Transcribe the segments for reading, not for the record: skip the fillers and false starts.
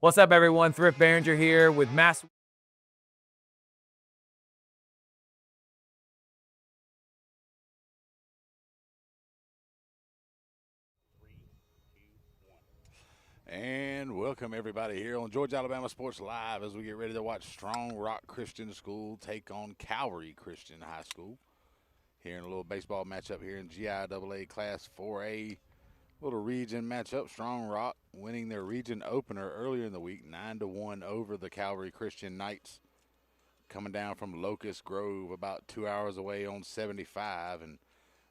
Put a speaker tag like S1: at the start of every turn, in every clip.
S1: What's up, everyone? Thrift Behringer here with Mass.
S2: And welcome everybody here on Georgia Alabama Sports Live as we get ready to watch Strong Rock Christian School take on Calvary Christian High School. Here in a little baseball matchup here in GIAA Class 4A. Little region matchup. Strong Rock winning their region opener earlier in the week, 9-1 over the Calvary Christian Knights. Coming down from Locust Grove, about 2 hours away on 75. And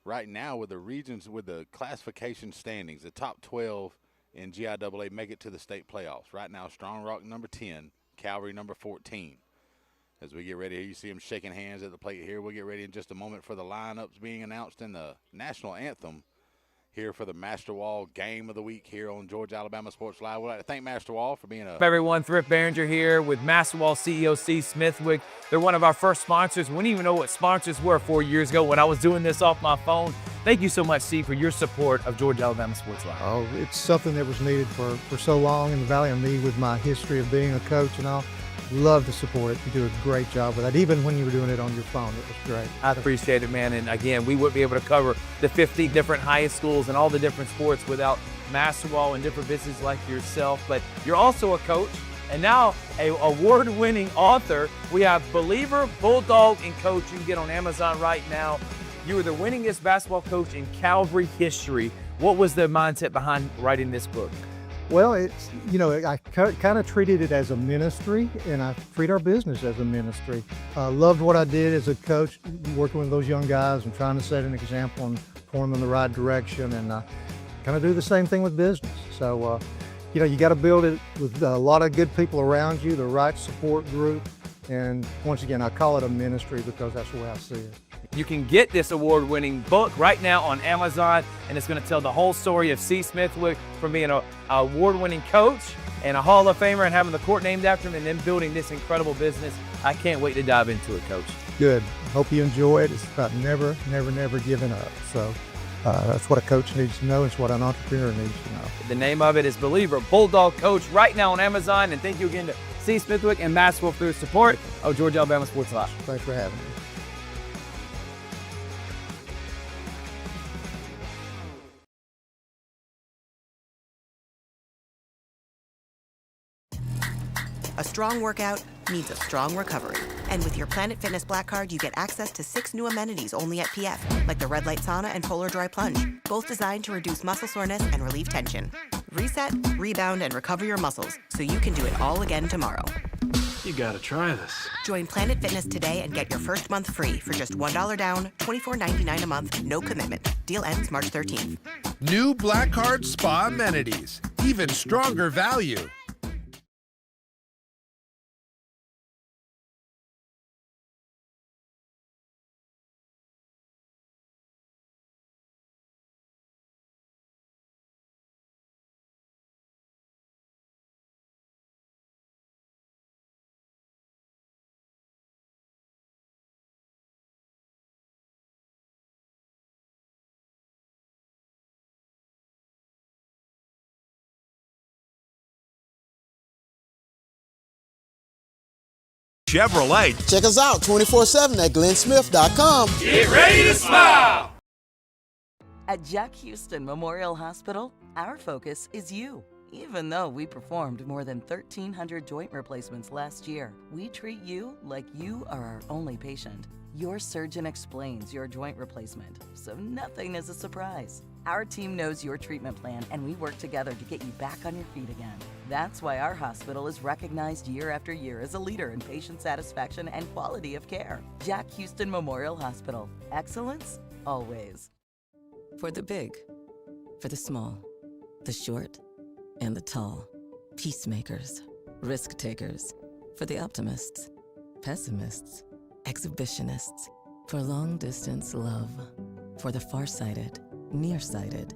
S2: right now with the regions, with the classification standings, the top 12 in GIAA make it to the state playoffs. Right now, Strong Rock number 10, Calvary number 14. As we get ready here, you see them shaking hands at the plate here. We'll get ready in just a moment for the lineups being announced in the national anthem here for the Master Wall Game of the Week here on Georgia Alabama Sports Live. We'd like to thank Master Wall for being a...
S1: Everyone, Thrift Behringer here with Master Wall CEO C. Smithwick. They're one of our first sponsors. We didn't even know what sponsors were 4 years ago when I was doing this off my phone. Thank you so much, C, for your support of Georgia Alabama Sports Live.
S3: Oh, it's something that was needed for so long in the Valley, and me with my history of being a coach and all. Love to support it. You do a great job with that. Even when you were doing it on your phone, it was great.
S1: I appreciate it, man. And again, we wouldn't be able to cover the 50 different high schools and all the different sports without Master Wall and different businesses like yourself. But you're also a coach and now an award-winning author. We have Believer, Bulldog, and Coach. You can get on Amazon right now. You were the winningest basketball coach in Calvary history. What was the mindset behind writing this book?
S3: Well, it's, I kind of treated it as a ministry, and I treat our business as a ministry. Loved what I did as a coach, working with those young guys and trying to set an example and point them in the right direction, and kind of do the same thing with business. So, you got to build it with a lot of good people around you, the right support group, and once again, I call it a ministry because that's the way I see it.
S1: You can get this award-winning book right now on Amazon, and it's going to tell the whole story of C. Smithwick from being an award-winning coach and a Hall of Famer and having the court named after him and then building this incredible business. I can't wait to dive into it, Coach.
S3: Good. Hope you enjoy it. It's about never giving up. So that's what a coach needs to know. It's what an entrepreneur needs to know.
S1: The name of it is Believer, Bulldog Coach, right now on Amazon. And thank you again to C. Smithwick and Master Wall for their support of Georgia Alabama Sports Live.
S3: Thanks for having me.
S4: A strong workout means a strong recovery. And with your Planet Fitness Black Card, you get access to 6 new amenities only at PF, like the Red Light Sauna and Polar Dry Plunge, both designed to reduce muscle soreness and relieve tension. Reset, rebound, and recover your muscles so you can do it all again tomorrow.
S5: You gotta try this.
S4: Join Planet Fitness today and get your first month free for just $1 down, $24.99 a month, no commitment. Deal ends March 13th.
S6: New Black Card Spa amenities. Even stronger value. Chevrolet.
S7: Check us out 24/7 at glennsmith.com.
S1: Get ready to smile!
S8: At Jack Houston Memorial Hospital, our focus is you. Even though we performed more than 1,300 joint replacements last year, we treat you like you are our only patient. Your surgeon explains your joint replacement, so nothing is a surprise. Our team knows your treatment plan, and we work together to get you back on your feet again. That's why our hospital is recognized year after year as a leader in patient satisfaction and quality of care. Jack Houston Memorial Hospital. Excellence, always. For the big, for the small, the short, and the tall. Peacemakers, risk takers. For the optimists, pessimists, exhibitionists. For long distance love. For the farsighted, nearsighted.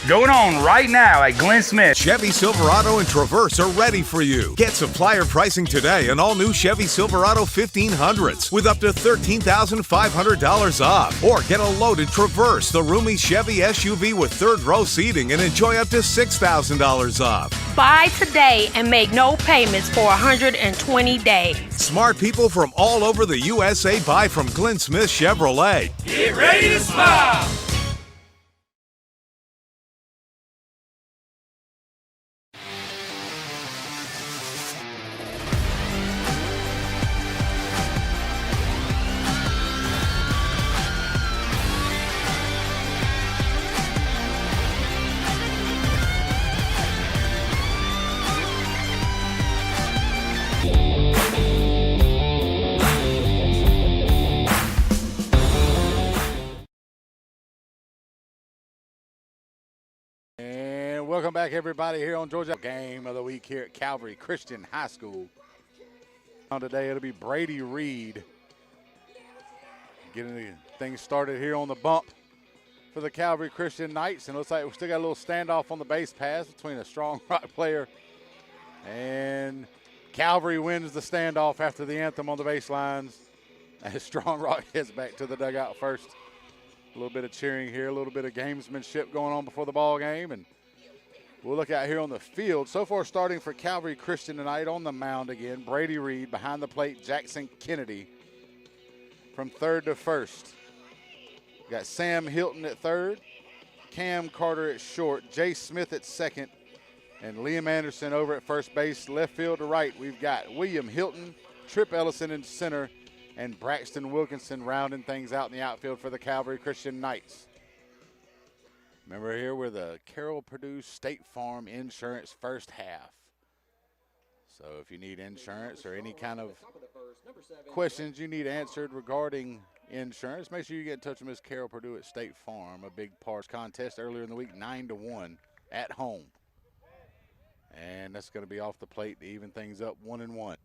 S9: going on right now at Glenn Smith.
S6: Chevy Silverado and Traverse are ready for you. Get supplier pricing today on all new Chevy Silverado 1500s with up to $13,500 off. Or get a loaded Traverse, the roomy Chevy SUV with third row seating, and enjoy up to $6,000 off.
S10: Buy today and make no payments for 120 days.
S6: Smart people from all over the USA buy from Glenn Smith Chevrolet.
S9: Get ready to smile.
S2: Welcome back, everybody, here on Georgia Game of the Week here at Calvary Christian High School. Today it'll be Brady Reed getting the things started here on the bump for the Calvary Christian Knights. And it looks like we still got a little standoff on the base pass between a Strong Rock player and Calvary wins the standoff after the anthem on the baselines as Strong Rock heads back to the dugout first. A little bit of cheering here, a little bit of gamesmanship going on before the ball game, and we'll look out here on the field. So far, starting for Calvary Christian tonight on the mound again, Brady Reed. Behind the plate, Jackson Kennedy from third to first. Got Sam Hilton at third, Cam Carter at short, Jay Smith at second, and Liam Anderson over at first base. Left field to right, we've got William Hilton, Trip Ellison in center, and Braxton Wilkinson rounding things out in the outfield for the Calvary Christian Knights. Remember, here we're the Carroll Purdue State Farm Insurance first half. So if you need insurance or any kind of questions you need answered regarding insurance, make sure you get in touch with Miss Carroll Purdue at State Farm. A big parts contest earlier in the week, 9-1 at home. And that's going to be off the plate to even things up 1-1.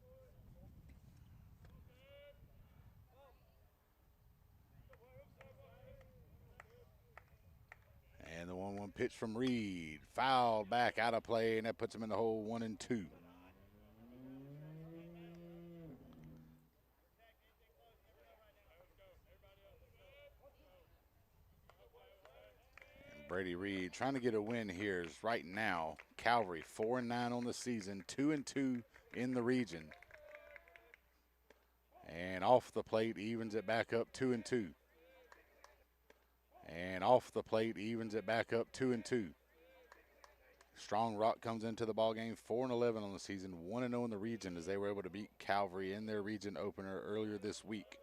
S2: And the 1-1 pitch from Reed, fouled back out of play, and that puts him in the hole 1-2. And Brady Reed trying to get a win here is right now. Calvary 4-9 on the season, 2-2 in the region. And off the plate evens it back up 2-2. And off the plate evens it back up 2-2. Strong Rock comes into the ball game 4-11 on the season, 1-0 in the region as they were able to beat Calvary in their region opener earlier this week.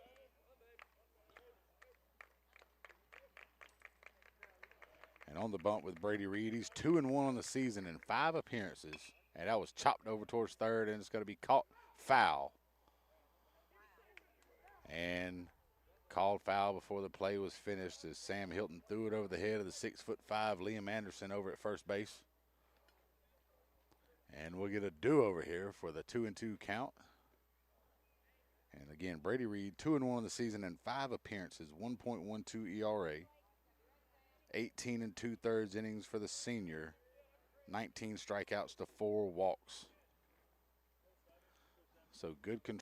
S2: And on the bump with Brady Reed, he's 2-1 on the season in 5 appearances, and that was chopped over towards third, and it's going to be caught foul. And called foul before the play was finished as Sam Hilton threw it over the head of the 6'5" Liam Anderson over at first base. And we'll get a do-over here for the 2-2 count. And again, Brady Reed, 2-1 on the season in 5 appearances, 1.12 ERA, 18 2/3 innings for the senior, 19 strikeouts to 4 walks. So good control.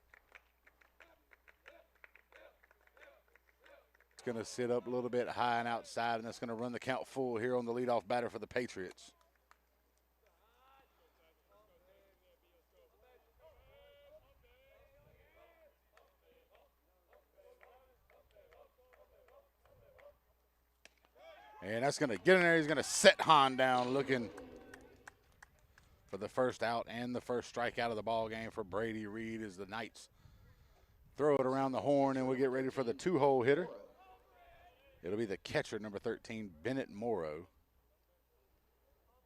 S2: Going to sit up a little bit high and outside, and that's going to run the count full here on the leadoff batter for the Patriots. And that's going to get in there. He's going to set Hahn down, looking for the first out and the first strikeout of the ball game for Brady Reed as the Knights throw it around the horn, and we'll get ready for the 2-hole hitter. It'll be the catcher, number 13, Bennett Morrow.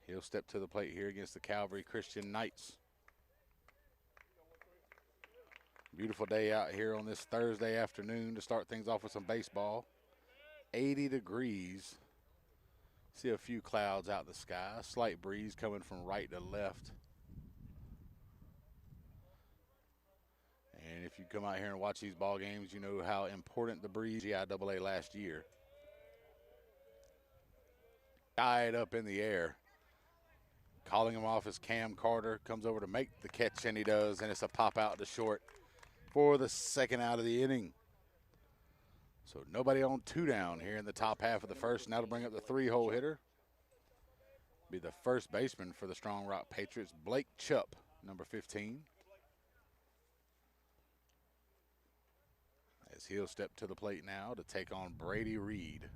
S2: He'll step to the plate here against the Calvary Christian Knights. Beautiful day out here on this Thursday afternoon to start things off with some baseball. 80 degrees. See a few clouds out in the sky. Slight breeze coming from right to left. And if you come out here and watch these ball games, you know how important the breeze GIAA last year. Died up in the air. Calling him off is Cam Carter. Comes over to make the catch, and he does, and it's a pop out to short for the second out of the inning. So nobody on 2 down here in the top half of the first. Now to bring up the 3-hole hitter. Be the first baseman for the Strong Rock Patriots, Blake Chupp, number 15. As he'll step to the plate now to take on Brady Reed.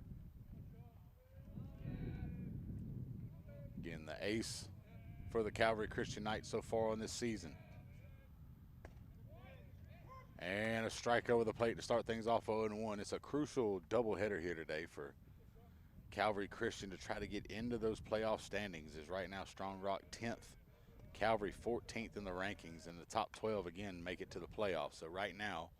S2: Again, the ace for the Calvary Christian Knights so far on this season. And a strike over the plate to start things off 0-1. It's a crucial doubleheader here today for Calvary Christian to try to get into those playoff standings. Is right now Strong Rock 10th, Calvary 14th in the rankings, and the top 12 again make it to the playoffs. So right now,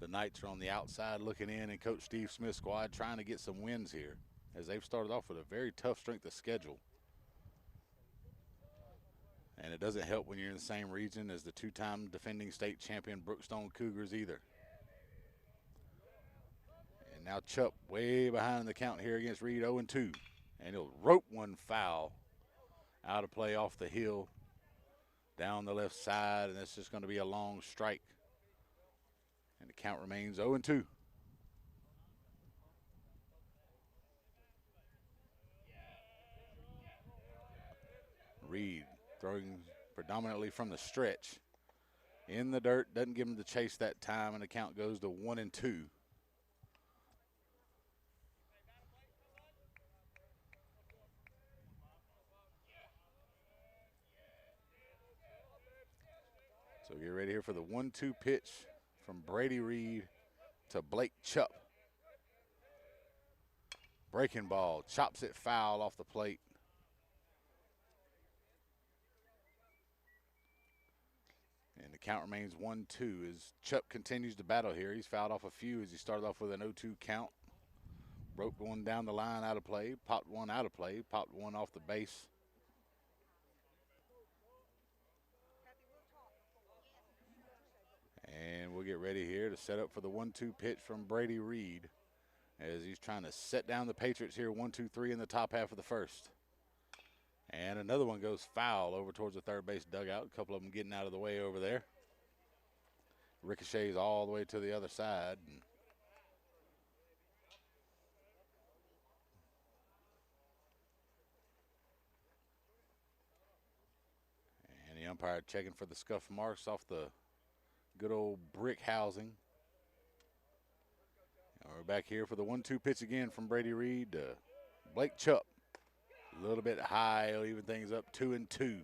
S2: the Knights are on the outside looking in, and Coach Steve Smith's squad trying to get some wins here as they've started off with a very tough strength of schedule. And it doesn't help when you're in the same region as the 2-time defending state champion Brookstone Cougars either. And now Chupp way behind in the count here against Reed, 0-2. And he'll rope one foul out of play off the hill down the left side, and it's just going to be a long strike. And the count remains 0-2. Reed throwing predominantly from the stretch. In the dirt, doesn't give him the chase that time, and the count goes to 1-2. So get ready here for the 1-2 pitch from Brady Reed to Blake Chupp. Breaking ball, chops it foul off the plate. And the count remains 1-2 as Chupp continues to battle here. He's fouled off a few as he started off with an 0-2 count. Roped one down the line out of play, popped one out of play, popped one off the base. And we'll get ready here to set up for the 1-2 pitch from Brady Reed as he's trying to set down the Patriots here, 1-2-3 in the top half of the first. And another one goes foul over towards the third base dugout. A couple of them getting out of the way over there. Ricochets all the way to the other side. And the umpire checking for the scuff marks off the good old brick housing. And we're back here for the 1-2 pitch again from Brady Reed to Blake Chupp. A little bit high, he'll even things up 2-2.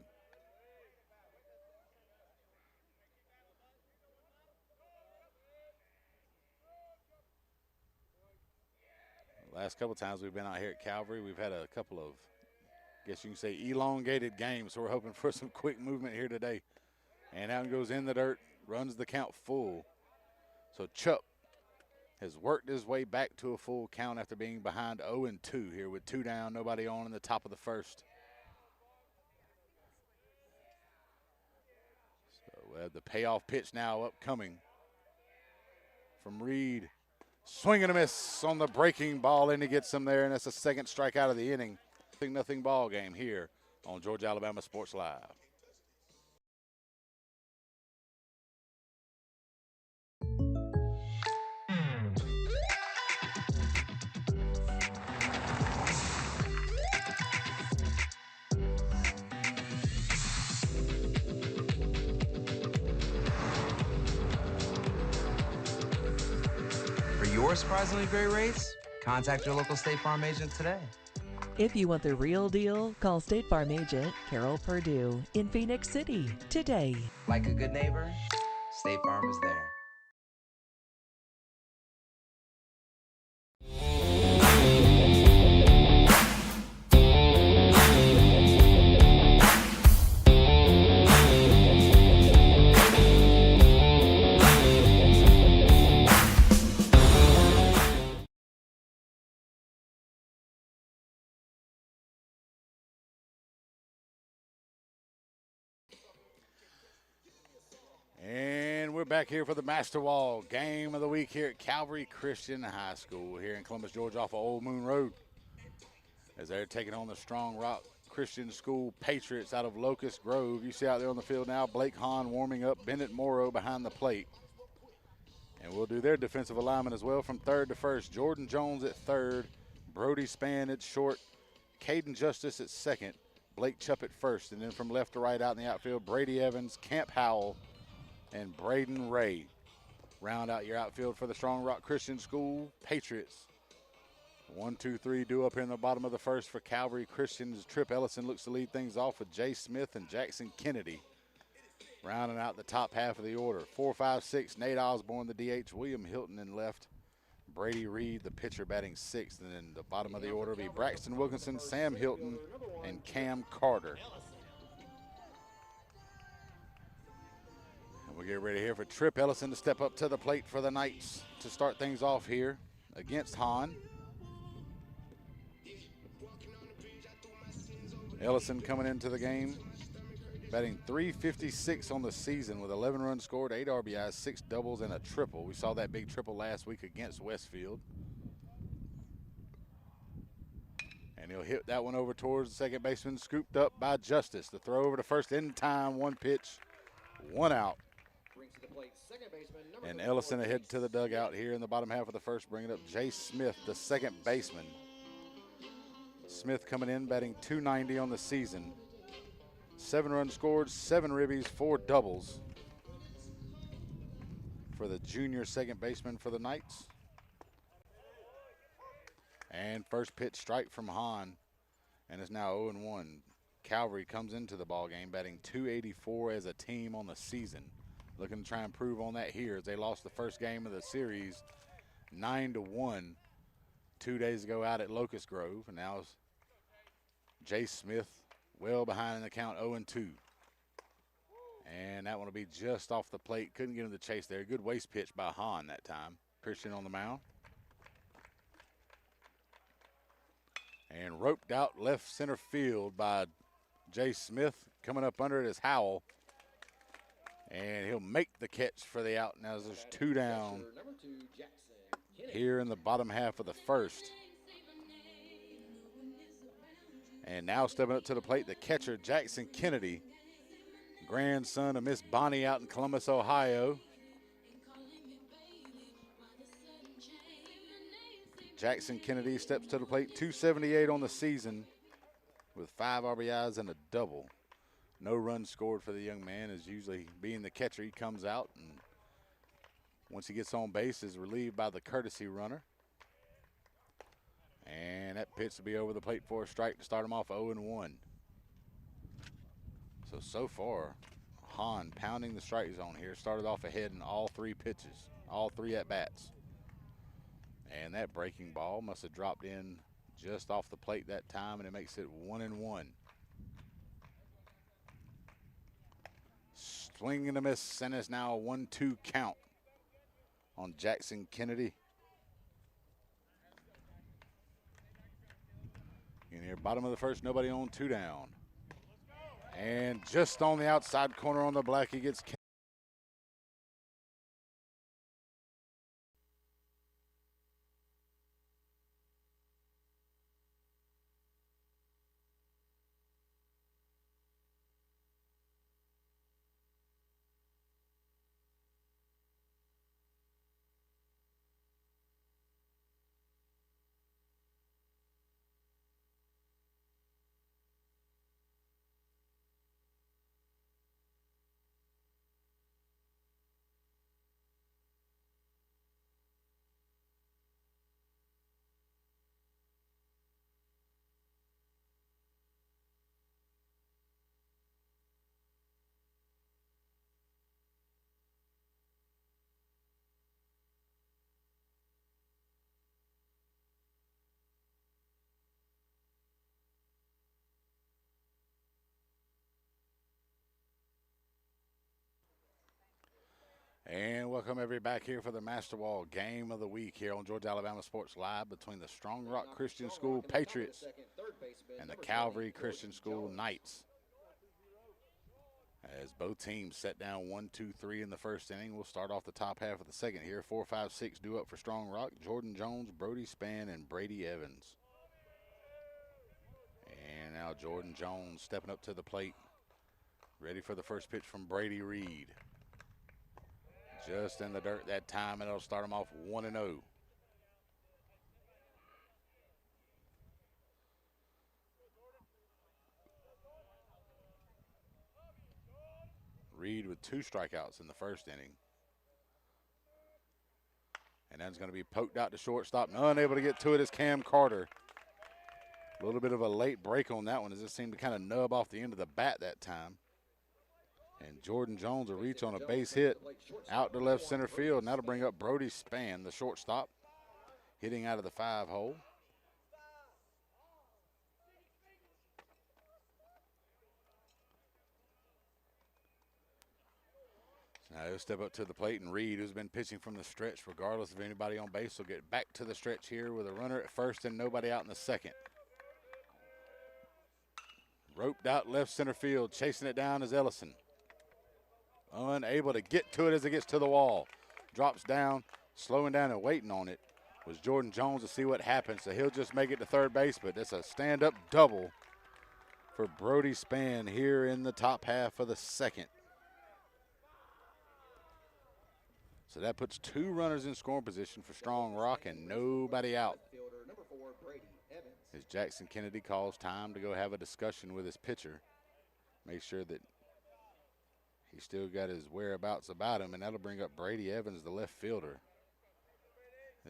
S2: Last couple times we've been out here at Calvary, we've had a couple of, I guess you can say, elongated games. So we're hoping for some quick movement here today. And out goes in the dirt, runs the count full. So Chupp has worked his way back to a full count after being behind 0-2 here with 2 down, nobody on in the top of the first. So we have the payoff pitch now upcoming from Reed. Swing and a miss on the breaking ball, and he gets him there, and that's the second strikeout of the inning. 0-0 ball game here on Georgia Alabama Sports Live.
S11: For your surprisingly great rates, contact your local State Farm agent today.
S12: If you want the real deal, call State Farm agent Carol Purdue in Phoenix City today.
S11: Like a good neighbor, State Farm is there.
S2: And we're back here for the Master Wall game of the week here at Calvary Christian High School here in Columbus, Georgia off of Old Moon Road. as they're taking on the Strong Rock Christian School Patriots out of Locust Grove. You see out there on the field now, Blake Hahn warming up, Bennett Morrow behind the plate. And we'll do their defensive alignment as well from third to first. Jordan Jones at third, Brody Spann at short, Caden Justice at second, Blake Chupp at first. And then from left to right out in the outfield, Brady Evans, Camp Howell, and Braden Ray. Round out your outfield for the Strong Rock Christian School Patriots. 1, 2, 3 due up here in the bottom of the first for Calvary Christian's. Trip Ellison looks to lead things off with Jay Smith and Jackson Kennedy. Rounding out the top half of the order. 4, 5, 6, Nate Osborne, the DH, William Hilton in left. Brady Reed, the pitcher, batting sixth. And then the bottom of the order will be Braxton Wilkinson, Sam Hilton, and Cam Carter. And we get ready here for Trip Ellison to step up to the plate for the Knights to start things off here against Hahn. Ellison coming into the game, batting .356 on the season with 11 runs scored, 8 RBIs, 6 doubles, and a triple. We saw that big triple last week against Westfield. And he'll hit that one over towards the second baseman, scooped up by Justice. The throw over to first in time, 1 pitch, 1 out. And Ellison ahead to the dugout here in the bottom half of the first, bringing up Jay Smith, the second baseman. Smith coming in, batting .290 on the season. 7 runs scored, 7 ribbies, 4 doubles for the junior second baseman for the Knights. And first pitch strike from Hahn, and it's now 0-1. Calvary comes into the ball game batting .284 as a team on the season. Looking to try and improve on that here as they lost the first game of the series 9-1 2 days ago out at Locust Grove. And now it's Jay Smith well behind in the count, 0-2. And that one will be just off the plate. Couldn't get him to chase there. Good waste pitch by Hahn that time. Christian on the mound. And roped out left center field by Jay Smith. Coming up under it is Howell. And he'll make the catch for the out. Now there's 2 down here in the bottom half of the first. And now stepping up to the plate, the catcher, Jackson Kennedy, grandson of Miss Bonnie out in Columbus, Ohio. Jackson Kennedy steps to the plate, .278 on the season with 5 RBIs and a double. No runs scored for the young man, as usually being the catcher, he comes out and once he gets on base is relieved by the courtesy runner. And that pitch will be over the plate for a strike to start him off 0-1. So far, Hahn pounding the strike zone here. Started off ahead in all 3 pitches, all 3 at-bats. And that breaking ball must have dropped in just off the plate that time, and it makes it 1-1. Swing and a miss, and it's now a 1-2 count on Jackson Kennedy. In here, bottom of the first, nobody on, 2 down. And just on the outside corner on the black, he gets And welcome everybody back here for the Master Wall Game of the Week here on Georgia Alabama Sports Live between the Strong Rock Christian School Patriots and the Calvary Christian School Knights. As both teams set down 1-2-3 in the first inning, we'll start off the top half of the second here. 4, 5, 6 due up for Strong Rock. Jordan Jones, Brody Spann, and Brady Evans. And now Jordan Jones stepping up to the plate. Ready for the first pitch from Brady Reed. Just in the dirt that time, and it'll start him off 1-0. Reed with 2 strikeouts in the first inning. And that's going to be poked out to shortstop. Unable to get to it is Cam Carter. A little bit of a late break on that one as it seemed to kind of nub off the end of the bat that time. And Jordan Jones will reach on a base hit out to left center field. And that'll bring up Brody Spann, the shortstop, hitting out of the 5-hole. Now he'll step up to the plate, and Reed, who's been pitching from the stretch, regardless of anybody on base, will get back to the stretch here with a runner at first and nobody out in the second. Roped out left center field, chasing it down is Ellison. Unable to get to it as it gets to the wall. Drops down, slowing down and waiting on it was Jordan Jones to see what happens. So he'll just make it to third base, but it's a stand-up double for Brody Spann here in the top half of the second. So that puts 2 runners in scoring position for Strong Rock and nobody out. As Jackson Kennedy calls time to go have a discussion with his pitcher. Make sure that he's still got his whereabouts about him, and that'll bring up Brady Evans, the left fielder.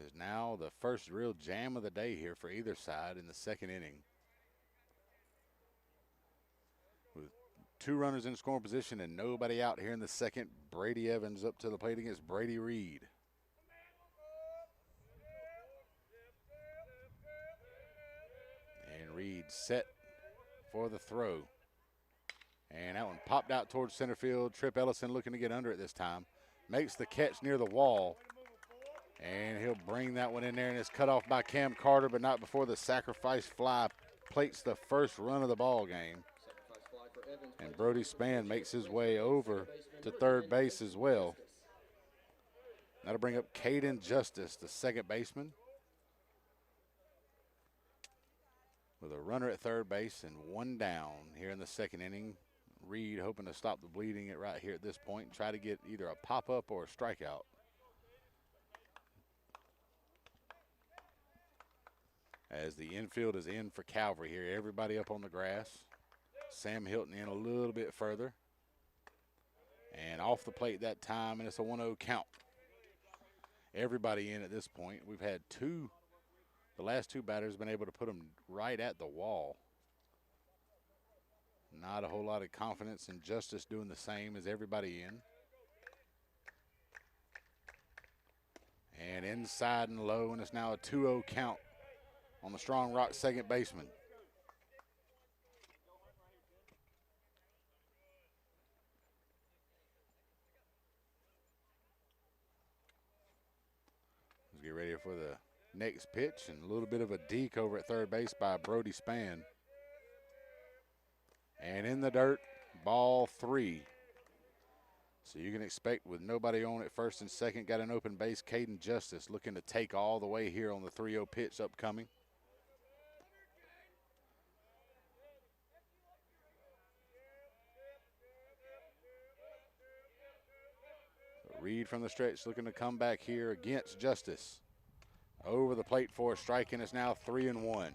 S2: Is now the first real jam of the day here for either side in the second inning. With 2 runners in scoring position and nobody out here in the second, Brady Evans up to the plate against Brady Reed. And Reed set for the throw. And that one popped out towards center field. Trip Ellison looking to get under it this time. Makes the catch near the wall. And he'll bring that one in there, and it's cut off by Cam Carter, but not before the sacrifice fly plates the first run of the ball game. And Brody Spann makes his way over to third base as well. That'll bring up Caden Justice, the second baseman, with a runner at third base and 1 down here in the second inning. Reed hoping to stop the bleeding right here at this point and try to get either a pop-up or a strikeout. As the infield is in for Calvary here, everybody up on the grass. Sam Hilton in a little bit further. And off the plate that time, and it's a 1-0 count. Everybody in at this point. We've had the last 2 batters been able to put them right at the wall. Not a whole lot of confidence in Justice doing the same as everybody in. And inside and low, and it's now a 2-0 count on the Strong Rock second baseman. Let's get ready for the next pitch, and a little bit of a deke over at third base by Brody Spann. And in the dirt, ball 3. So you can expect with nobody on at first and second, got an open base, Caden Justice looking to take all the way here on the 3-0 pitch upcoming. Reed from the stretch looking to come back here against Justice. Over the plate for a strike, and it's now 3-1.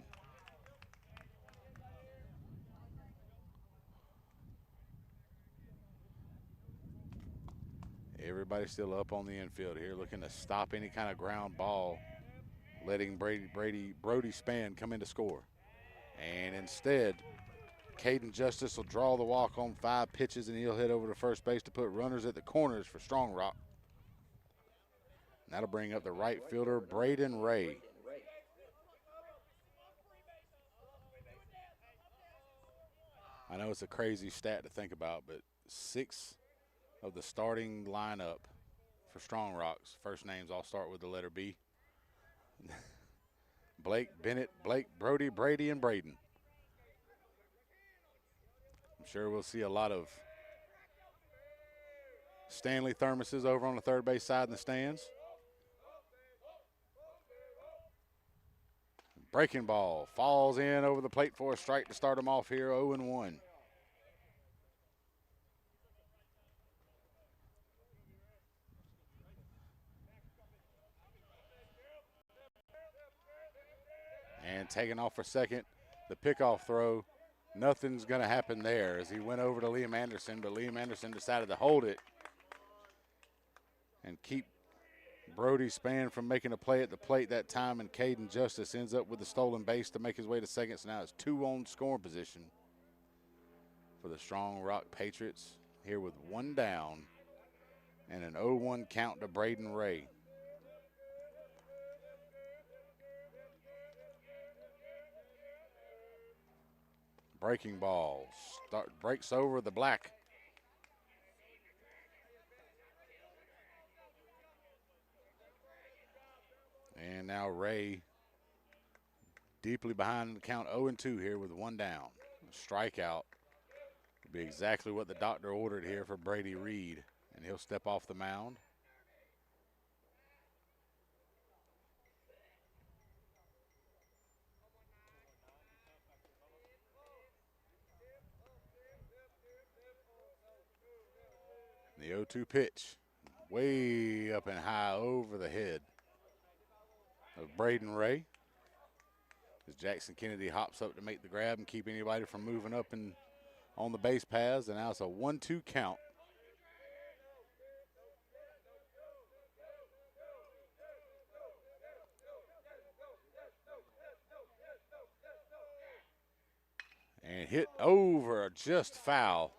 S2: Everybody still up on the infield here, looking to stop any kind of ground ball, letting Brody Spann come in to score. And instead, Caden Justice will draw the walk on 5 pitches, and he'll head over to first base to put runners at the corners for Strong Rock. And that'll bring up the right fielder, Braden Ray. I know it's a crazy stat to think about, but 6 of the starting lineup for Strong Rock's first names all start with the letter B. Blake, Bennett, Blake, Brody, Brady, and Braden. I'm sure we'll see a lot of Stanley thermoses over on the third base side in the stands. Breaking ball falls in over the plate for a strike to start them off here, 0-1. And taking off for second, the pickoff throw. Nothing's going to happen there as he went over to Liam Anderson, but Liam Anderson decided to hold it and keep Brody Spann from making a play at the plate that time, and Caden Justice ends up with the stolen base to make his way to second. So now it's 2 on scoring position for the Strong Rock Patriots here with 1 down and an 0-1 count to Braden Ray. Breaking ball breaks over the black. And now Ray deeply behind the count, 0-2 here with 1 down. Strikeout will be exactly what the doctor ordered here for Brady Reed, and he'll step off the mound. The 0-2 pitch, way up and high over the head of Braden Ray. As Jackson Kennedy hops up to make the grab and keep anybody from moving up and on the base paths, and now it's a 1-2 count. And hit over, just foul.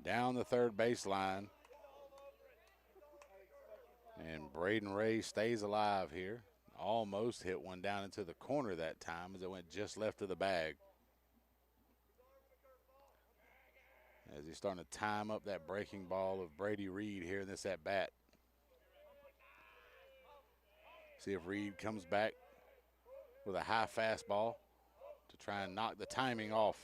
S2: Down the third baseline. And Braden Ray stays alive here. Almost hit one down into the corner that time as it went just left of the bag. As he's starting to time up that breaking ball of Brady Reed here in this at-bat. See if Reed comes back with a high fastball to try and knock the timing off.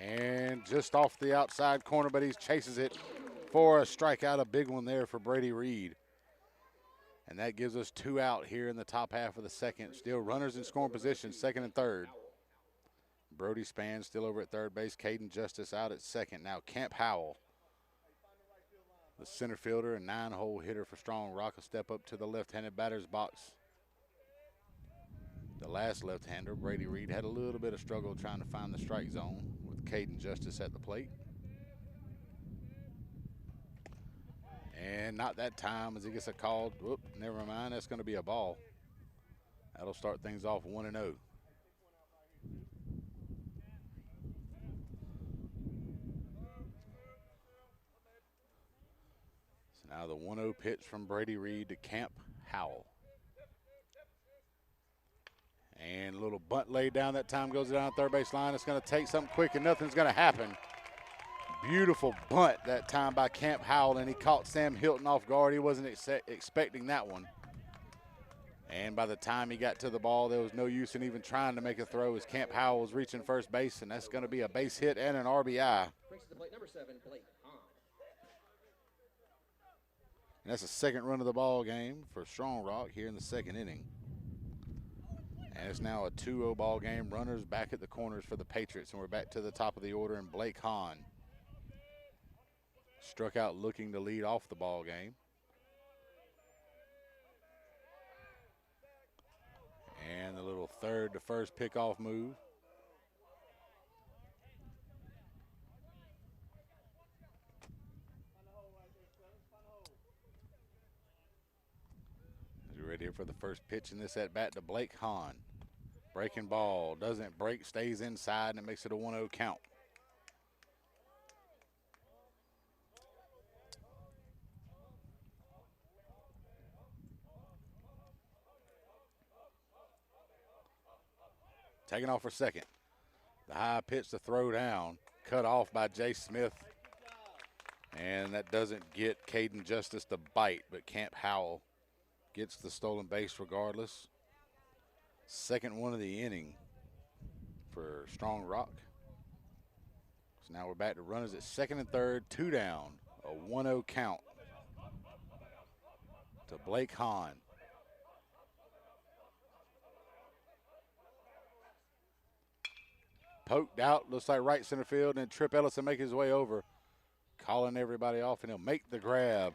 S2: And just off the outside corner, but he chases it for a strikeout, a big one there for Brady Reed. And that gives us 2 out here in the top half of the second. Still runners in scoring position, second and third. Brody Spann still over at third base. Caden Justice out at second. Now Camp Howell, the center fielder and 9-hole hitter for Strong Rock, will step up to the left-handed batter's box. The last left-hander, Brady Reed, had a little bit of struggle trying to find the strike zone with Caden Justice at the plate. And not that time as he gets a call. Whoop, never mind, that's going to be a ball. That'll start things off 1-0. So now the 1-0 pitch from Brady Reed to Camp Howell. And a little bunt laid down that time, goes down the third base line. It's going to take something quick and nothing's going to happen. Beautiful bunt that time by Camp Howell, and he caught Sam Hilton off guard. He wasn't expecting that one. And by the time he got to the ball, there was no use in even trying to make a throw as Camp Howell was reaching first base, and that's going to be a base hit and an RBI. And that's the second run of the ball game for Strong Rock here in the second inning. And it's now a 2-0 ball game. Runners back at the corners for the Patriots, and we're back to the top of the order, and Blake Hahn struck out looking to lead off the ball game. And the little third to first pickoff move. As we're ready here for the first pitch in this at bat to Blake Hahn. Breaking ball, doesn't break, stays inside, and it makes it a 1-0 count. Taking off for second. The high pitch to throw down, cut off by Jay Smith. And that doesn't get Caden Justice to bite, but Camp Howell gets the stolen base regardless. Second one of the inning for Strong Rock. So now we're back to runners at second and third, 2 down, a 1-0 count to Blake Hahn. poked out, looks like right center field, and Trip Ellison make his way over, calling everybody off, and he'll make the grab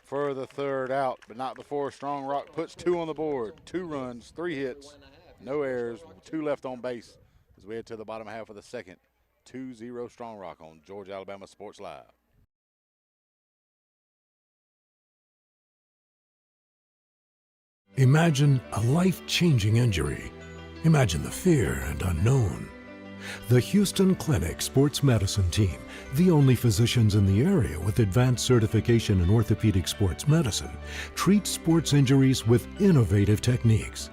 S2: for the third out, but not before Strong Rock puts 2 on the board. 2 runs, 3 hits, no errors, 2 left on base as we head to the bottom half of the second. 2-0 Strong Rock on Georgia Alabama Sports Live.
S13: Imagine a life-changing injury. Imagine the fear and unknown. The Houston Clinic Sports Medicine Team, the only physicians in the area with advanced certification in orthopedic sports medicine, treats sports injuries with innovative techniques.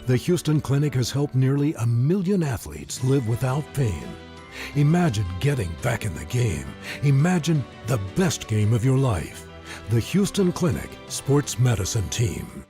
S13: The Houston Clinic has helped nearly 1 million athletes live without pain. Imagine getting back in the game. Imagine the best game of your life. The Houston Clinic Sports Medicine Team.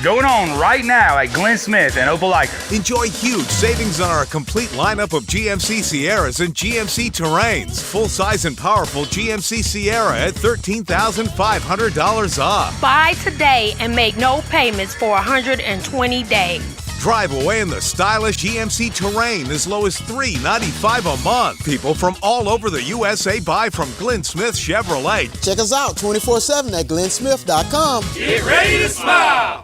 S9: Going on right now at Glenn Smith and Opelika.
S6: Enjoy huge savings on our complete lineup of GMC Sierras and GMC Terrains. Full-size and powerful GMC Sierra at $13,500 off.
S10: Buy today and make no payments for 120 days.
S6: Drive away in the stylish GMC Terrain as low as $395 a month. People from all over the USA buy from Glenn Smith Chevrolet.
S7: Check us out 24/7 at glennsmith.com.
S9: Get ready to smile.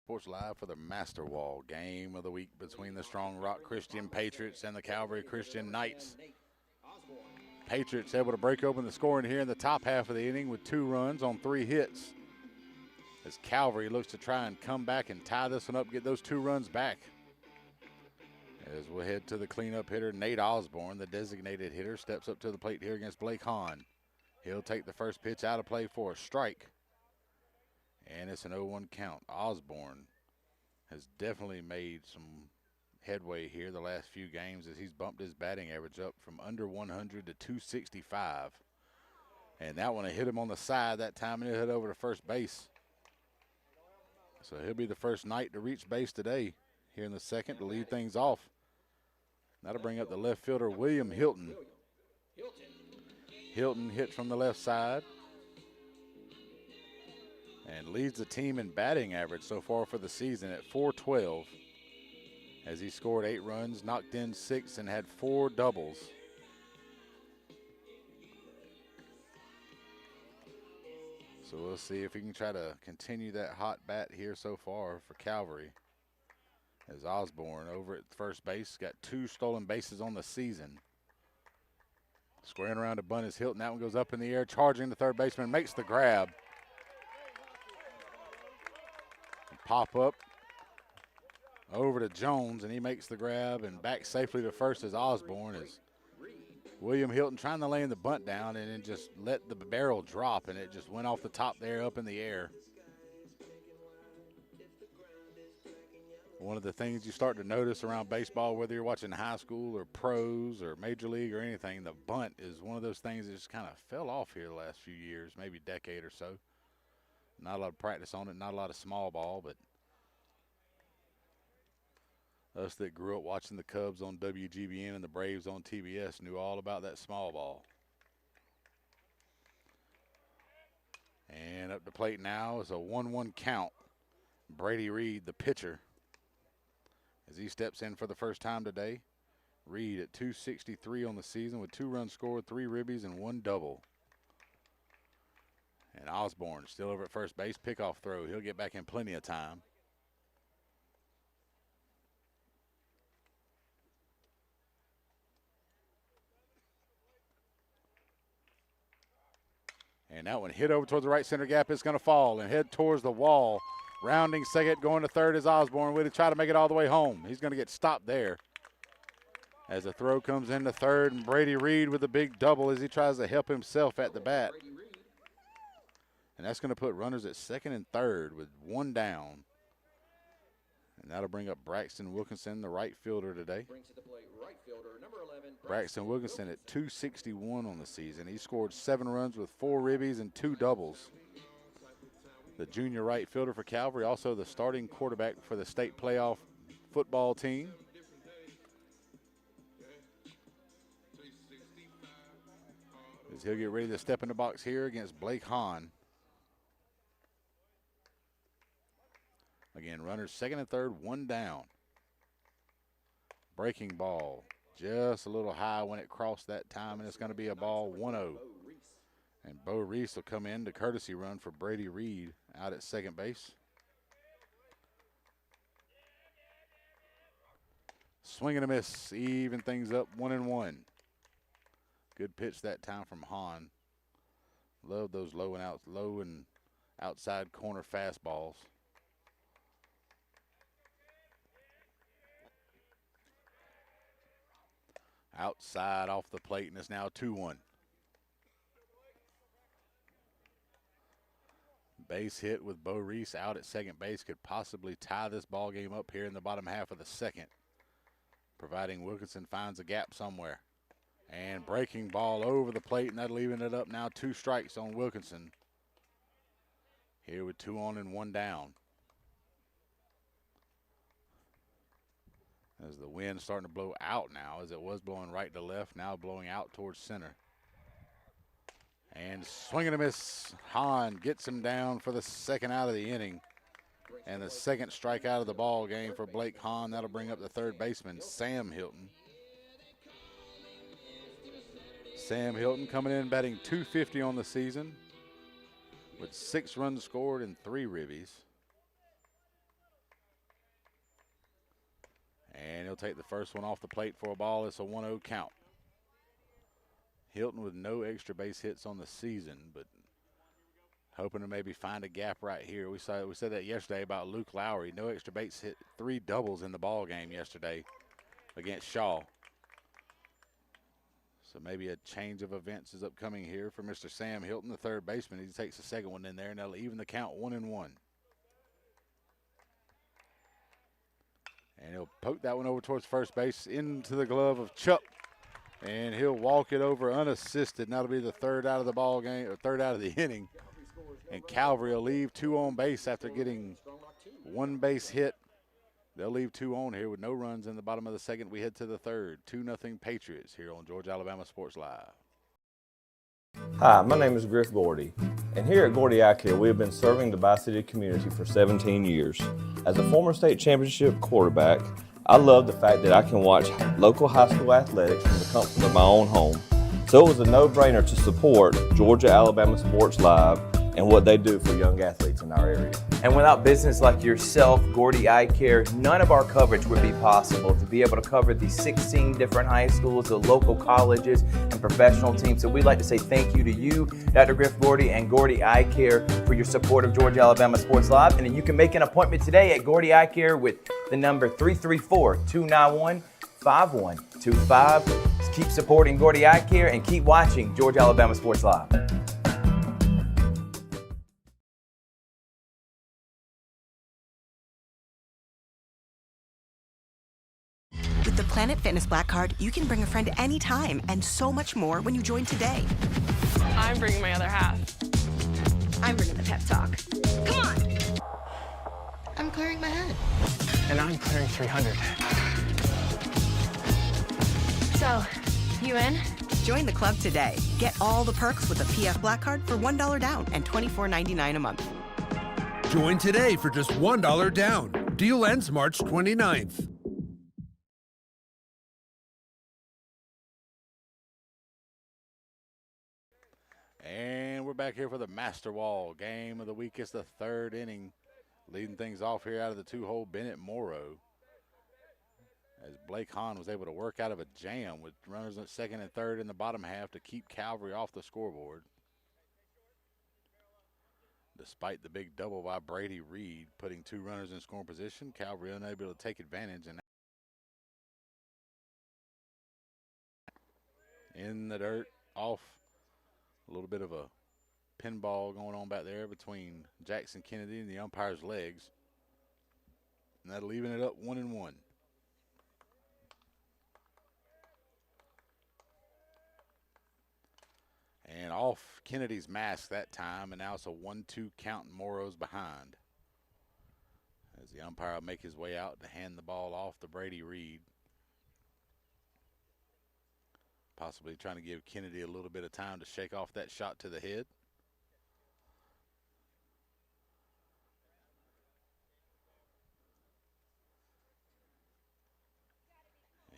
S2: Sports Live for the Master Wall game of the week between the Strong Rock Christian Patriots and the Calvary Christian Knights. Patriots able to break open the scoring here in the top half of the inning with 2 runs on 3 hits. As Calvary looks to try and come back and tie this one up, get those 2 runs back. As we'll head to the cleanup hitter, Nate Osborne, the designated hitter, steps up to the plate here against Blake Hahn. He'll take the first pitch out of play for a strike. And it's an 0-1 count. Osborne has definitely made some headway here the last few games as he's bumped his batting average up from under 100 to 265. And that one hit him on the side that time, and he'll head over to first base. So he'll be the first Knight to reach base today here in the second to lead things off. That'll bring up the left fielder, William Hilton. Hilton hit from the left side and leads the team in batting average so far for the season at .412 as he scored 8 runs, knocked in 6, and had 4 doubles. So we'll see if he can try to continue that hot bat here so far for Calvary. As Osborne over at first base got 2 stolen bases on the season. Squaring around to bunt is Hilton. That one goes up in the air, charging the third baseman, makes the grab. Pop up over to Jones, and he makes the grab and back safely to first as Osborne is William Hilton trying to lay in the bunt down and then just let the barrel drop, and it just went off the top there up in the air. One of the things you start to notice around baseball, whether you're watching high school or pros or major league or anything, the bunt is one of those things that just kind of fell off here the last few years, maybe decade or so. Not a lot of practice on it, not a lot of small ball, but us that grew up watching the Cubs on WGBN and the Braves on TBS knew all about that small ball. And up the plate now is a 1-1 count. Brady Reed, the pitcher, as he steps in for the first time today. Reed at .263 on the season with 2 runs scored, 3 ribbies, and 1 double. And Osborne still over at first base, pickoff throw. He'll get back in plenty of time. And that one hit over towards the right center gap. It's going to fall and head towards the wall. Rounding second, going to third is Osborne. Will he try to make it all the way home? He's going to get stopped there. As the throw comes into third, and Brady Reed with a big double as he tries to help himself at the bat. And that's going to put runners at second and third with one down. And that'll bring up Braxton Wilkinson, the right fielder today. Braxton Wilkinson at 261 on the season. He scored 7 runs with 4 ribbies and 2 doubles. The junior right fielder for Calvary, also the starting quarterback for the state playoff football team. As he'll get ready to step in the box here against Blake Hahn. Again, runners second and third, one down. Breaking ball, just a little high when it crossed that time, and it's going to be a ball 1-0. And Bo Reese will come in to courtesy run for Brady Reed out at second base. Swing and a miss, even things up 1-1. Good pitch that time from Hahn. Love those low and outside corner fastballs. Outside off the plate, and it's now 2-1. Base hit with Bo Reese out at second base could possibly tie this ball game up here in the bottom half of the second, providing Wilkinson finds a gap somewhere. And breaking ball over the plate, and that'll even it up now. 2 strikes on Wilkinson. Here with 2 on and 1 down. As the wind's starting to blow out now, as it was blowing right to left, now blowing out towards center. And swing and a miss. Hahn gets him down for the second out of the inning. And the second strikeout of the ball game for Blake Hahn. That'll bring up the third baseman, Sam Hilton. Sam Hilton coming in batting .250 on the season with 6 runs scored and 3 ribbies. And he'll take the first one off the plate for a ball. It's a 1-0 count. Hilton with no extra base hits on the season, but hoping to maybe find a gap right here. We said that yesterday about Luke Lowry. No extra base hit, 3 doubles in the ball game yesterday against Shaw. So maybe a change of events is upcoming here for Mr. Sam Hilton, the third baseman. He takes the second one in there, and that'll even the count 1-1. And he'll poke that one over towards first base into the glove of Chuck. And he'll walk it over unassisted. And that'll be the third out of the ball game, or third out of the inning. And Calvary will leave 2 on base after getting 1 base hit. They'll leave 2 on here with no runs in the bottom of the second. We head to the third. 2-0 Patriots here on Georgia Alabama Sports Live.
S14: Hi, my name is Griff Gordy, and here at Gordy Eye Care, we have been serving the Bi-City community for 17 years. As a former state championship quarterback, I love the fact that I can watch local high school athletics from the comfort of my own home. So it was a no-brainer to support Georgia Alabama Sports Live and what they do for young athletes in our area.
S1: And without business like yourself, Gordy Eye Care, none of our coverage would be possible to be able to cover the 16 different high schools, the local colleges, and professional teams. So we'd like to say thank you to you, Dr. Griff Gordy and Gordy Eye Care, for your support of Georgia Alabama Sports Live. And then you can make an appointment today at Gordy Eye Care with the number 334-291-5125. Keep supporting Gordy Eye Care and keep watching Georgia Alabama Sports Live.
S4: With the Planet Fitness Black Card, you can bring a friend anytime and so much more when you join today.
S15: I'm bringing my other half.
S16: I'm bringing the pep talk. Come on!
S15: I'm clearing my head.
S11: And I'm clearing 300.
S16: So, you in?
S4: Join the club today. Get all the perks with the PF Black Card for $1 down and $24.99 a month.
S17: Join today for just $1 down. Deal ends March 29th.
S2: And we're back here for the Master Wall game of the week. It's the third inning. Leading things off here out of the 2-hole, Bennett Morrow. As Blake Hahn was able to work out of a jam with runners at second and third in the bottom half to keep Calvary off the scoreboard. Despite the big double by Brady Reed, putting 2 runners in scoring position, Calvary unable to take advantage. And in the dirt, off. A little bit of a pinball going on back there between Jackson Kennedy and the umpire's legs. And that'll even it up 1-1. And off Kennedy's mask that time, and now it's a 1-2 count and Morrow's behind. As the umpire will make his way out to hand the ball off to Brady Reed. Possibly trying to give Kennedy a little bit of time to shake off that shot to the head.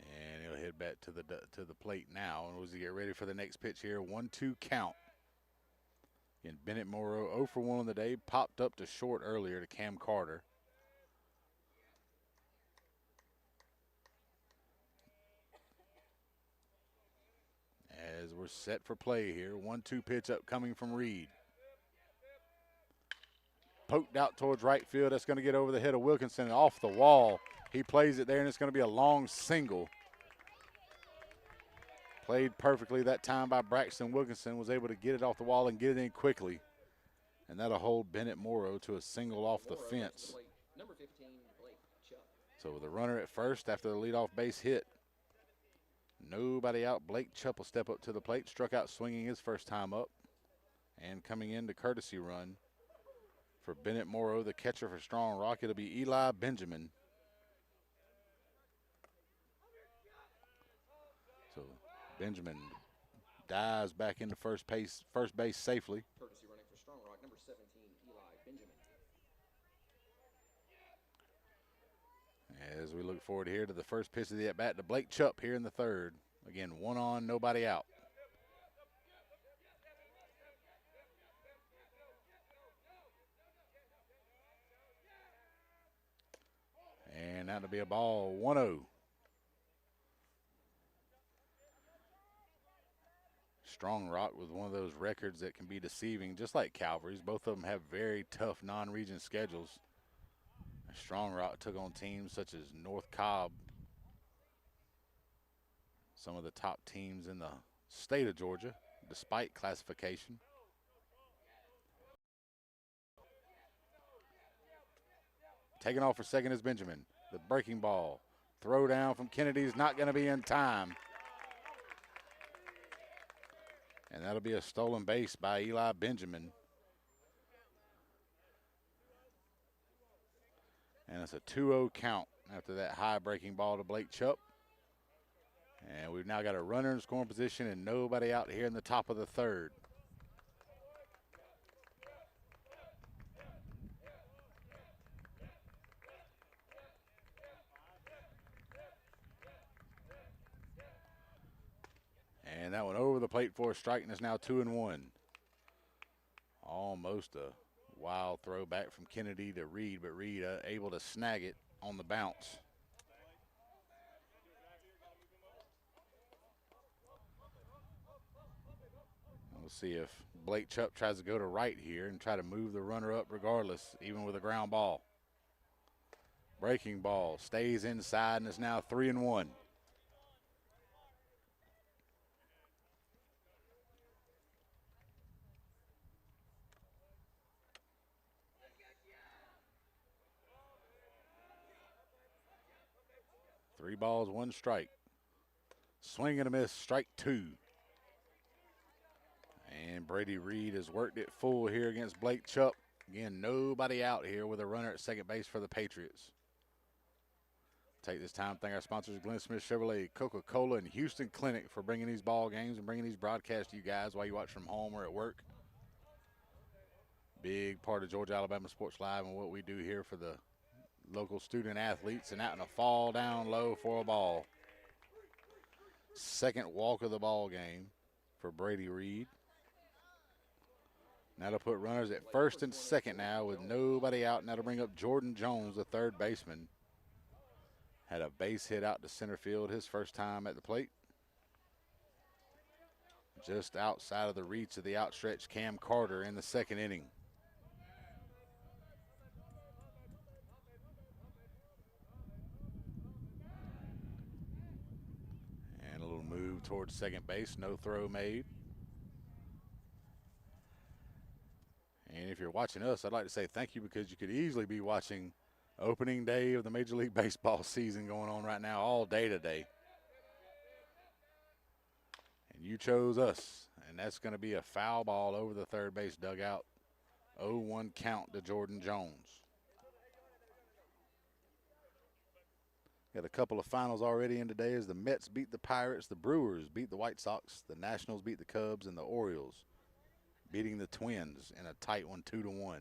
S2: And he'll head back to the plate now. And as we get ready for the next pitch here, 1-2 count. And Bennett Morrow 0 for 1 on the day, popped up to short earlier to Cam Carter. As we're set for play here, 1-2 pitch upcoming from Reed. Poked out towards right field. That's going to get over the head of Wilkinson and off the wall. He plays it there, and it's going to be a long single. Played perfectly that time by Braxton Wilkinson. Was able to get it off the wall and get it in quickly. And that'll hold Bennett Morrow to a single off the fence. So with a runner at first after the leadoff base hit. Nobody out. Blake Chupp will step up to the plate. Struck out swinging his first time up. And coming in to courtesy run for Bennett Morrow, the catcher for Strong Rock, it'll be Eli Benjamin. So Benjamin dives back into first base safely.
S18: Courtesy running for Strong Rock, number 17, Eli Benjamin.
S2: As we look forward here to the first pitch of the at-bat to Blake Chupp here in the third. Again, 1 on, nobody out. And that'll be a ball, 1-0. Strong Rock with one of those records that can be deceiving, just like Calvary's. Both of them have very tough non-region schedules. Strong Rock took on teams such as North Cobb, some of the top teams in the state of Georgia, despite classification. Taking off for second is Benjamin. The breaking ball. Throw down from Kennedy is not going to be in time. And that'll be a stolen base by Eli Benjamin. And it's a 2-0 count after that high breaking ball to Blake Chupp. And we've now got a runner in scoring position and nobody out here in the top of the third. And that one over the plate for a strike, and it's now 2-1. Almost a wild throw back from Kennedy to Reed, but Reed able to snag it on the bounce. We'll see if Blake Chupp tries to go to right here and try to move the runner up regardless, even with a ground ball. Breaking ball stays inside, and it's now 3-1. Three balls, one strike. Swing and a miss, strike two. And Brady Reed has worked it full here against Blake Chupp. Again, nobody out here with a runner at second base for the Patriots. Take this time to thank our sponsors, Glenn Smith Chevrolet, Coca-Cola, and Houston Clinic for bringing these ball games and bringing these broadcasts to you guys while you watch from home or at work. Big part of Georgia Alabama Sports Live and what we do here for the local student athletes, and out in a fall down low for a ball. Second walk of the ball game for Brady Reed. Now to put runners at first and second now with nobody out, and that'll bring up Jordan Jones, the third baseman. Had a base hit out to center field his first time at the plate. Just outside of the reach of the outstretched Cam Carter in the second inning. And a little move towards second base, no throw made. watching us, I'd like to say thank you, because you could easily be watching opening day of the Major League Baseball season going on right now all day today. And you chose us, and that's going to be a foul ball over the third base dugout. 0-1 count to Jordan Jones. Got a couple of finals already in today as the Mets beat the Pirates, the Brewers beat the White Sox, the Nationals beat the Cubs, and the Orioles beating the Twins in a tight one, 2-1.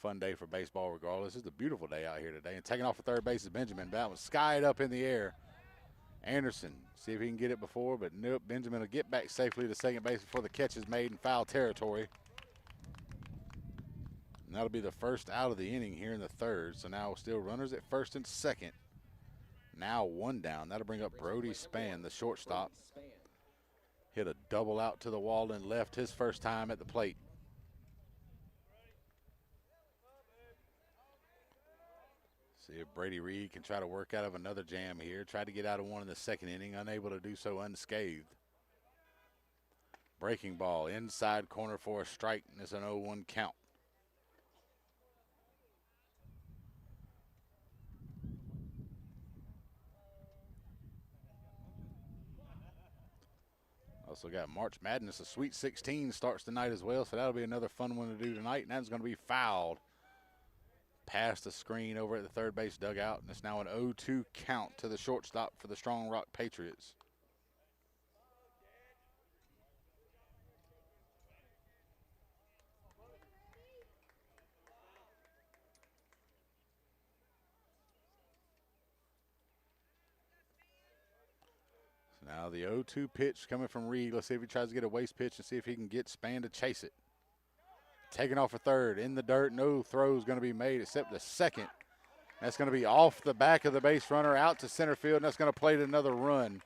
S2: Fun day for baseball regardless. It's a beautiful day out here today. And taking off at third base is Benjamin. That was skied up in the air. Anderson, see if he can get it before, but nope. Benjamin will get back safely to second base before the catch is made in foul territory. And that'll be the first out of the inning here in the third. So now still runners at first and second. Now one down. That'll bring up Brody Spann, the shortstop. Hit a double out to the wall and left his first time at the plate. See if Brady Reed can try to work out of another jam here. Tried to get out of one in the second inning, unable to do so unscathed. Breaking ball, inside corner for a strike, and it's an 0-1 count. Also got March Madness, a Sweet 16 starts tonight as well, so that'll be another fun one to do tonight, and that's going to be fouled past the screen over at the third base dugout, and it's now an 0-2 count to the shortstop for the Strong Rock Patriots. So now the 0-2 pitch coming from Reed. Let's see if he tries to get a waste pitch and see if he can get Spann to chase it. Taking off a third, in the dirt, no throw is going to be made except the second. That's going to be off the back of the base runner out to center field, and that's going to plate another run.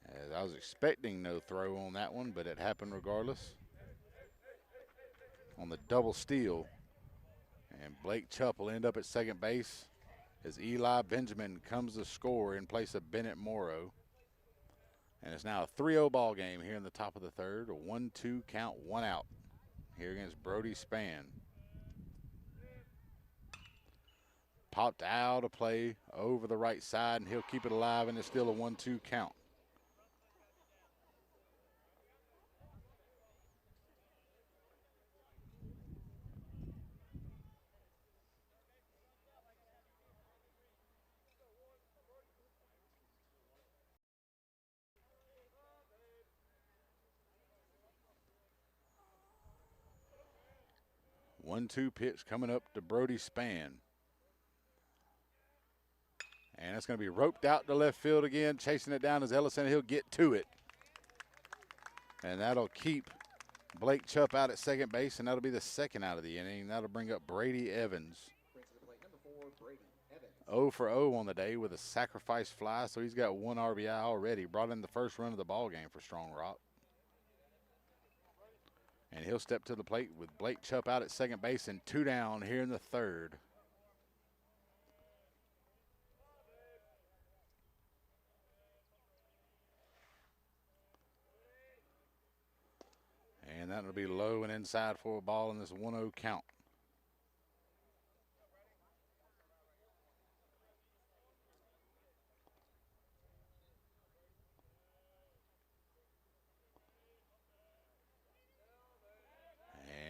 S2: As I was expecting no throw on that one, but it happened regardless. On the double steal. And Blake Chupp will end up at second base as Eli Benjamin comes to score in place of Bennett Morrow. And it's now a 3-0 ball game here in the top of the third. A 1-2 count, 1 out here against Brody Spann. Popped out of play over the right side, and he'll keep it alive, and it's still a 1-2 count. One-two pitch coming up to Brody Spann. And it's going to be roped out to left field again. Chasing it down is Ellison. He'll get to it. And that'll keep Blake Chupp out at second base, and that'll be the second out of the inning. That'll bring up Brady Evans. 0 for 0 on the day with a sacrifice fly, so he's got 1 RBI already. Brought in the first run of the ball game for Strong Rock. And he'll step to the plate with Blake Chupp out at second base and 2 down here in the third. And that'll be low and inside for a ball in this 1-0 count.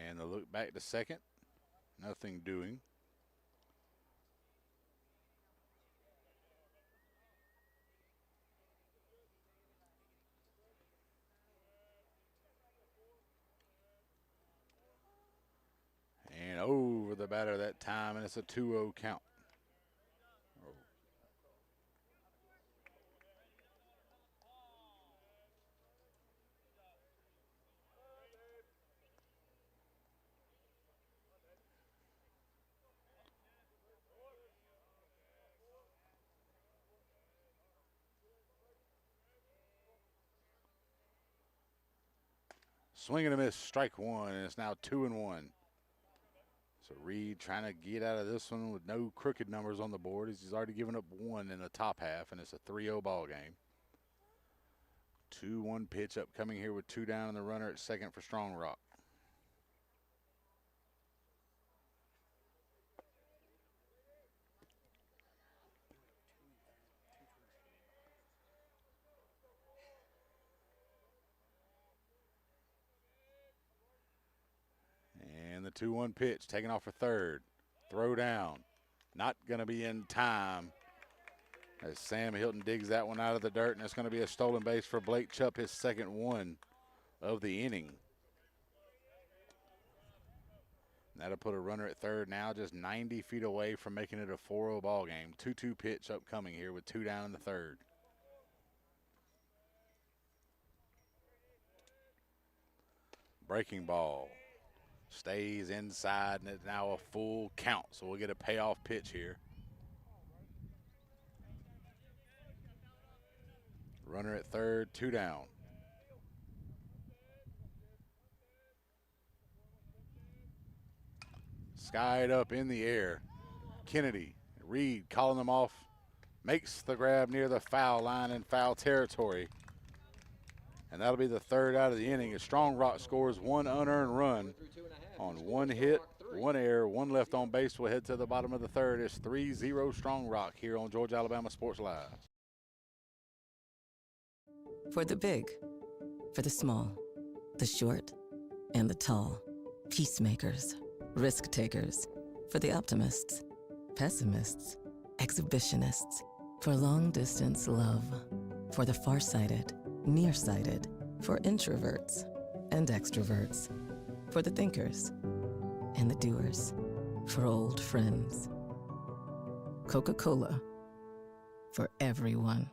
S2: And the look back to second. Nothing doing. And over the batter that time, and it's a 2-0 count. Swing and a miss, strike one, and it's now 2-1. So Reed trying to get out of this one with no crooked numbers on the board. He's already given up 1 in the top half, and it's a 3-0 ball game. 2-1 pitch upcoming here with 2 down and the runner at second for Strong Rock. And the 2-1 pitch taken off for third. Throw down. Not going to be in time as Sam Hilton digs that one out of the dirt, and it's going to be a stolen base for Blake Chupp, his second one of the inning. And that'll put a runner at third now, just 90 feet away from making it a 4-0 ball game. 2-2 pitch upcoming here with 2 down in the third. Breaking ball. Stays inside, and it's now a full count, so we'll get a payoff pitch here. Runner at third, 2 down. Skied up in the air. Kennedy, Reed calling them off, makes the grab near the foul line in foul territory. And that'll be the third out of the inning as Strong Rock scores 1 unearned run on 1 hit, 1 error, 1 left on base. We'll head to the bottom of the third. It's 3-0 Strong Rock here on Georgia Alabama Sports Live.
S8: For the big, for the small, the short, and the tall. Peacemakers, risk takers. For the optimists, pessimists, exhibitionists. For long distance love. For the farsighted, nearsighted. For introverts and extroverts. For the thinkers and the doers. For old friends. Coca-Cola. For everyone.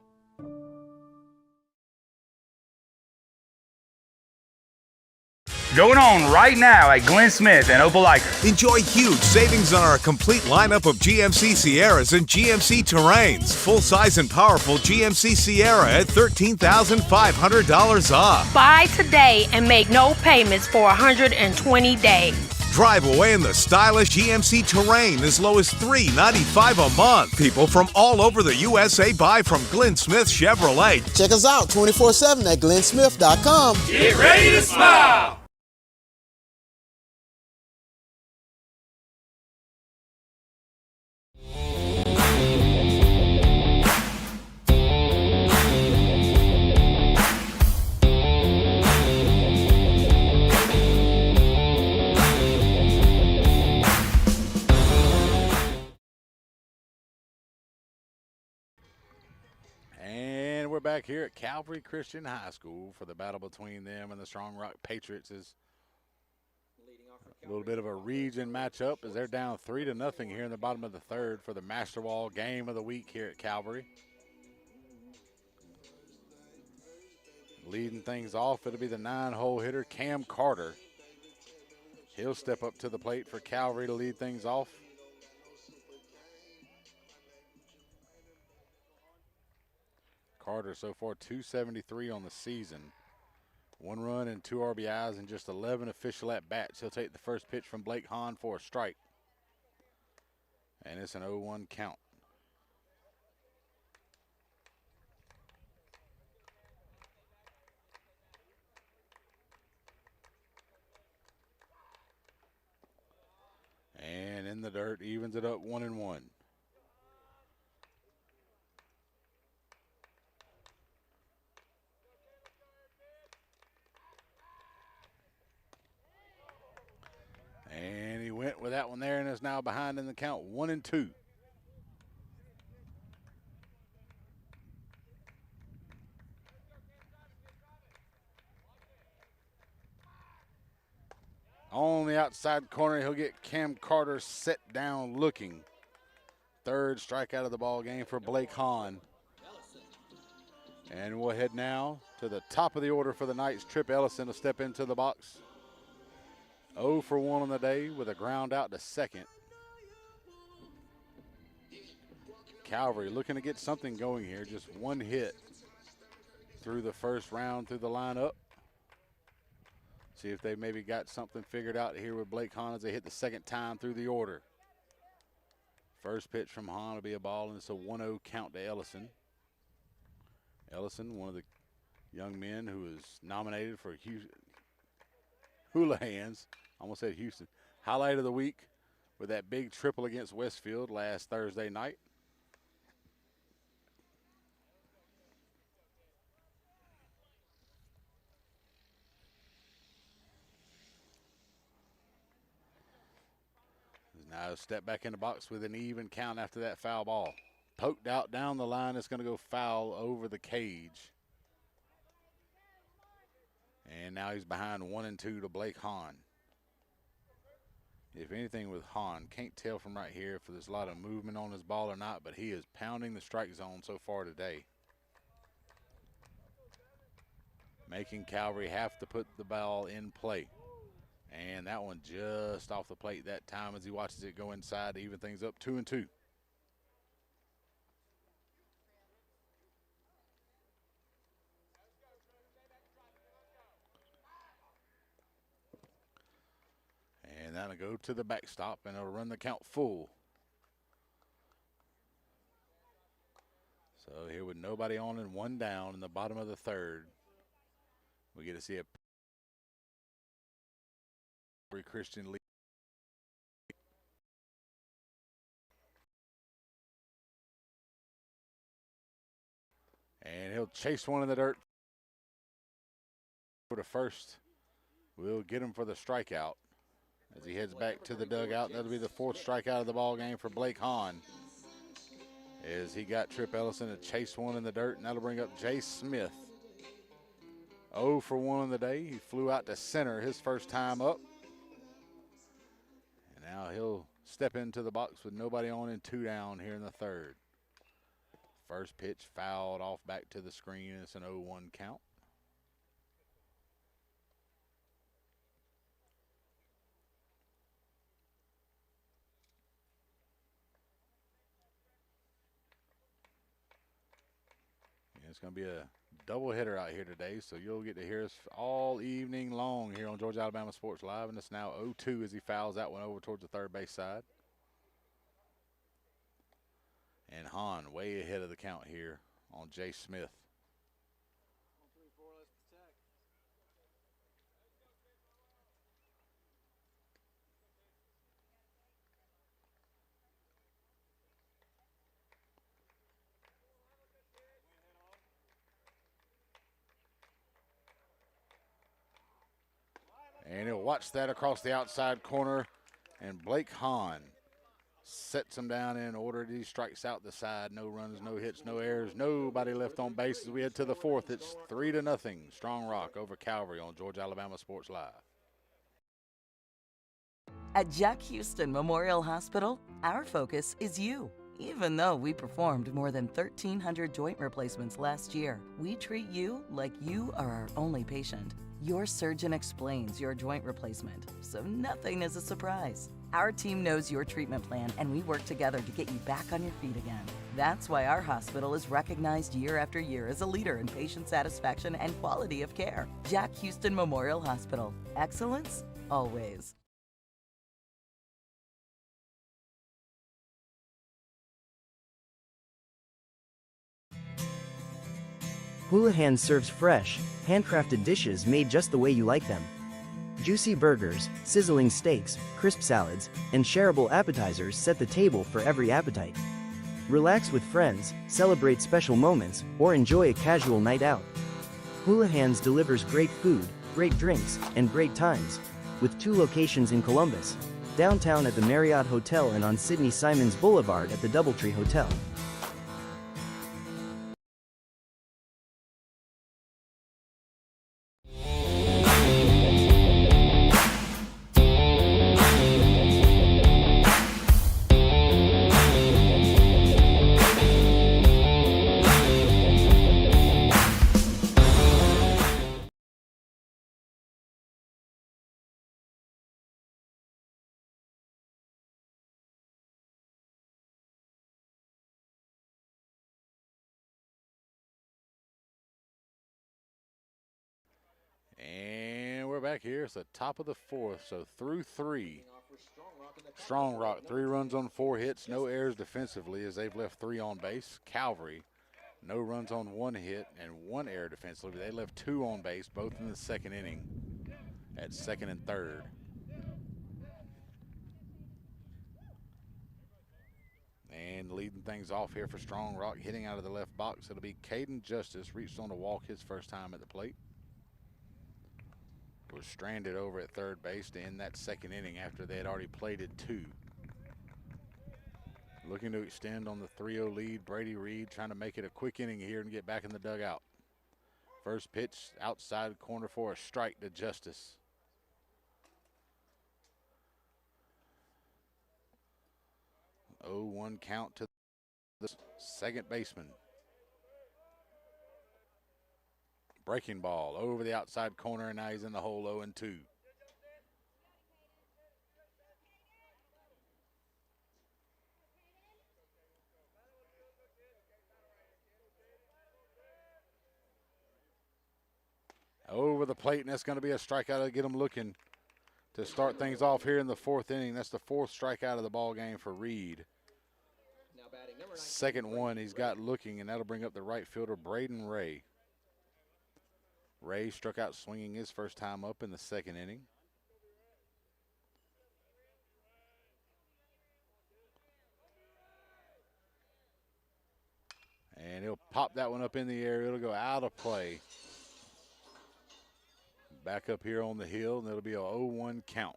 S9: Going on right now at Glenn Smith and Opelika.
S6: Enjoy huge savings on our complete lineup of GMC Sierras and GMC Terrains. Full-size and powerful GMC Sierra at $13,500 off.
S10: Buy today and make no payments for 120 days.
S6: Drive away in the stylish GMC Terrain as low as $395 a month. People from all over the USA buy from Glenn Smith Chevrolet.
S7: Check us out 24/7 at glennsmith.com.
S9: Get ready to smile.
S2: And we're back here at Calvary Christian High School for the battle between them and the Strong Rock Patriots. Is a little bit of a region matchup as they're down 3-0 here in the bottom of the third for the Masterwall game of the week here at Calvary. Leading things off, it'll be the 9-hole hitter, Cam Carter. He'll step up to the plate for Calvary to lead things off. Carter so far 273 on the season. 1 run and 2 RBIs and just 11 official at-bats. He'll take the first pitch from Blake Hahn for a strike. And it's an 0-1 count. And in the dirt, evens it up 1-1. And he went with that one there and is now behind in the count, 1-2. On the outside corner, he'll get Cam Carter set down looking. Third strikeout of the ball game for Blake Hahn. And we'll head now to the top of the order for the Knights. Trip Ellison will step into the box. 0 for 1 on the day with a ground out to second. Calvary looking to get something going here. Just 1 hit through the first round through the lineup. See if they maybe got something figured out here with Blake Hahn as they hit the second time through the order. First pitch from Hahn will be a ball, and it's a 1-0 count to Ellison. Ellison, one of the young men who is nominated for Houlihan's, I almost said Houston, highlight of the week with that big triple against Westfield last Thursday night. Now step back in the box with an even count after that foul ball. Poked out down the line. It's going to go foul over the cage. And now he's behind 1-2 to Blake Hahn. If anything with Hahn, can't tell from right here if there's a lot of movement on his ball or not, but he is pounding the strike zone so far today. Making Calvary have to put the ball in play. And that one just off the plate that time as he watches it go inside to even things up 2-2. And that'll go to the backstop, and it'll run the count full. So here with nobody on and one down in the bottom of the third, we get to see a Calvary Christian lead. And he'll chase one in the dirt for the first. We'll get him for the strikeout as he heads back to the dugout. That'll be the fourth strikeout of the ball game for Blake Hahn, as he got Trip Ellison to chase one in the dirt, and that'll bring up Jay Smith. 0 for 1 on the day. He flew out to center his first time up. And now he'll step into the box with nobody on and 2 down here in the third. First pitch fouled off back to the screen. It's an 0-1 count. It's going to be a doubleheader out here today, so you'll get to hear us all evening long here on Georgia Alabama Sports Live, and it's now 0-2 as he fouls that one over towards the third base side. And Hahn way ahead of the count here on Jay Smith. And he'll watch that across the outside corner, and Blake Hahn sets him down in order. He strikes out the side. No runs, no hits, no errors, nobody left on base as we head to the fourth. It's 3-0, Strong Rock over Calvary on Georgia Alabama Sports Live.
S8: At Jack Houston Memorial Hospital, our focus is you. Even though we performed more than 1,300 joint replacements last year, we treat you like you are our only patient. Your surgeon explains your joint replacement, so nothing is a surprise. Our team knows your treatment plan, and we work together to get you back on your feet again. That's why our hospital is recognized year after year as a leader in patient satisfaction and quality of care. Jack Houston Memorial Hospital. Excellence, always.
S19: Houlihan serves fresh, handcrafted dishes made just the way you like them. Juicy burgers, sizzling steaks, crisp salads, and shareable appetizers set the table for every appetite. Relax with friends, celebrate special moments, or enjoy a casual night out. Houlihan's delivers great food, great drinks, and great times, with 2 locations in Columbus, downtown at the Marriott Hotel and on Sidney Simons Boulevard at the Doubletree Hotel.
S2: And we're back here. It's the top of the fourth, so through 3. Strong Rock, 3 runs on 4 hits, no errors defensively as they've left 3 on base. Calvary No runs on one hit and one error defensively. They left 2 on base, both in the second inning at second and third. And leading things off here for Strong Rock, hitting out of the left box, it'll be Caden Justice. Reached on to walk his first time at the plate. Was stranded over at third base to end that second inning after they had already plated 2. Looking to extend on the 3-0 lead, Brady Reed trying to make it a quick inning here and get back in the dugout. First pitch outside corner for a strike to Justice. Oh, 1 count to the second baseman. Breaking ball over the outside corner, and now he's in the hole 0-2. Over the plate, and that's going to be a strikeout to get him looking to start things off here in the 4th inning. That's the 4th strikeout of the ball game for Reed. Second one he's got looking, and that'll bring up the right fielder, Braden Ray. Ray struck out swinging his first time up in the second inning. And he'll pop that one up in the air. It'll go out of play. Back up here on the hill, and it'll be a 0-1 count.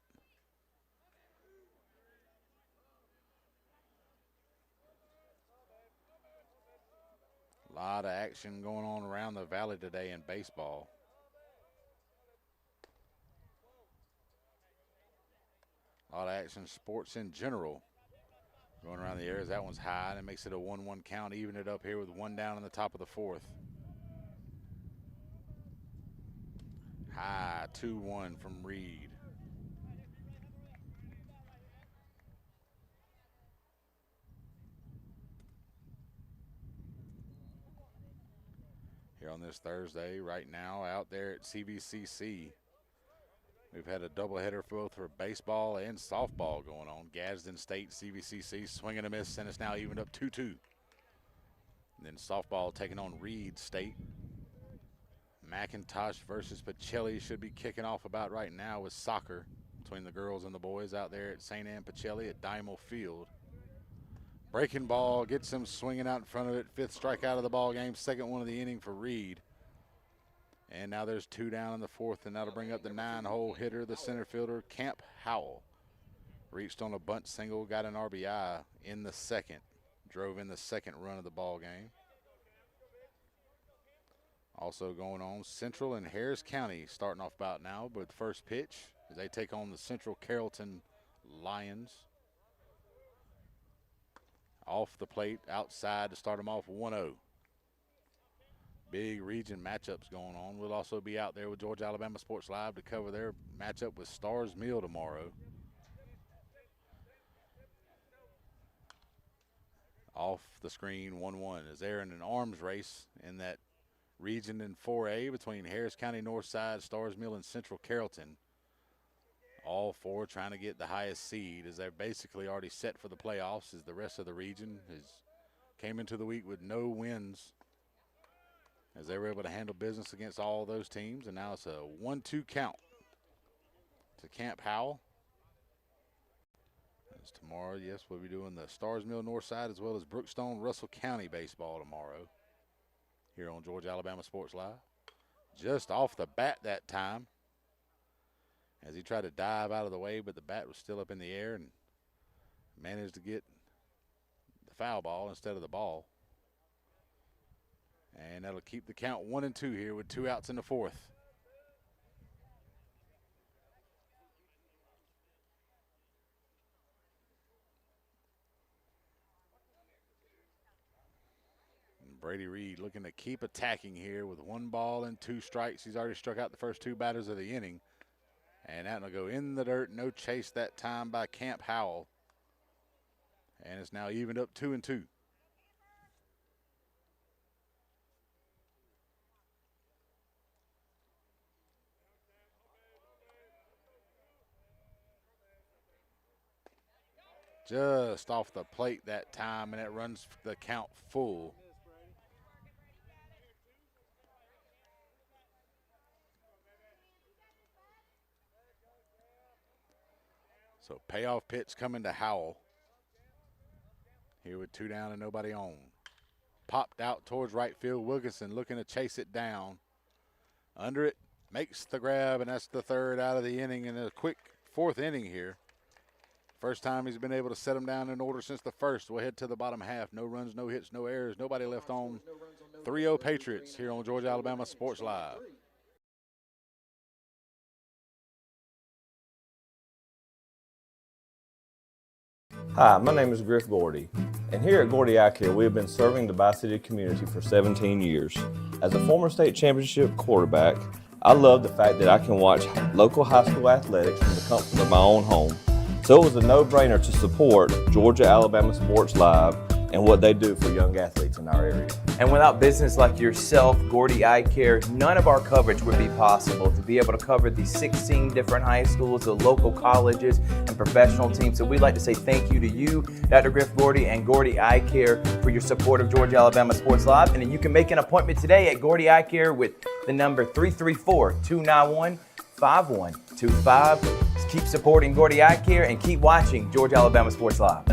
S2: A lot of action going on around the valley today in baseball. A lot of action sports in general going around the areas. That one's high, and it makes it a 1-1 count, even it up here with 1 down in the top of the 4th. High, 2-1 from Reed. Here on this Thursday, right now, out there at CVCC, we've had a doubleheader both for baseball and softball going on. Gadsden State, CVCC, swing and a miss, and it's now evened up 2-2. And then softball taking on Reed State. McIntosh versus Pacelli should be kicking off about right now with soccer between the girls and the boys out there at St. Anne Pacelli at Dymo Field. Breaking ball gets him swinging out in front of it. 5th strikeout of the ball game, 2nd one of the inning for Reed. And now there's 2 down in the 4th, and that'll bring up the 9-hole hitter, the center fielder, Camp Howell. Reached on a bunt single, got an RBI in the 2nd. Drove in the 2nd run of the ball game. Also going on, Central and Harris County starting off about now with first pitch as they take on the Central Carrollton Lions. Off the plate, outside to start them off 1-0. Big region matchups going on. We'll also be out there with Georgia Alabama Sports Live to cover their matchup with Stars Mill tomorrow. Off the screen, 1-1. As they're in an arms race in that region in 4A between Harris County Northside, Stars Mill, and Central Carrollton. All 4 trying to get the highest seed as they're basically already set for the playoffs, as the rest of the region came into the week with no wins as they were able to handle business against all those teams. And now it's a 1-2 count to Camp Howell. As tomorrow, yes, we'll be doing the Stars Mill Northside as well as Brookstone Russell County baseball tomorrow here on Georgia Alabama Sports Live. Just off the bat that time as he tried to dive out of the way, but the bat was still up in the air and managed to get the foul ball instead of the ball. And that'll keep the count 1-2 here with 2 outs in the 4th. Brady Reed looking to keep attacking here with 1 ball and 2 strikes. He's already struck out the first 2 batters of the inning. And that'll go in the dirt. No chase that time by Camp Howell. And it's now evened up 2-2. Just off the plate that time, and it runs the count full. So payoff pitch coming to Howell. Here with 2 down and nobody on. Popped out towards right field. Wilkinson looking to chase it down. Under it, makes the grab, and that's the 3rd out of the inning in a quick 4th inning here. First time he's been able to set him down in order since the 1st. We'll head to the bottom half. No runs, no hits, no errors. Nobody left on. 3-0 Patriots here on Georgia Alabama Sports Live.
S14: Hi, my name is Griff Gordy, and here at Gordy Eye Care, we have been serving the Bi-City community for 17 years. As a former state championship quarterback, I love the fact that I can watch local high school athletics from the comfort of my own home. So it was a no-brainer to support Georgia Alabama Sports Live and what they do for young athletes in our area.
S1: And without business like yourself, Gordy Eye Care, none of our coverage would be possible. To be able to cover the 16 different high schools, the local colleges, and professional teams. So we'd like to say thank you to you, Dr. Griff Gordy, and Gordy Eye Care for your support of Georgia Alabama Sports Live. And then you can make an appointment today at Gordy Eye Care with the number 334-291-5125. Keep supporting Gordy Eye Care and keep watching Georgia Alabama Sports Live.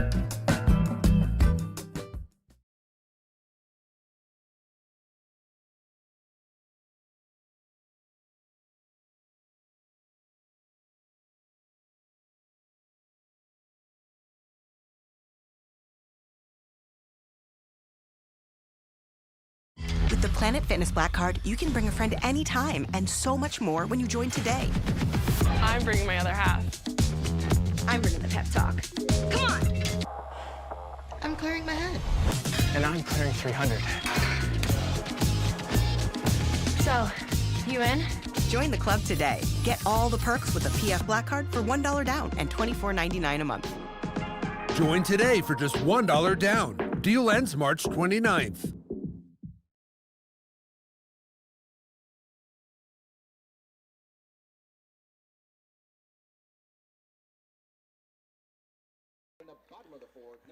S4: With the Planet Fitness Black Card, you can bring a friend anytime and so much more when you join today.
S15: I'm bringing my other half.
S16: I'm bringing the pep talk. Come on! I'm clearing my head.
S11: And I'm clearing 300.
S15: So, you in?
S4: Join the club today. Get all the perks with the PF Black Card for $1 down and $24.99 a month.
S17: Join today for just $1 down. Deal ends March 29th.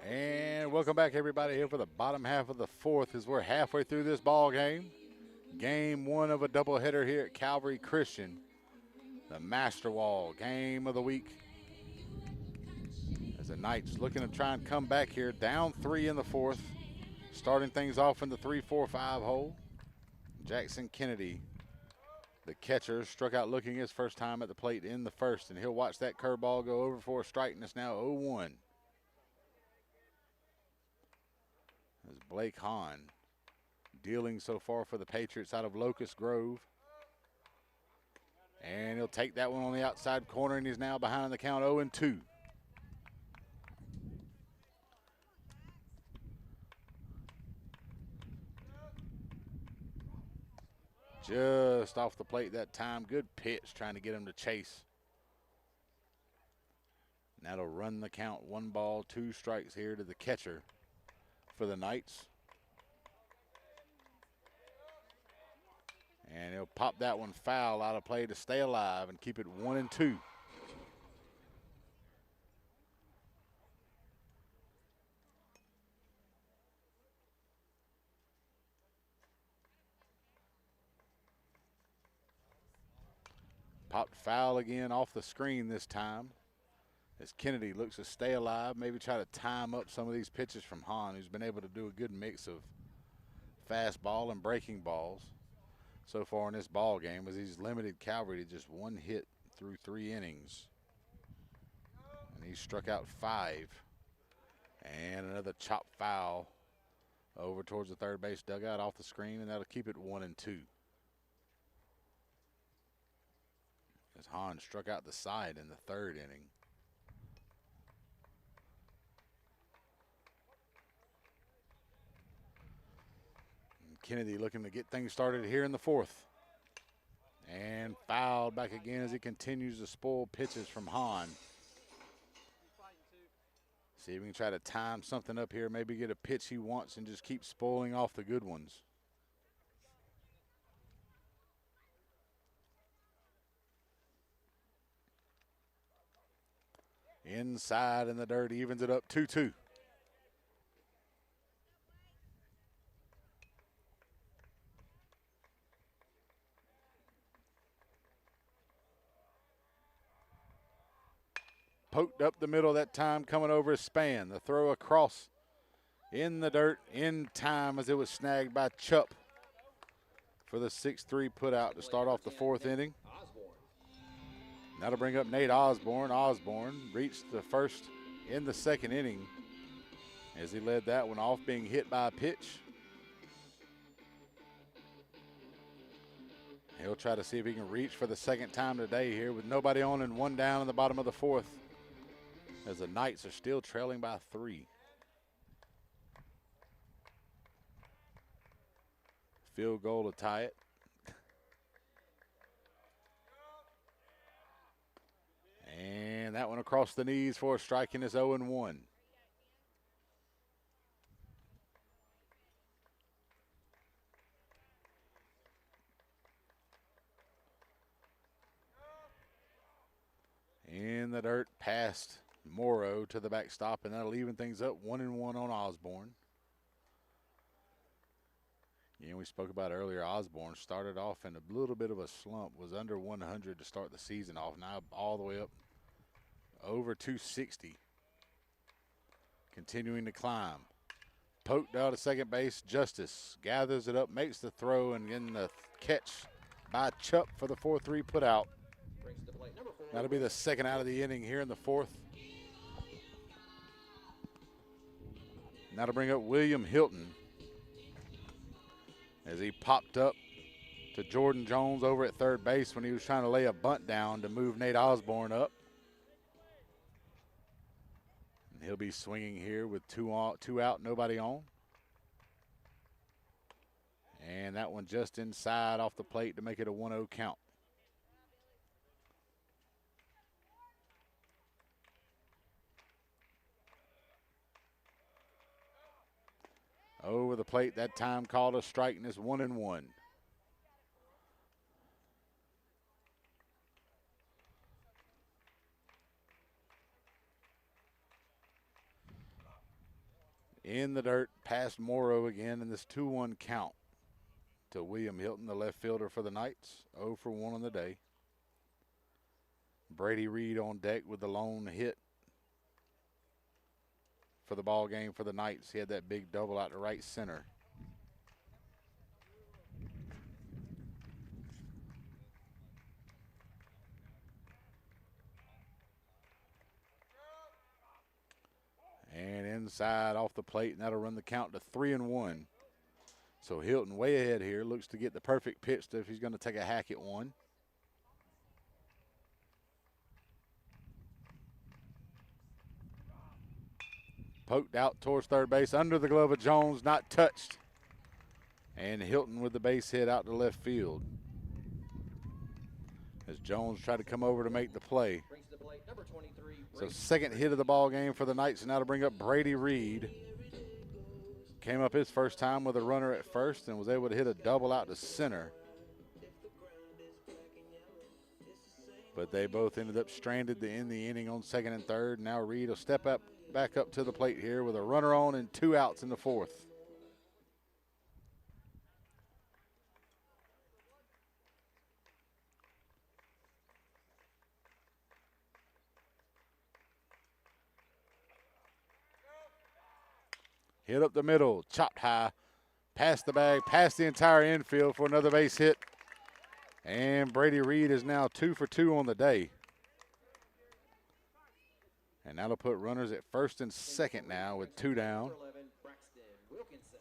S2: And welcome back, everybody, here for the bottom half of the 4th as we're halfway through this ball game. Game 1 of a doubleheader here at Calvary Christian. The Master Wall game of the week. As the Knights looking to try and come back here, down 3 in the 4th. Starting things off in the 3-4-5 hole. Jackson Kennedy, the catcher, struck out looking his first time at the plate in the 1st, and he'll watch that curveball go over for a strike, and it's now 0-1. As Blake Hahn dealing so far for the Patriots out of Locust Grove. And he'll take that one on the outside corner, and he's now behind the count 0-2. Just off the plate that time. Good pitch trying to get him to chase. And that'll run the count. 1 ball, 2 strikes here to the catcher for the Knights. And he'll pop that one foul out of play to stay alive and keep it 1-2. Popped foul again off the screen this time. As Kennedy looks to stay alive, maybe try to time up some of these pitches from Hahn, who's been able to do a good mix of fastball and breaking balls so far in this ball game, as he's limited Calvary to just 1 hit through 3 innings. And he struck out 5. And another chop foul over towards the third base dugout off the screen, and that'll keep it 1-2. As Hahn struck out the side in the 3rd inning. Kennedy looking to get things started here in the 4th. And fouled back again as he continues to spoil pitches from Hahn. See if we can try to time something up here, maybe get a pitch he wants and just keep spoiling off the good ones. Inside in the dirt, evens it up 2-2. poked up the middle that time, coming over a span. The throw across in the dirt in time as it was snagged by Chupp for the 6-3 put out to start off the fourth inning. That'll bring up Nate Osborne. Osborne reached the first in the second inning as he led that one off, being hit by a pitch. He'll try to see if he can reach for the second time today here with nobody on and one down in the bottom of the fourth, as the Knights are still trailing by 3. Field goal to tie it. And that one across the knees for a strike, and it's 0-1. In the dirt past Morrow to the backstop, and that'll even things up 1-1 on Osborne. We spoke about earlier, Osborne started off in a little bit of a slump, was under 100 to start the season off, now all the way up over 260. Continuing to climb. Poked out to second base, Justice gathers it up, makes the throw, and in the catch by Chupp for the 4-3 put out. That'll be the second out of the inning here in the fourth. And that'll bring up William Hilton as he popped up to Jordan Jones over at third base when he was trying to lay a bunt down to move Nate Osborne up. And he'll be swinging here with two out, nobody on. And that one just inside off the plate to make it a 1-0 count. Over the plate that time, called a strike, and it's 1-1. In the dirt past Morrow again, and this 2-1 count to William Hilton, the left fielder for the Knights. 0 for 1 on the day. Brady Reed on deck with the lone hit for the ball game for the Knights. He had that big double out to right center. And inside off the plate, and that'll run the count to 3-1. So Hilton way ahead here, looks to get the perfect pitch if he's going to take a hack at one. Poked out towards third base, under the glove of Jones, not touched. And Hilton with the base hit out to left field as Jones tried to come over to make the play. So second hit of the ball game for the Knights, and now to bring up Brady Reed. Came up his first time with a runner at first and was able to hit a double out to center. But they both ended up stranded in the inning on second and third. Now Reed will step up, back up to the plate here with a runner on and 2 outs in the fourth. Hit up the middle, chopped high, past the bag, past the entire infield for another base hit. And Brady Reed is now 2 for 2 on the day. And that'll put runners at first and second now with 2 down.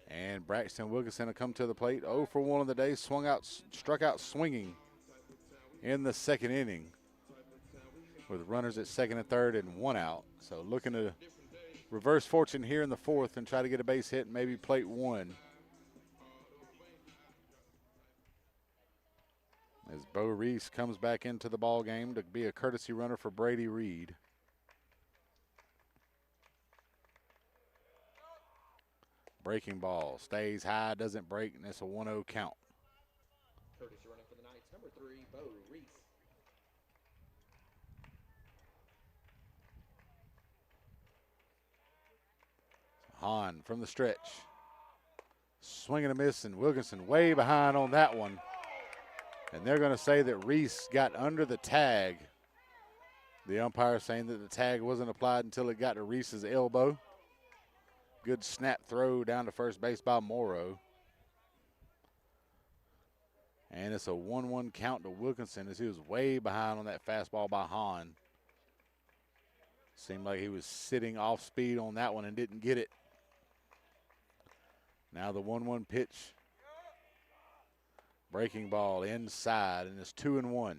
S2: And Braxton Wilkinson will come to the plate. 0 for 1 on the day, struck out swinging in the second inning with runners at second and third and 1 out. So looking to reverse fortune here in the fourth and try to get a base hit and maybe plate 1. As Bo Reese comes back into the ball game to be a courtesy runner for Brady Reed. Breaking ball, stays high, doesn't break, and it's a 1-0 count.
S18: Courtesy running for the Knights, number 3, Bo Reese.
S2: Hahn from the stretch. Swing and a miss, and Wilkinson way behind on that one. And they're going to say that Reese got under the tag The umpire saying that the tag wasn't applied until it got to Reese's elbow. Good snap throw down to first base by Morrow. And it's a 1-1 count to Wilkinson as he was way behind on that fastball by Hahn. Seemed like he was sitting off speed on that one and didn't get it. Now the 1-1 pitch. Breaking ball inside, and it's 2-1.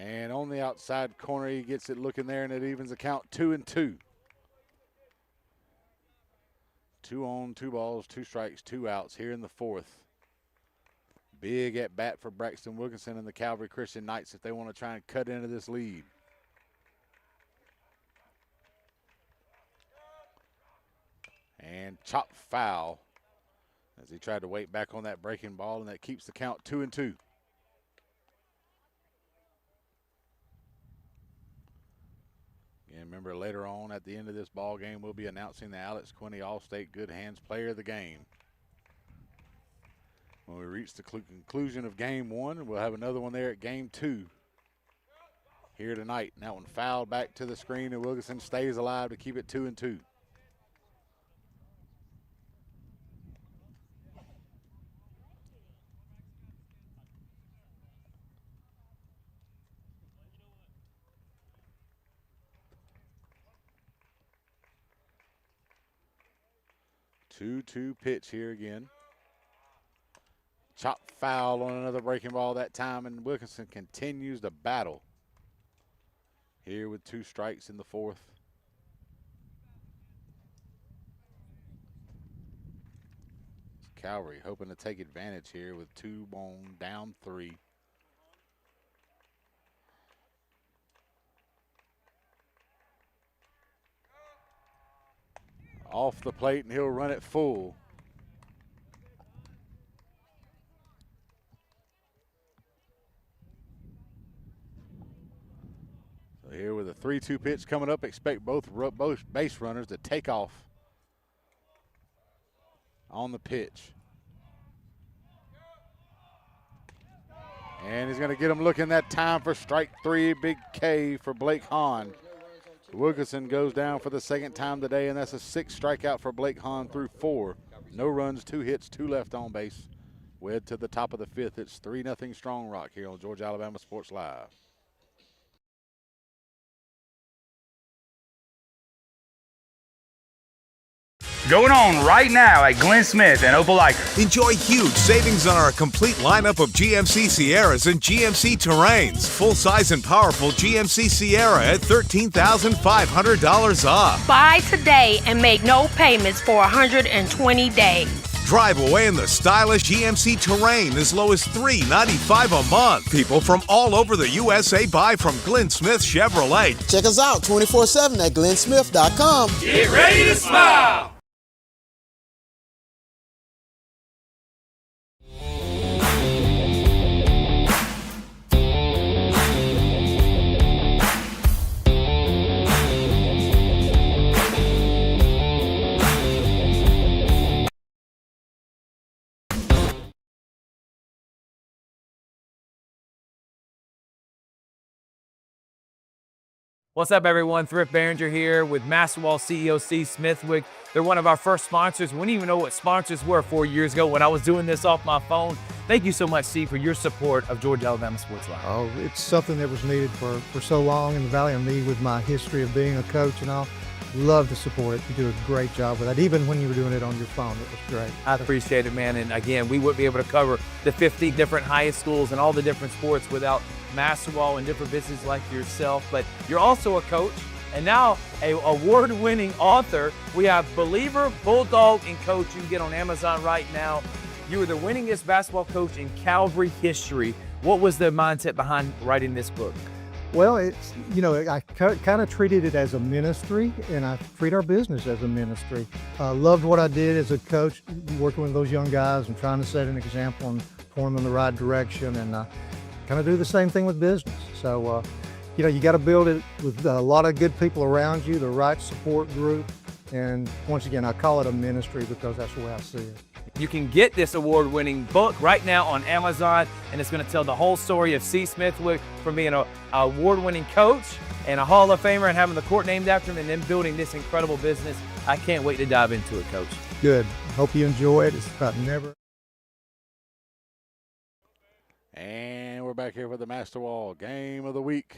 S2: And on the outside corner, he gets it looking there, and it evens the count 2-2. 2 on, 2 balls, 2 strikes, 2 outs here in the fourth. Big at bat for Braxton Wilkinson and the Calvary Christian Knights if they want to try and cut into this lead. And chop foul as he tried to wait back on that breaking ball, and that keeps the count 2-2. And remember, later on at the end of this ball game, we'll be announcing the Alex Quinney All-State Good Hands Player of the Game. When we reach the conclusion of Game 1, we'll have another one there at Game 2 here tonight. And that one fouled back to the screen, and Wilkinson stays alive to keep it 2-2. Two-two pitch here again. Chop foul on another breaking ball that time, and Wilkinson continues to battle here with 2 strikes in the fourth. Calvary hoping to take advantage here with 2 on, down 3. Off the plate, and he'll run it full. So here with a 3-2 pitch coming up, expect both base runners to take off on the pitch. And he's going to get him looking that time for strike 3, big K for Blake Hahn. Wilkinson goes down for the second time today, and that's a 6th strikeout for Blake Hahn through 4. No runs, 2 hits, 2 left on base. We're to the top of the 5th. It's 3-0 Strong Rock here on Georgia Alabama Sports Live.
S9: Going on right now at Glenn Smith and Opelika.
S6: Enjoy huge savings on our complete lineup of GMC Sierras and GMC Terrains. Full-size and powerful GMC Sierra at $13,500 off.
S10: Buy today and make no payments for 120 days.
S6: Drive away in the stylish GMC Terrain as low as $395 a month. People from all over the USA buy from Glenn Smith Chevrolet.
S7: Check us out 24/7 at glennsmith.com.
S9: Get ready to smile.
S1: What's up, everyone? Thrift Behringer here with Masterwall CEO Steve Smithwick. They're one of our first sponsors. We didn't even know what sponsors were 4 years ago when I was doing this off my phone. Thank you so much, Steve, for your support of Georgia Alabama Sports Live.
S3: Oh, it's something that was needed for so long in the Valley, and me with my history of being a coach and all. Love to support it. You do a great job with that. Even when you were doing it on your phone, it was great.
S1: I appreciate it, man. And again, we wouldn't be able to cover the 50 different highest schools and all the different sports without Masterwall and different businesses like yourself. But you're also a coach and now a award-winning author. We have Believer, Bulldog, and Coach. You can get on Amazon right now. You were the winningest basketball coach in Calvary history. What was the mindset behind writing this book?
S3: Well, it's, I kind of treated it as a ministry, and I treat our business as a ministry. Loved what I did as a coach, working with those young guys and trying to set an example and point them in the right direction, and kind of do the same thing with business. So, you know, you got to build it with a lot of good people around you, the right support group. And once again, I call it a ministry because that's the way I see it.
S1: You can get this award-winning book right now on Amazon, and it's going to tell the whole story of C. Smithwick from being an award-winning coach and a Hall of Famer and having the court named after him and then building this incredible business. I can't wait to dive into it, Coach.
S3: Good. Hope you enjoy it. It's about never.
S2: And we're back here for the Master Wall Game of the Week.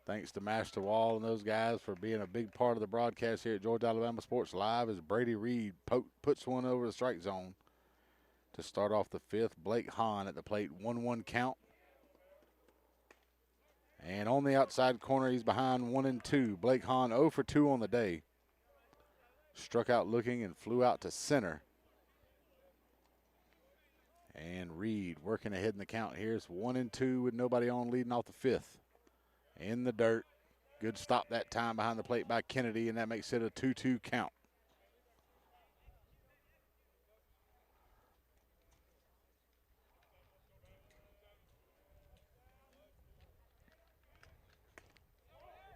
S2: Thanks to Master Wall and those guys for being a big part of the broadcast here at Georgia Alabama Sports Live as Brady Reed puts one over the strike zone to start off the fifth. Blake Hahn at the plate, 1-1 count. And on the outside corner, he's behind 1-2. Blake Hahn 0 for 2 on the day. Struck out looking and flew out to center. And Reed working ahead in the count here. It's 1-2 with nobody on, leading off the fifth. In the dirt. Good stop that time behind the plate by Kennedy, and that makes it a 2-2 count.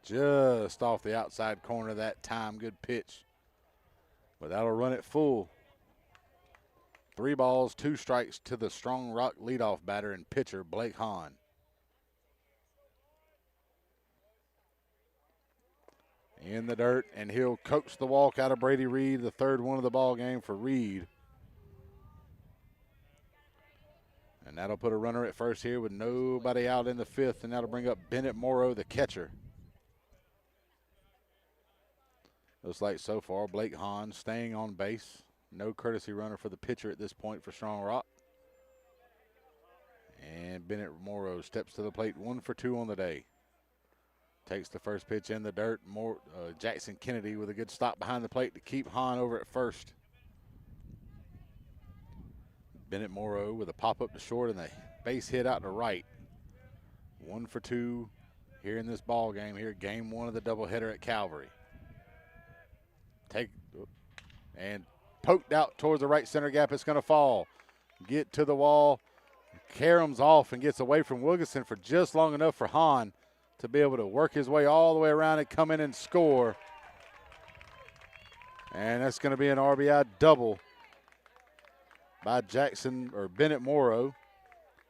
S2: Just off the outside corner that time. Good pitch. But that'll run it full. 3 balls, 2 strikes to the Strong Rock leadoff batter and pitcher, Blake Hahn. In the dirt, and he'll coax the walk out of Brady Reed, the third one of the ball game for Reed. And that'll put a runner at first here with nobody out in the fifth, and that'll bring up Bennett Morrow, the catcher. Looks like so far Blake Hahn staying on base. No courtesy runner for the pitcher at this point for Strong Rock. And Bennett Morrow steps to the plate, 1 for 2 on the day. Takes the first pitch in the dirt. Jackson Kennedy with a good stop behind the plate to keep Hahn over at first. Bennett Morrow with a pop up to short and a base hit out to right. 1 for 2 here in this ball game. Here, game 1 of the doubleheader at Calvary. And poked out towards the right center gap. It's going to fall. Get to the wall. Karams off and gets away from Wilkinson for just long enough for Hahn to be able to work his way all the way around and come in and score. And that's going to be an RBI double by Bennett Morrow.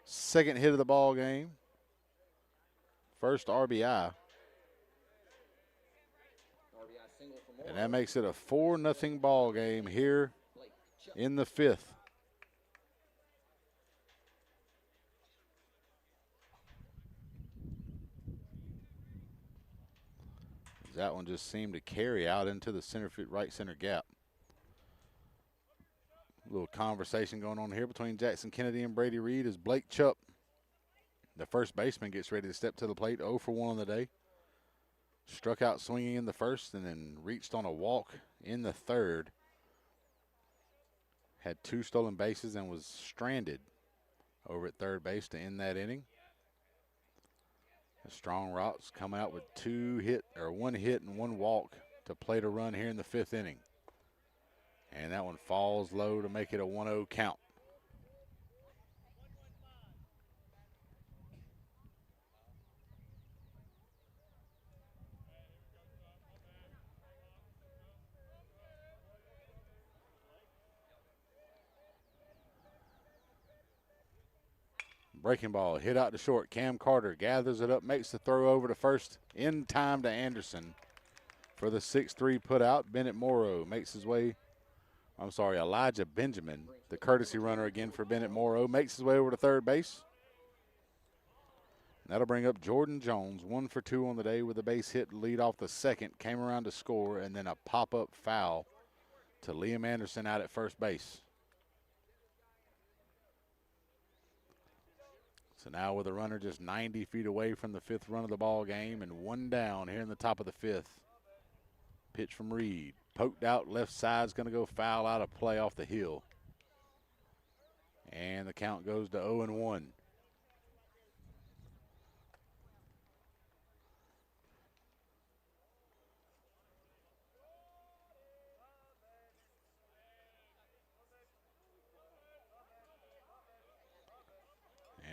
S2: Second hit of the ball game. First RBI. And that makes it a 4-0 ball game here in the fifth. That one just seemed to carry out into the right center gap. A little conversation going on here between Jackson Kennedy and Brady Reed as Blake Chupp, the first baseman, gets ready to step to the plate. 0 for 1 on the day. Struck out swinging in the first and then reached on a walk in the third. Had 2 stolen bases and was stranded over at third base to end that inning. The Strong Rocks come out with 1 hit and 1 walk to plate a run here in the 5th inning. And that one falls low to make it a 1-0 count. Breaking ball, hit out to short. Cam Carter gathers it up, makes the throw over to first in time to Anderson for the 6-3 put out. Bennett Morrow makes his way. Elijah Benjamin, the courtesy runner again for Bennett Morrow, makes his way over to third base. That'll bring up Jordan Jones, 1 for 2 on the day with a base hit to lead off the second. Came around to score, and then a pop-up foul to Liam Anderson out at first base. So now with a runner just 90 feet away from the 5th run of the ball game and 1 down here in the top of the 5th. Pitch from Reed. Poked out, left side's going to go foul out of play off the hill. And the count goes to 0-1.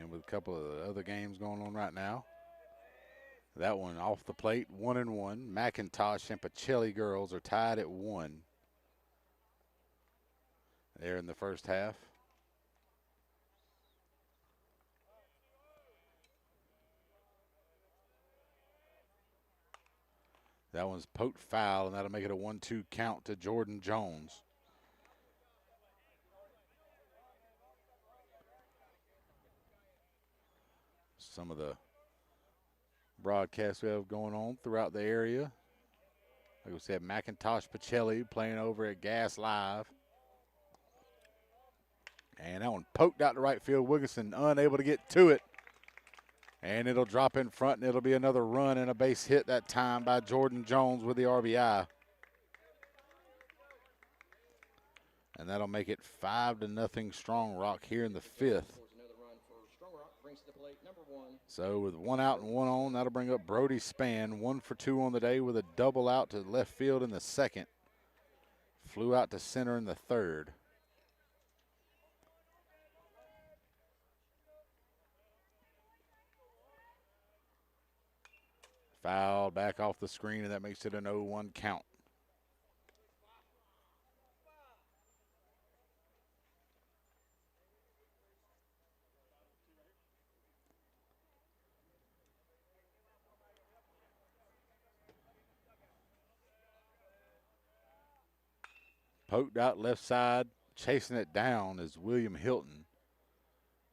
S2: And with a couple of the other games going on right now, That one off the plate, 1-1. McIntosh and Pacelli girls are tied at 1 there in the first half. That one's poked foul, and that'll make it a 1-2 count to Jordan Jones. Some of the broadcasts we have going on throughout the area. Like we said, McIntosh Pacelli playing over at Gas Live. And that one poked out to right field. Wilkinson unable to get to it. And it'll drop in front, and it'll be another run and a base hit that time by Jordan Jones with the RBI. And that'll make it 5-0 Strong Rock here in the 5th. So with 1 out and 1 on, that'll bring up Brody Spann, 1 for 2 on the day with a double out to left field in the 2nd. Flew out to center in the 3rd. Foul back off the screen, and that makes it an 0-1 count. Poked out left side, chasing it down is William Hilton.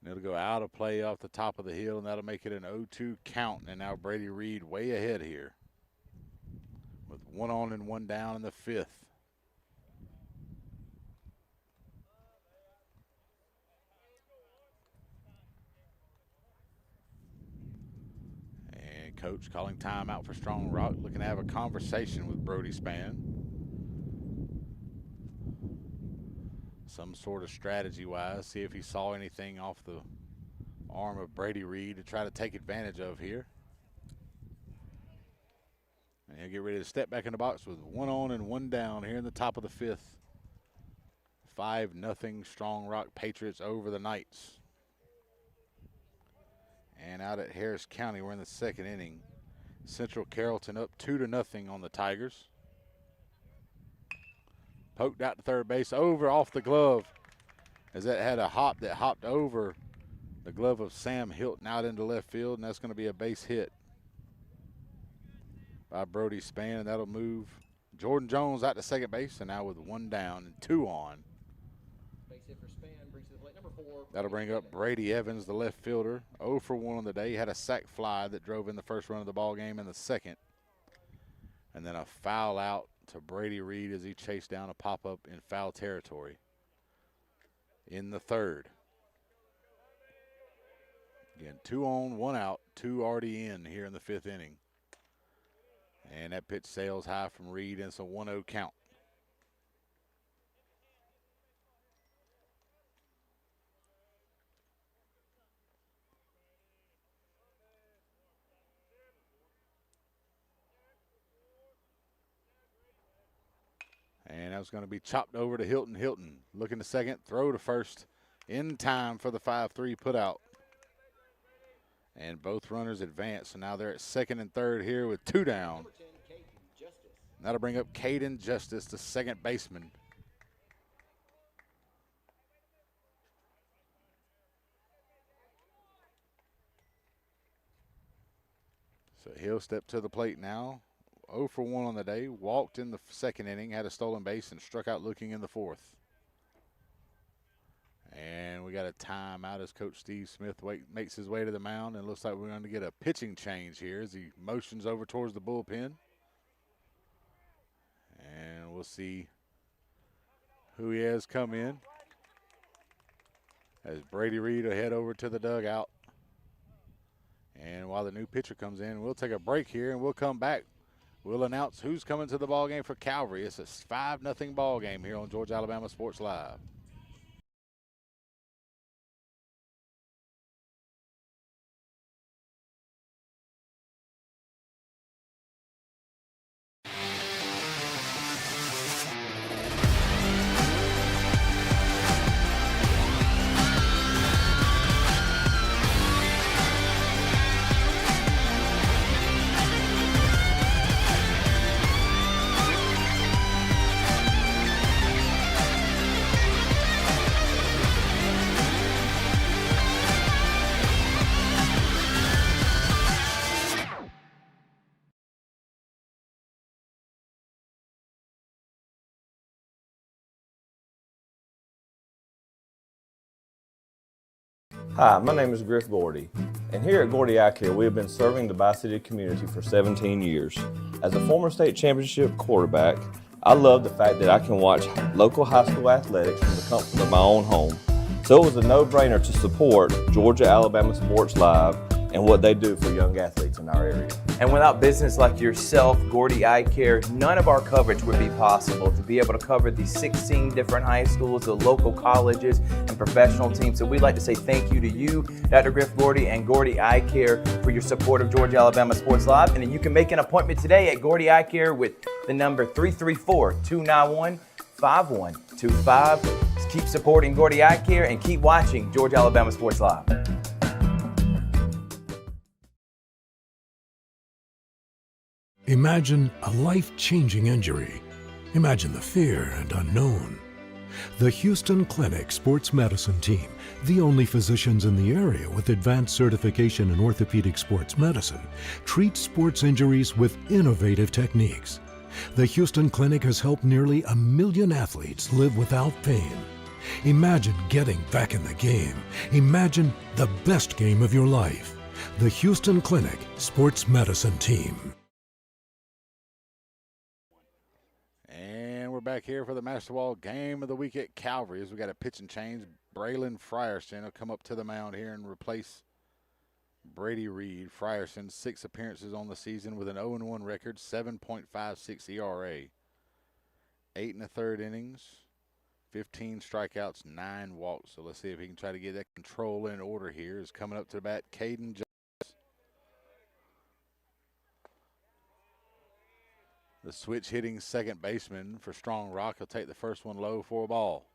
S2: And it'll go out of play off the top of the hill, and that'll make it an 0-2 count. And now Brady Reed way ahead here with 1 on and 1 down in the 5th. And coach calling timeout for Strong Rock, looking to have a conversation with Brody Spann. Some sort of strategy-wise, see if he saw anything off the arm of Brady Reed to try to take advantage of here. And he'll get ready to step back in the box with 1 on and 1 down here in the top of the 5th. 5-0 Strong Rock Patriots over the Knights. And out at Harris County, we're in the 2nd inning. Central Carrollton up 2-0 on the Tigers. Poked out to third base, over off the glove, as that had a hop that hopped over the glove of Sam Hilton out into left field, and that's going to be a base hit by Brody Spann, and that'll move Jordan Jones out to second base, and now with 1 down and 2 on.
S18: Base hit for Spann, brings to the plate number 4.
S2: That'll bring up Brady Evans, the left fielder, 0 for 1 on the day. He had a sac fly that drove in the first run of the ball game in the 2nd, and then a foul out to Brady Reed as he chased down a pop-up in foul territory in the 3rd. Again, 2 on, 1 out, 2 already in here in the 5th inning. And that pitch sails high from Reed, and it's a 1-0 count. And that was going to be chopped over to Hilton. Hilton looking to second, throw to first in time for the 5-3 put out. And both runners advance, so now they're at 2nd and 3rd here with 2 down. And that'll bring up Caden Justice, the second baseman. So he'll step to the plate now. 0 for 1 on the day, walked in the 2nd inning, had a stolen base, and struck out looking in the 4th. And we got a timeout as Coach Steve Smith makes his way to the mound, and it looks like we're going to get a pitching change here as he motions over towards the bullpen. And we'll see who he has come in as Brady Reed will head over to the dugout. And while the new pitcher comes in, we'll take a break here, and we'll come back. We'll announce who's coming to the ball game for Calvary. It's a 5-0 ball game here on Georgia Alabama Sports Live.
S14: Hi, my name is Griff Gordy, and here at Gordy Eye Care, we have been serving the Bi-City community for 17 years. As a former state championship quarterback, I love the fact that I can watch local high school athletics from the comfort of my own home. So it was a no-brainer to support Georgia Alabama Sports Live and what they do for young athletes in our area.
S1: And without business like yourself, Gordy Eye Care, none of our coverage would be possible. To be able to cover these 16 different high schools, the local colleges, and professional teams. So we'd like to say thank you to you, Dr. Griff Gordy and Gordy Eye Care, for your support of Georgia Alabama Sports Live. And then you can make an appointment today at Gordy Eye Care with the number 334-291-5125. Keep supporting Gordy Eye Care and keep watching Georgia Alabama Sports Live.
S13: Imagine a life-changing injury. Imagine the fear and unknown. The Houston Clinic Sports Medicine Team, the only physicians in the area with advanced certification in orthopedic sports medicine, treats sports injuries with innovative techniques. The Houston Clinic has helped nearly 1 million athletes live without pain. Imagine getting back in the game. Imagine the best game of your life. The Houston Clinic Sports Medicine Team.
S2: And we're back here for the Masterwall Game of the Week at Calvary as we got a pitch and change. Braylon Frierson will come up to the mound here and replace Brady Reed. Frierson, 6 appearances on the season with an 0-1 record, 7.56 ERA. 8 1/3 innings, 15 strikeouts, 9 walks. So let's see if he can try to get that control in order here. Is coming up to the bat, Caden Jones. The switch hitting second baseman for Strong Rock. He'll take the first one low for a ball.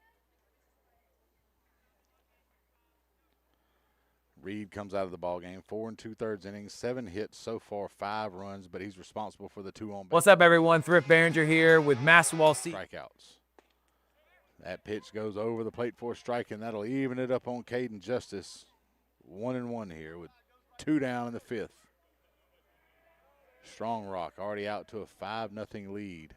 S2: Reed comes out of the ball game. 4 2/3 innings, 7 hits so far, 5 runs, but he's responsible for the 2 on base.
S1: What's up, everyone? Thrift Behringer here with Masterwall
S2: strikeouts. That pitch goes over the plate for a strike, and that'll even it up on Caden Justice. 1-1 here with 2 down in the 5th. Strong Rock already out to a 5-0 lead.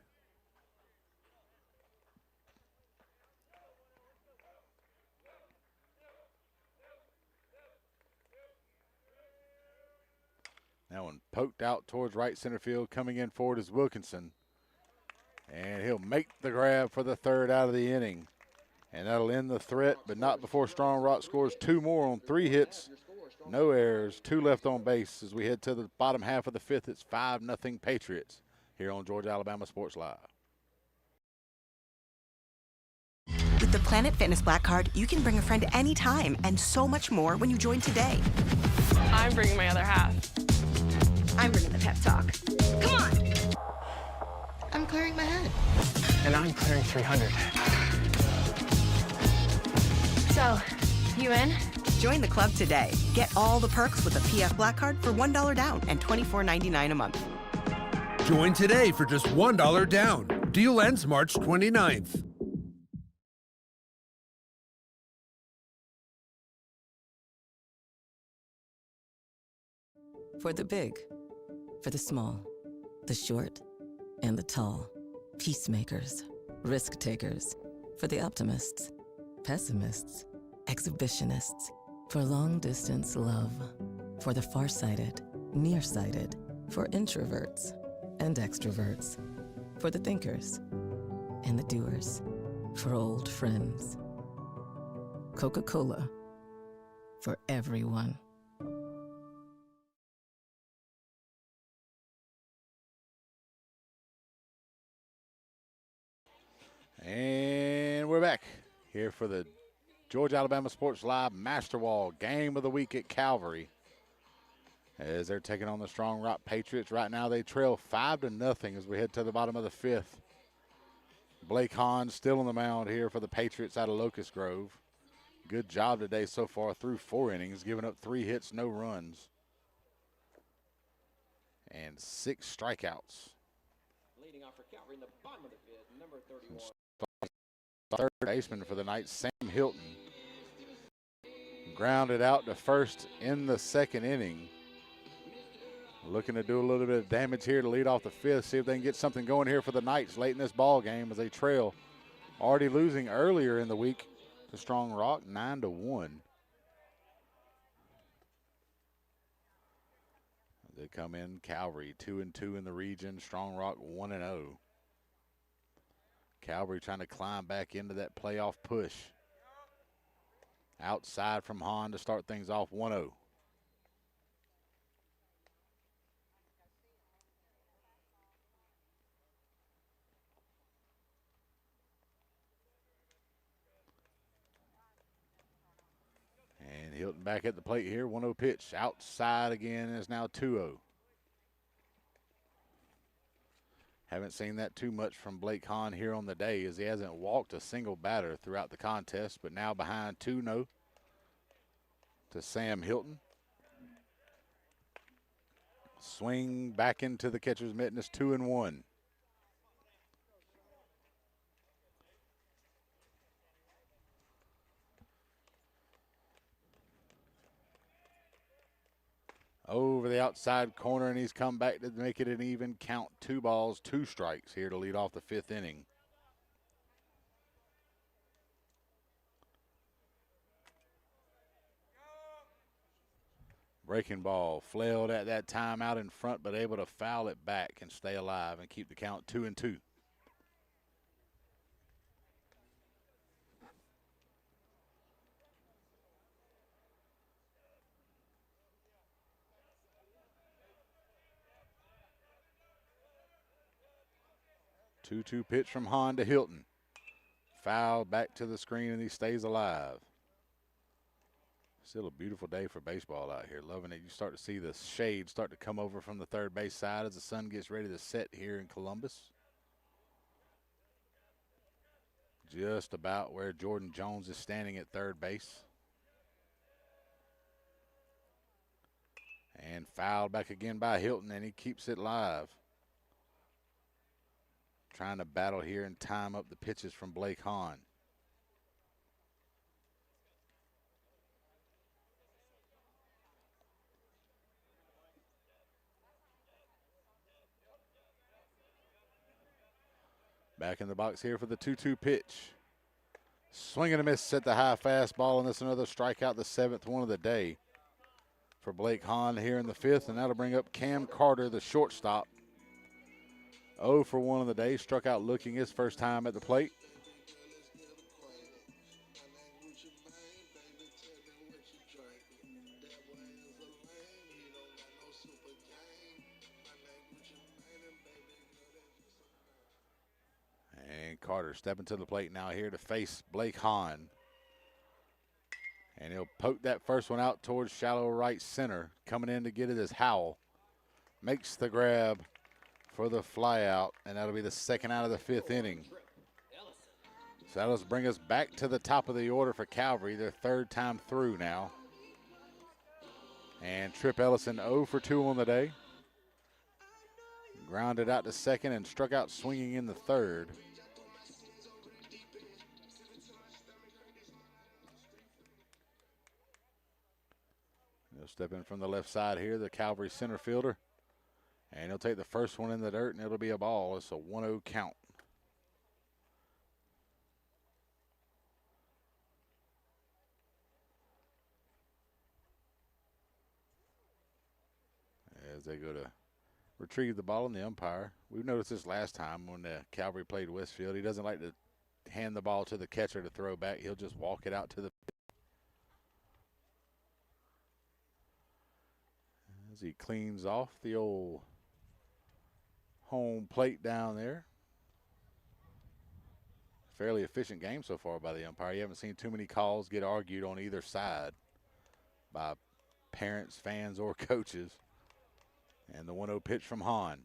S2: That one poked out towards right center field. Coming in forward is Wilkinson. And he'll make the grab for the 3rd out of the inning. And that'll end the threat, but not before Strong Rock scores 2 more on 3 hits. No errors, 2 left on base as we head to the bottom half of the 5th. It's 5-0 Patriots here on Georgia Alabama Sports Live.
S4: With the Planet Fitness Black Card, you can bring a friend anytime and so much more when you join today.
S15: I'm bringing my other half.
S16: I'm bringing the pep talk. Come on! I'm clearing my head.
S11: And I'm clearing 300.
S15: So, you in?
S4: Join the club today. Get all the perks with the PF Black Card for $1 down and $24.99 a month.
S17: Join today for just $1 down. Deal ends March 29th.
S8: For the big, for the small, the short, and the tall. Peacemakers, risk takers. For the optimists, pessimists, exhibitionists. For long-distance love. For the far-sighted, nearsighted. For introverts and extroverts. For the thinkers and the doers. For old friends. Coca-Cola. For everyone.
S2: And we're back here for the Georgia Alabama Sports Live Masterwall Game of the Week at Calvary. As they're taking on the Strong Rock Patriots. Right now they trail 5-0 as we head to the bottom of the 5th. Blake Hahn still on the mound here for the Patriots out of Locust Grove. Good job today so far through 4 innings, giving up 3 hits, no runs. And 6 strikeouts.
S18: Leading off for Calvary in the bottom of the 5th, number 31.
S2: Third baseman for the Knights, Sam Hilton. Grounded out to first in the 2nd inning. Looking to do a little bit of damage here to lead off the 5th, see if they can get something going here for the Knights late in this ball game as they trail. Already losing earlier in the week to Strong Rock, 9-1. They come in Calvary 2-2 in the region. Strong Rock 1-0. Calvary trying to climb back into that playoff push. Outside from Hahn to start things off 1-0. And Hilton back at the plate here. 1-0 pitch. Outside again is now 2-0. Haven't seen that too much from Blake Hahn here on the day, as he hasn't walked a single batter throughout the contest, but now behind 2-0 to Sam Hilton. Swing back into the catcher's mitten. It's 2-1. Over the outside corner, and he's come back to make it an even count. 2 balls, 2 strikes here to lead off the 5th inning. Breaking ball, flailed at that time out in front, but able to foul it back and stay alive and keep the count 2-2. Two-two pitch from Hahn to Hilton. Foul back to the screen, and he stays alive. Still a beautiful day for baseball out here. Loving it. You start to see the shade start to come over from the third base side as the sun gets ready to set here in Columbus. Just about where Jordan Jones is standing at third base. And fouled back again by Hilton, and he keeps it live. Trying to battle here and time up the pitches from Blake Hahn. Back in the box here for the 2-2 pitch. Swing and a miss at the high fastball, and that's another strikeout, the 7th one of the day for Blake Hahn here in the 5th, and that'll bring up Cam Carter, the shortstop. 0 for 1 of the day, struck out looking his first time at the plate. And Carter stepping to the plate now here to face Blake Hahn. And he'll poke that first one out towards shallow right center. Coming in to get it is Howell. Makes the grab for the fly out, and that'll be the 2nd out of the 5th inning. So that'll bring us back to the top of the order for Calvary, their 3rd time through now. And Trip Ellison 0 for 2 on the day. Grounded out to 2nd and struck out swinging in the 3rd. He'll step in from the left side here, the Calvary center fielder. And he'll take the first one in the dirt, and it'll be a ball. It's a 1-0 count. As they go to retrieve the ball, and the umpire, we've noticed this last time when Calvary played Westfield, he doesn't like to hand the ball to the catcher to throw back. He'll just walk it out to the as he cleans off the old home plate down there. Fairly efficient game so far by the umpire. You haven't seen too many calls get argued on either side by parents, fans, or coaches. And the 1-0 pitch from Hahn.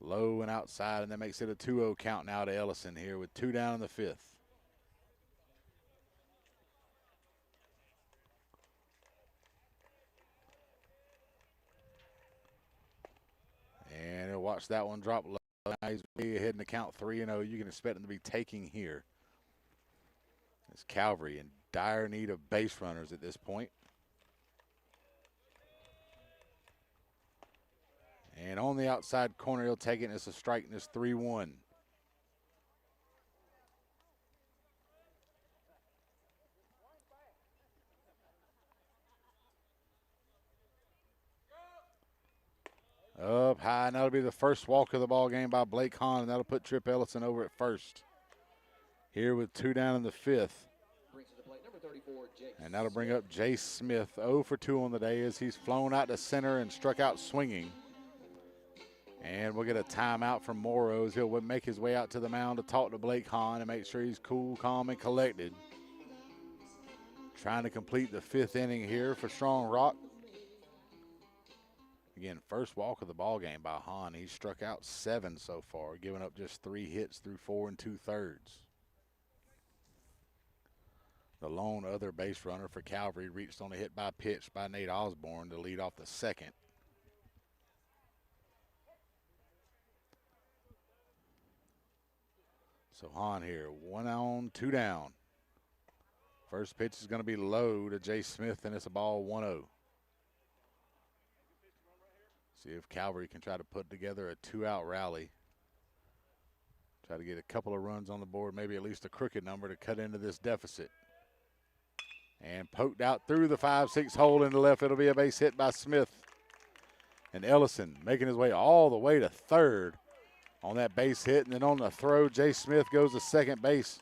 S2: Low and outside, and that makes it a 2-0 count now to Ellison here with 2 down in the 5th. And he'll watch that one drop low. Now he's way ahead in the count 3-0. You can expect him to be taking here. It's Calvary in dire need of base runners at this point. And on the outside corner, he'll take it, and it's a strike, and it's 3-1. Up high, and that'll be the first walk of the ball game by Blake Hahn, and that'll put Trip Ellison over at first. Here with 2 down in the 5th. And that'll bring up Jace Smith, 0 for 2 on the day as he's flown out to center and struck out swinging. And we'll get a timeout from Morrows. He'll make his way out to the mound to talk to Blake Hahn and make sure he's cool, calm, and collected. Trying to complete the 5th inning here for Strong Rock. Again, first walk of the ball game by Hahn. He's struck out 7 so far, giving up just 3 hits through 4 2/3. The lone other base runner for Calvary reached on a hit by pitch by Nate Osborne to lead off the 2nd. So Hahn here, 1 on, 2 down. First pitch is going to be low to Jay Smith, and it's a ball 1-0. See if Calvary can try to put together a 2-out rally. Try to get a couple of runs on the board, maybe at least a crooked number to cut into this deficit. And poked out through the 5-6 hole in the left. It'll be a base hit by Smith. And Ellison making his way all the way to third on that base hit. And then on the throw, Jay Smith goes to second base.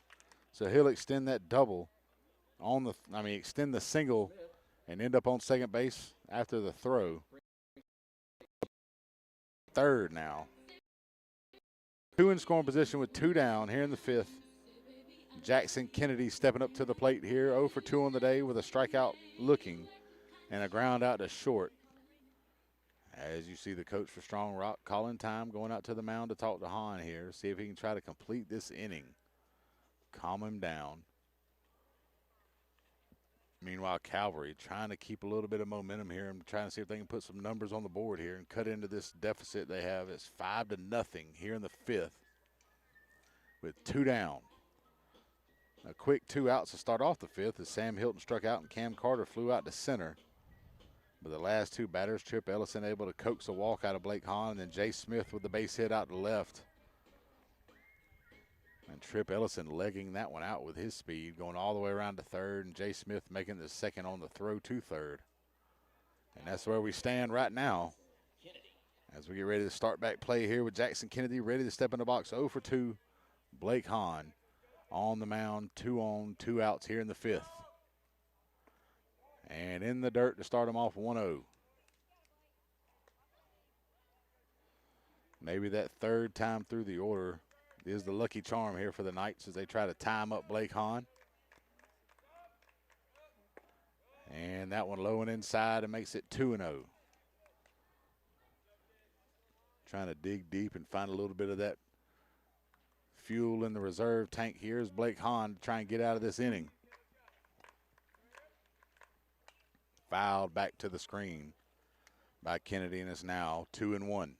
S2: So he'll extend that double on the, extend the single and end up on second base after the throw. Third now. 2 in scoring position with 2 down here in the 5th. Jackson Kennedy stepping up to the plate here, 0 for 2 on the day with a strikeout looking and a ground out to short. As you see the coach for Strong Rock calling time, going out to the mound to talk to Hahn here, see if he can try to complete this inning, calm him down. Meanwhile, Calvary trying to keep a little bit of momentum here and trying to see if they can put some numbers on the board here and cut into this deficit they have. It's 5-0 here in the 5th with 2 down. A quick 2 outs to start off the 5th as Sam Hilton struck out and Cam Carter flew out to center. But the last 2 batters, Trip Ellison able to coax a walk out of Blake Hahn, and then Jay Smith with the base hit out to left. And Trip Ellison legging that one out with his speed, going all the way around to third, and Jay Smith making the second on the throw to third. And that's where we stand right now as we get ready to start back play here with Jackson Kennedy ready to step in the box. 0 for 2, Blake Hahn on the mound, 2 on, 2 outs here in the 5th. And in the dirt to start him off 1-0. Maybe that 3rd time through the order is the lucky charm here for the Knights as they try to time up Blake Hahn. And that one low and inside and makes it 2-0. Trying to dig deep and find a little bit of that fuel in the reserve tank here is Blake Hahn to try and get out of this inning. Fouled back to the screen by Kennedy, and it's now 2-1.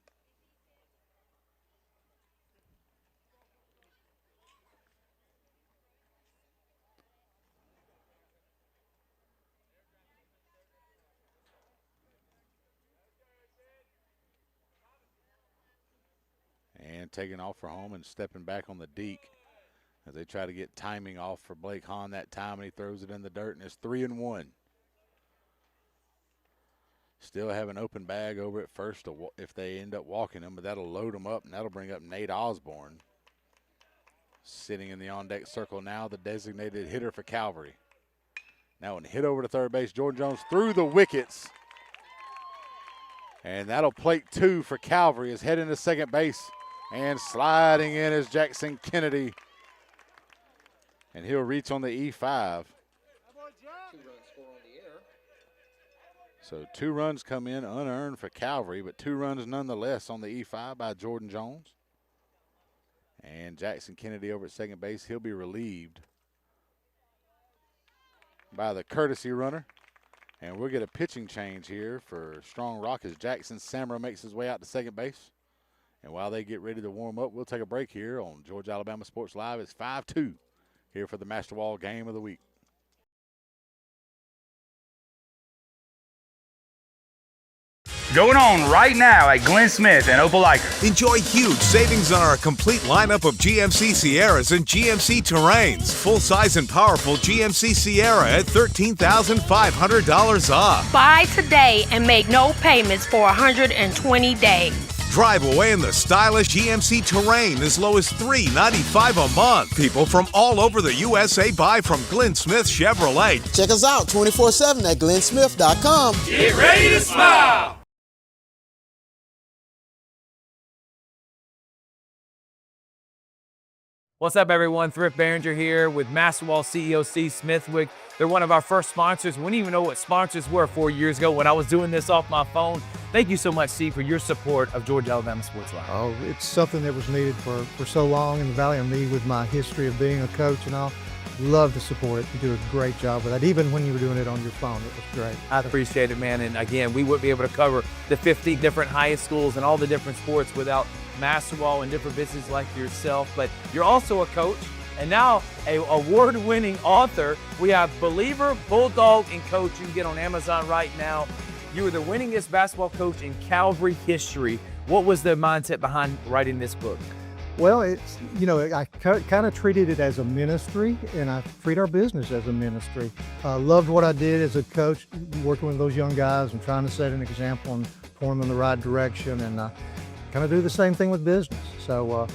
S2: And taking off for home and stepping back on the deke as they try to get timing off for Blake Hahn that time, and he throws it in the dirt, and it's 3-1. Still have an open bag over at first if they end up walking him, but that'll load them up, and that'll bring up Nate Osborne. Sitting in the on-deck circle now, the designated hitter for Calvary. Now one hit over to third base. Jordan Jones through the wickets. And that'll plate 2 for Calvary is heading to second base. And sliding in is Jackson Kennedy. And he'll reach on the E5. So 2 runs come in unearned for Calvary, but 2 runs nonetheless on the E5 by Jordan Jones. And Jackson Kennedy over at second base, he'll be relieved by the courtesy runner. And we'll get a pitching change here for Strong Rock as Jackson Samra makes his way out to second base. And while they get ready to warm up, we'll take a break here on Georgia Alabama Sports Live. It's 5-2 here for the Master Wall Game of the Week.
S9: Going on right now at Glenn Smith and Opelika.
S6: Enjoy huge savings on our complete lineup of GMC Sierras and GMC Terrains. Full-size and powerful GMC Sierra at $13,500 off.
S10: Buy today and make no payments for 120 days.
S6: Drive away in the stylish GMC Terrain as low as $395 a month. People from all over the USA buy from Glenn Smith Chevrolet.
S7: Check us out 24/7 at glennsmith.com.
S9: Get ready to smile.
S1: What's up, everyone? Thrift Behringer here with Masterwall CEO Steve Smithwick. They're one of our first sponsors. We didn't even know what sponsors were 4 years ago when I was doing this off my phone. Thank you so much, Steve, for your support of Georgia Alabama Sports Live.
S3: Oh, it's something that was needed for so long in the Valley, and me with my history of being a coach and all. Love to support it. You do a great job with that. Even when you were doing it on your phone, it was great.
S1: I appreciate it, man. And again, we wouldn't be able to cover the 50 different highest schools and all the different sports without Masterwall and different businesses like yourself. But you're also a coach and now a award-winning author. We have Believer, Bulldog, and Coach. You can get on Amazon right now. You were the winningest basketball coach in Calvary history. What was the mindset behind writing this book?
S3: Well, it's, I kind of treated it as a ministry, and I treat our business as a ministry. Loved what I did as a coach, working with those young guys and trying to set an example and point them in the right direction, and kind of do the same thing with business. So,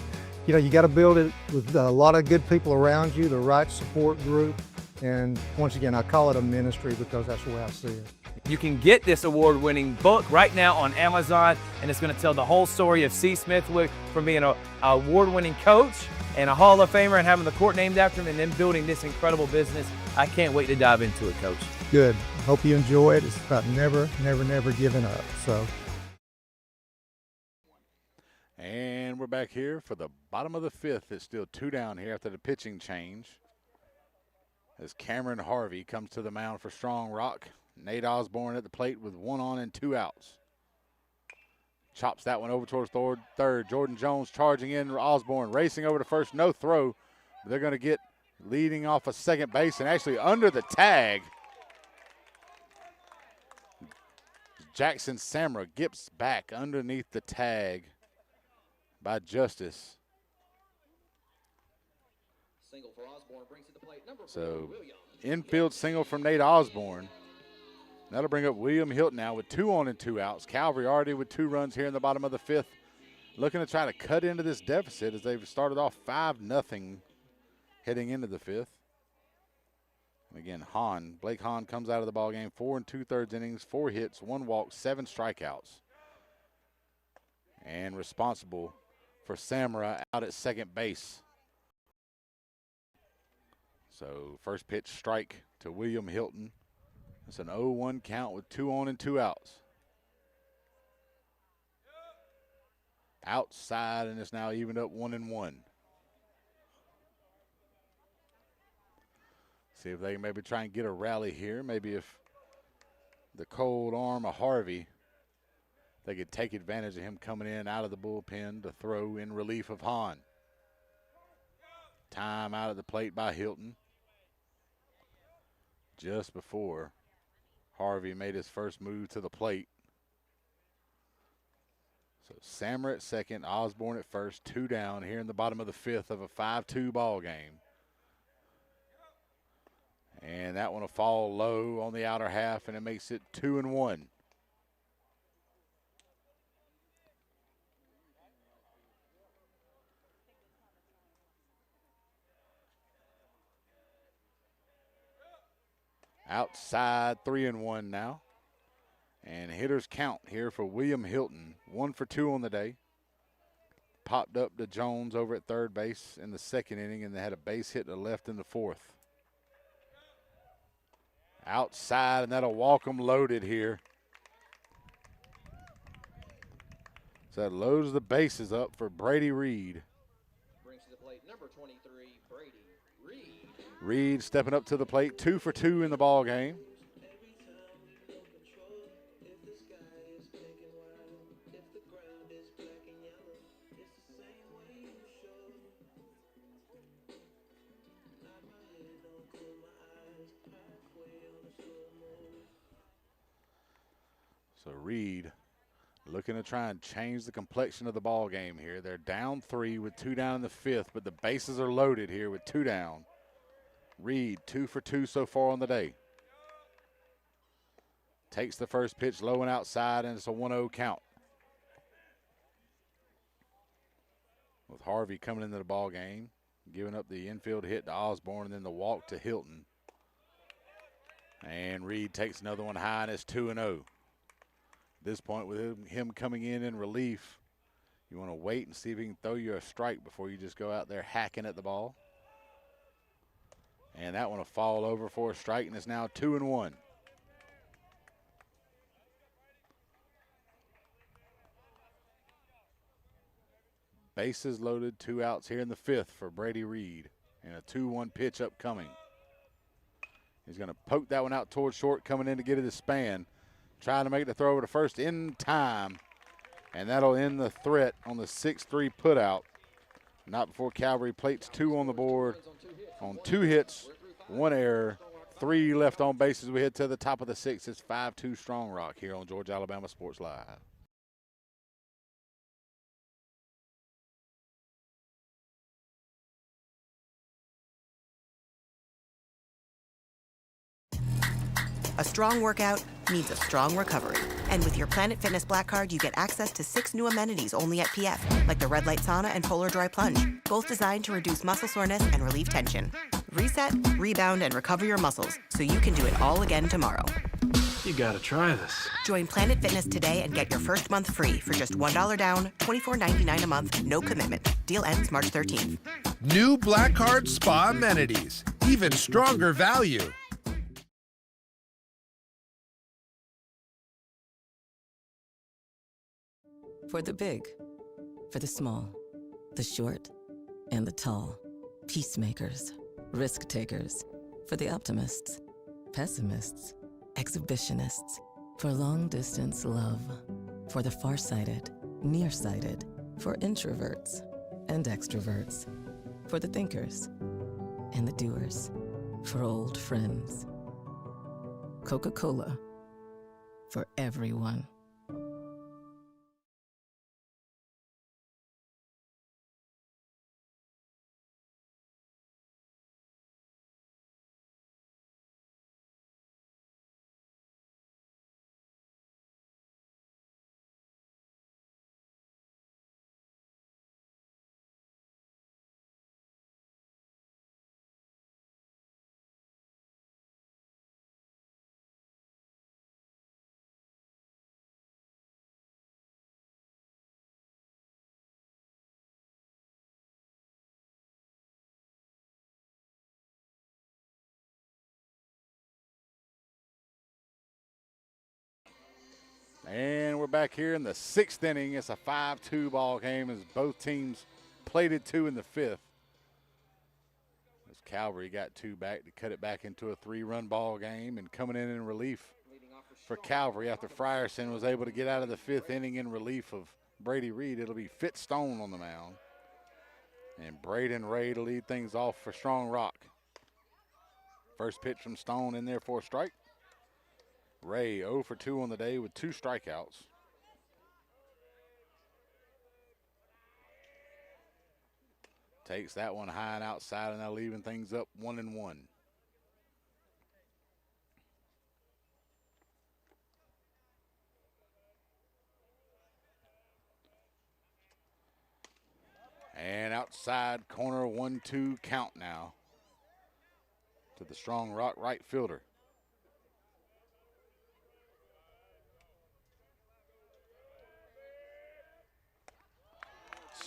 S3: you got to build it with a lot of good people around you, the right support group, and once again, I call it a ministry because that's the way I see it.
S1: You can get this award-winning book right now on Amazon, and it's going to tell the whole story of C. Smithwick from being an award-winning coach and a Hall of Famer and having the court named after him and then building this incredible business. I can't wait to dive into it, Coach.
S3: Good. Hope you enjoy it. It's about never giving up. So.
S2: And we're back here for the bottom of the fifth. It's still 2 down here after the pitching change, as Cameron Harvey comes to the mound for Strong Rock. Nate Osborne at the plate with 1 on and 2 outs. Chops that one over towards third. Jordan Jones charging in. Osborne racing over to first. No throw. They're going to get leading off a second base and actually under the tag. Jackson Samra gets back underneath the tag by Justice.
S18: Single for Osborne brings to the plate.
S2: So infield single from Nate Osborne. That'll bring up William Hilton now with 2 on and 2 outs. Calvary already with 2 runs here in the bottom of the fifth, looking to try to cut into this deficit as they've started off 5-0 heading into the fifth. And again, Blake Hahn comes out of the ball game, 4 2/3 innings, 4 hits, 1 walk, 7 strikeouts, and responsible for Samra out at second base. So first pitch strike to William Hilton. It's an 0-1 count with 2 on and 2 outs. Outside, and it's now evened up 1-1. See if they can maybe try and get a rally here. Maybe if the cold arm of Harvey, they could take advantage of him coming in out of the bullpen to throw in relief of Hahn. Time out at the plate by Hilton. Just before Harvey made his first move to the plate. So Samra at second, Osborne at first, 2 down here in the bottom of the fifth of a 5-2 ball game. And that one will fall low on the outer half, and it makes it 2-1. Outside, 3-1 now. And hitters count here for William Hilton. 1 for 2 on the day. Popped up to Jones over at third base in the second inning, and they had a base hit to left in the fourth. Outside, and that'll walk them loaded here. So that loads the bases up for Brady Reed.
S18: Brings to the plate number 23, Brady Reed.
S2: Reed stepping up to the plate, 2 for 2 in the ball game. So Reed looking to try and change the complexion of the ball game here. They're down 3 with 2 down in the 5th, but the bases are loaded here with 2 down. Reed 2 for 2 so far on the day. Takes the first pitch low and outside, and it's a 1-0 count. With Harvey coming into the ball game, giving up the infield hit to Osborne and then the walk to Hilton. And Reed takes another one high, and it's 2-0. At this point, with him coming in relief, you want to wait and see if he can throw you a strike before you just go out there hacking at the ball. And that one will fall over for a strike, and it's now 2-1. Bases loaded, 2 outs here in the 5th for Brady Reed, and a 2-1 pitch upcoming. He's going to poke that one out towards short, coming in to get it a span, trying to make the throw over to first in time, and that'll end the threat on the 6-3 putout. Not before Calvary plates 2 on the board on 2 hits, 1 error, 3 left on base as we head to the top of the 6th. It's 5-2 Strong Rock here on Georgia Alabama Sports Live.
S4: A strong workout means a strong recovery. And with your Planet Fitness Black Card, you get access to 6 new amenities only at PF, like the Red Light Sauna and Polar Dry Plunge, both designed to reduce muscle soreness and relieve tension. Reset, rebound, and recover your muscles so you can do it all again tomorrow.
S5: You gotta try this.
S4: Join Planet Fitness today and get your first month free for just $1 down, $24.99 a month, no commitment. Deal ends March 13th.
S17: New Black Card Spa amenities. Even stronger value.
S8: For the big, for the small, the short, and the tall. Peacemakers, risk takers. For the optimists, pessimists, exhibitionists. For long distance love. For the farsighted, nearsighted. For introverts and extroverts. For the thinkers and the doers. For old friends. Coca-Cola. For everyone.
S2: And we're back here in the 6th inning. It's a 5-2 ball game as both teams plated 2 in the 5th. As Calvary got 2 back to cut it back into a 3-run ball game, and coming in relief for Calvary after Frierson was able to get out of the 5th inning in relief of Brady Reed. It'll be Fitzstone on the mound. And Braden Ray to lead things off for Strong Rock. First pitch from Stone in there for a strike. Ray 0 for 2 on the day with 2 strikeouts. Takes that one high and outside, and now leaving things up 1-1. And outside corner 1-2 count now to the Strong Rock right fielder.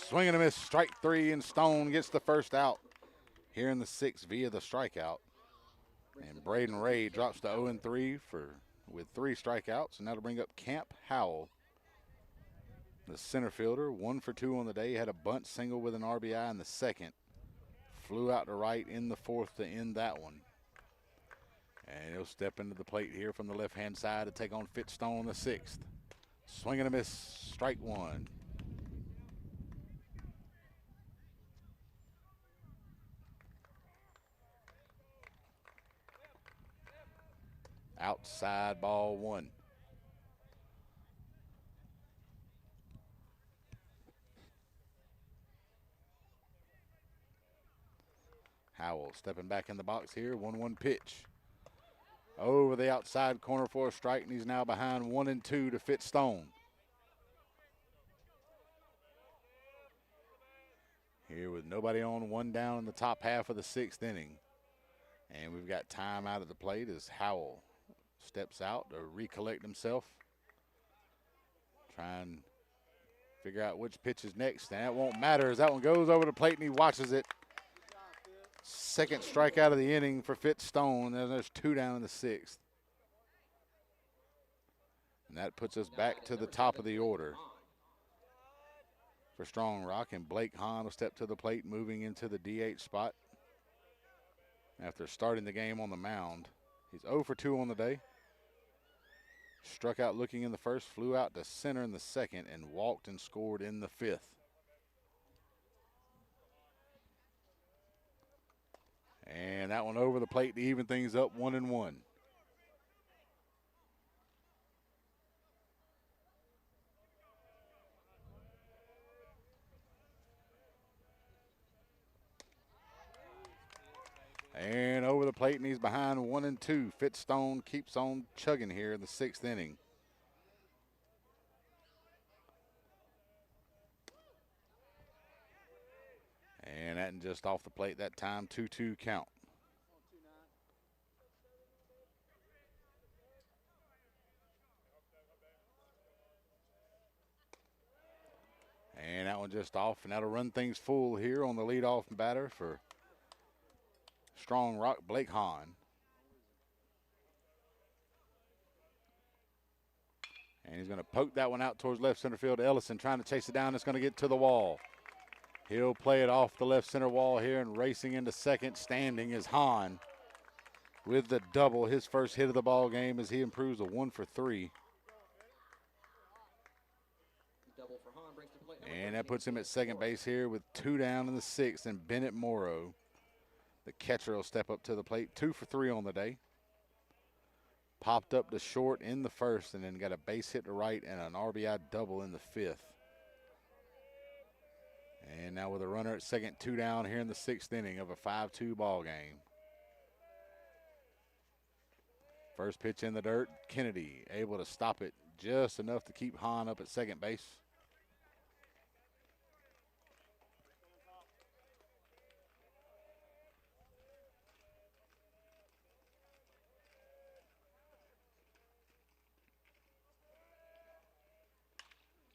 S2: Swing and a miss, strike 3, and Stone gets the first out here in the 6th via the strikeout. And Braden Ray drops to 0-3 with 3 strikeouts, and that'll bring up Camp Howell, the center fielder. 1 for 2 on the day, had a bunt single with an RBI in the 2nd. Flew out to right in the 4th to end that one. And he'll step into the plate here from the left-hand side to take on Fitzstone in the 6th. Swing and a miss, strike 1. Outside ball 1. Howell stepping back in the box here. 1-1 pitch. Over the outside corner for a strike, and he's now behind 1-2 to Fitzstone. Here with nobody on, 1 down in the top half of the 6th inning. And we've got time out at the plate as Howell steps out to recollect himself. Try and figure out which pitch is next, and that won't matter as that one goes over the plate and he watches it. Second strikeout of the inning for Fitzstone, and there's 2 down in the 6th. And that puts us back to the top of the order for Strong Rock, and Blake Hahn will step to the plate, moving into the DH spot after starting the game on the mound. He's 0 for 2 on the day. Struck out looking in the first, flew out to center in the second, and walked and scored in the 5th. And that one over the plate to even things up, 1-1. And over the plate, and he's behind 1-2. Fitzstone keeps on chugging here in the 6th inning. And that just off the plate that time, 2-2 count. And that one just off, and that'll run things full here on the leadoff batter for Strong Rock, Blake Hahn. And he's going to poke that one out towards left center field. Ellison trying to chase it down. It's going to get to the wall. He'll play it off the left center wall here, and racing into second, standing is Hahn with the double. His first hit of the ball game as he improves to 1 for 3. And that puts him at second base here with 2 down in the 6th, and Bennett Morrow, the catcher, will step up to the plate. 2 for 3 on the day. Popped up to short in the first, and then got a base hit to right and an RBI double in the 5th. And now with a runner at second, 2 down here in the 6th inning of a 5-2 ball game. First pitch in the dirt, Kennedy able to stop it just enough to keep Hahn up at second base.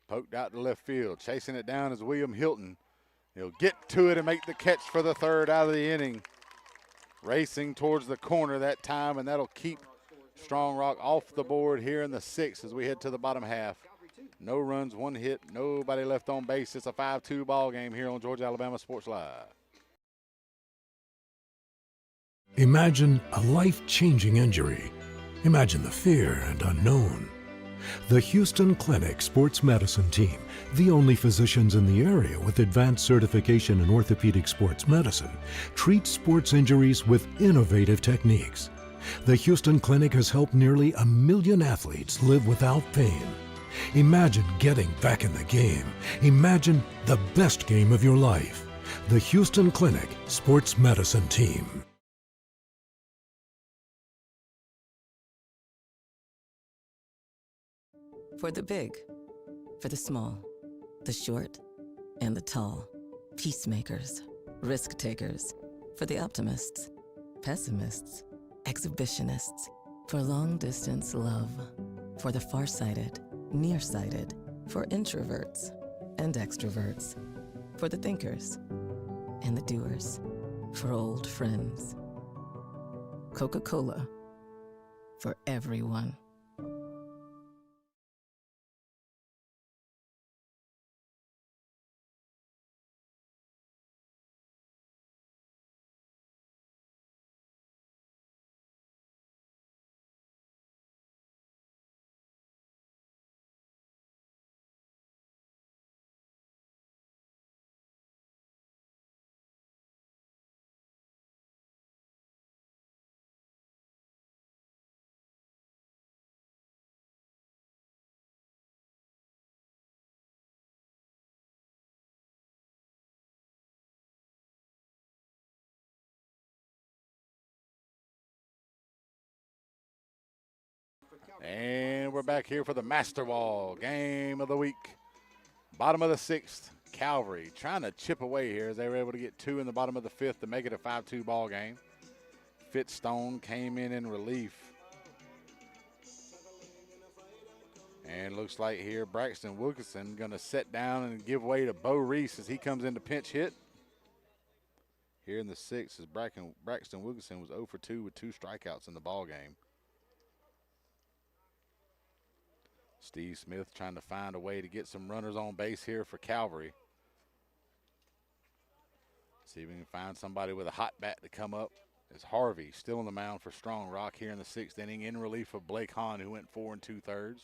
S2: Poked out to left field. Chasing it down is William Hilton. He'll get to it and make the catch for the 3rd out of the inning. Racing towards the corner that time, and that'll keep Strong Rock off the board here in the 6th as we head to the bottom half. No runs, 1 hit, nobody left on base. It's a 5-2 ball game here on Georgia Alabama Sports Live.
S13: Imagine a life-changing injury. Imagine the fear and unknown. The Houston Clinic Sports Medicine Team, the only physicians in the area with advanced certification in orthopedic sports medicine, treats sports injuries with innovative techniques. The Houston Clinic has helped nearly 1 million athletes live without pain. Imagine getting back in the game. Imagine the best game of your life. The Houston Clinic Sports Medicine Team.
S8: For the big, for the small, the short, and the tall. Peacemakers, risk takers. For the optimists, pessimists, exhibitionists. For long distance love. For the farsighted, nearsighted. For introverts and extroverts. For the thinkers and the doers. For old friends. Coca-Cola. For everyone.
S2: And we're back here for the Master Ball game of the week. Bottom of the 6th, Calvary trying to chip away here as they were able to get 2 in the bottom of the 5th to make it a 5-2 ball game. Fitzstone came in relief. And looks like here Braxton Wilkinson going to set down and give way to Bo Reese as he comes in to pinch hit. Here in the 6th, as Braxton Wilkinson was 0 for 2 with 2 strikeouts in the ball game. Steve Smith trying to find a way to get some runners on base here for Calvary. See if we can find somebody with a hot bat to come up. As Harvey still on the mound for Strong Rock here in the 6th inning in relief of Blake Hahn, who went 4 2/3.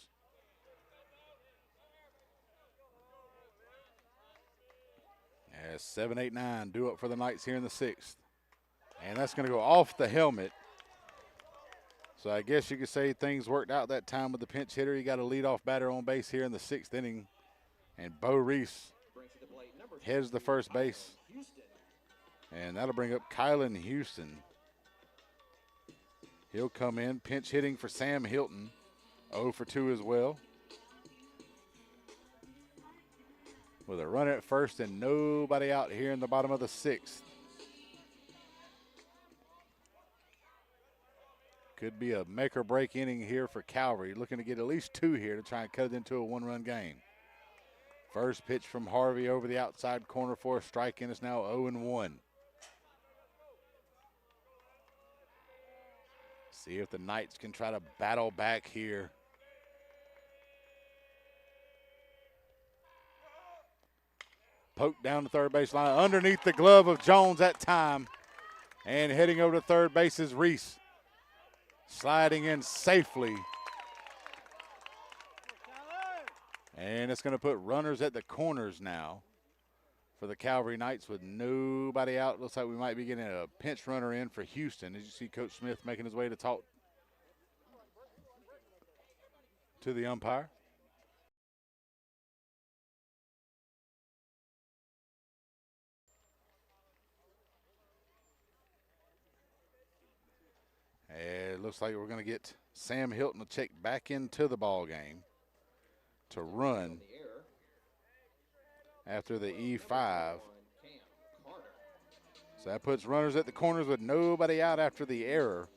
S2: As 7, 8, 9 due up for the Knights here in the 6th. And that's going to go off the helmet. So I guess you could say things worked out that time with the pinch hitter. You got a leadoff batter on base here in the 6th inning. And Bo Reese heads to first base. And that'll bring up Kylan Houston. He'll come in, pinch hitting for Sam Hilton. 0 for 2 as well. With a runner at first and nobody out here in the bottom of the 6th. Could be a make or break inning here for Calvary. Looking to get at least 2 here to try and cut it into a 1-run game. First pitch from Harvey over the outside corner for a strike, and it's now 0-1. See if the Knights can try to battle back here. Poked down the third base line underneath the glove of Jones that time. And heading over to third base is Reese. Sliding in safely. And it's going to put runners at the corners now for the Calvary Knights with nobody out. Looks like we might be getting a pinch runner in for Houston. As you see Coach Smith making his way to talk to the umpire. It looks like we're going to get Sam Hilton to check back into the ball game to run after the E5. So that puts runners at the corners with nobody out after the error.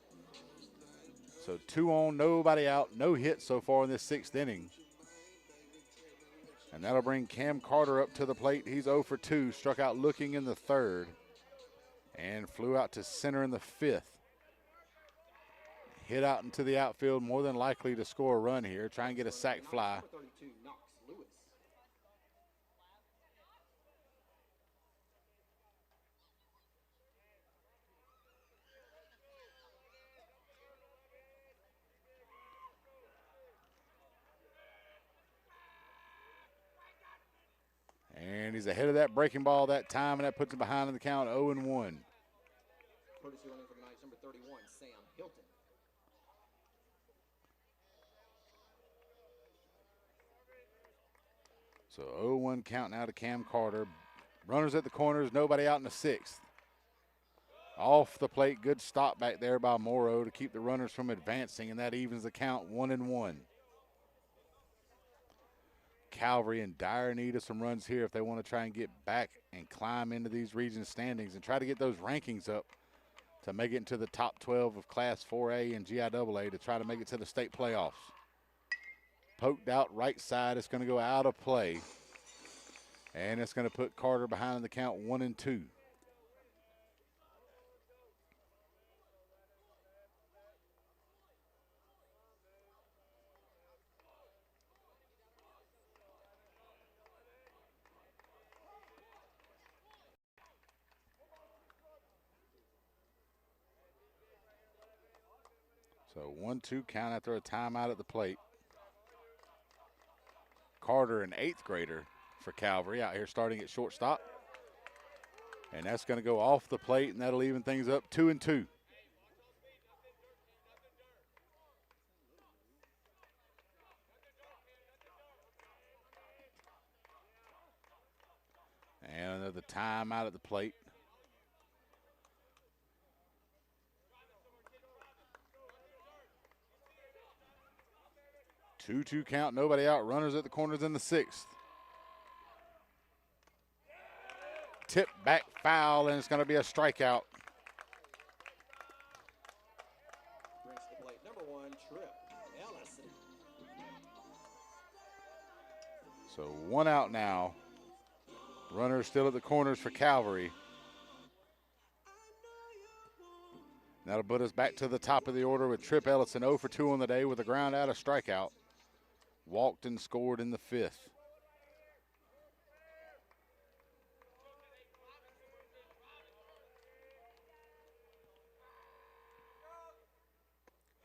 S2: So 2 on, nobody out, no hits so far in this 6th inning. And that'll bring Cam Carter up to the plate. He's 0 for 2, struck out looking in the 3rd and flew out to center in the 5th. Hit out into the outfield, more than likely to score a run here. Try and get a sac fly. And he's ahead of that breaking ball that time, and that puts him behind in the count 0-1.
S18: Courtesy running for the Knights, number 31, Sam Hilton.
S2: So 0-1 count now to Cam Carter. Runners at the corners, nobody out in the 6th. Off the plate, good stop back there by Morrow to keep the runners from advancing, and that evens the count 1-1. Calvary in dire need of some runs here if they want to try and get back and climb into these region standings and try to get those rankings up to make it into the top 12 of Class 4A and GIAA to try to make it to the state playoffs. Poked out right side. It's going to go out of play. And it's going to put Carter behind the count 1-2. So 1-2 count after a timeout at the plate. Carter, an 8th grader for Calvary, out here starting at shortstop. And that's going to go off the plate, and that'll even things up 2-2. And another timeout at the plate. 2-2 count, nobody out. Runners at the corners in the 6th. Tip back foul, and it's going to be a strikeout.
S18: Brings to the plate, number 1, Trip Ellison.
S2: So 1 out now. Runners still at the corners for Calvary. That'll put us back to the top of the order with Trip Ellison 0 for 2 on the day with a ground out, a strikeout. Walked and scored in the 5th.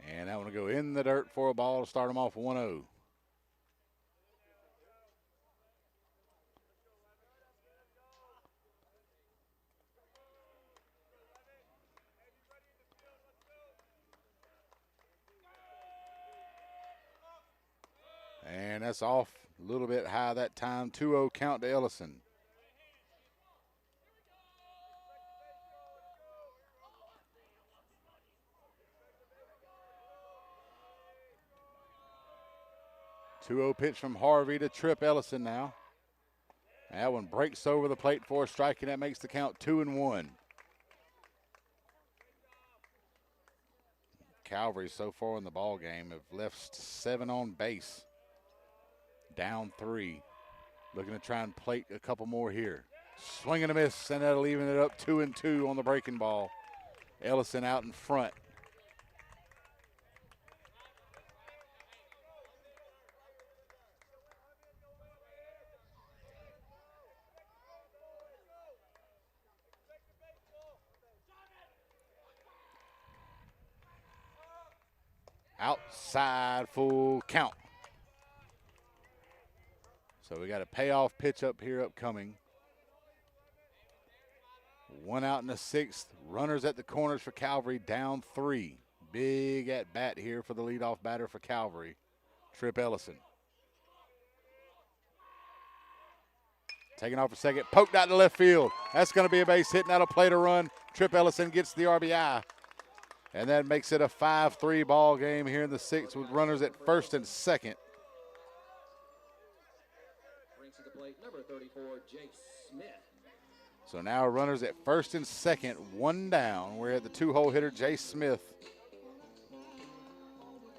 S2: And that one will go in the dirt for a ball to start them off 1-0. And that's off a little bit high that time. 2-0 count to Ellison. Two-0 pitch from Harvey to Trip Ellison now. That one breaks over the plate for a strike, and that makes the count 2-1. Calvary so far in the ball game have left 7 on base. Down 3. Looking to try and plate a couple more here. Swing and a miss, and that'll even it up 2-2 on the breaking ball. Ellison out in front. Outside, full count. So we got a payoff pitch up here upcoming. 1 out in the 6th. Runners at the corners for Calvary, down 3. Big at bat here for the leadoff batter for Calvary, Trip Ellison. Taking off a second, poked out to left field. That's going to be a base hit, and that'll play to run. Trip Ellison gets the RBI. And that makes it a 5-3 ball game here in the 6th with runners at first and second.
S18: Brings to the plate, number 34, Jake Smith.
S2: So now runners at first and second, 1 down. We're at the 2-hole hitter, Jay Smith.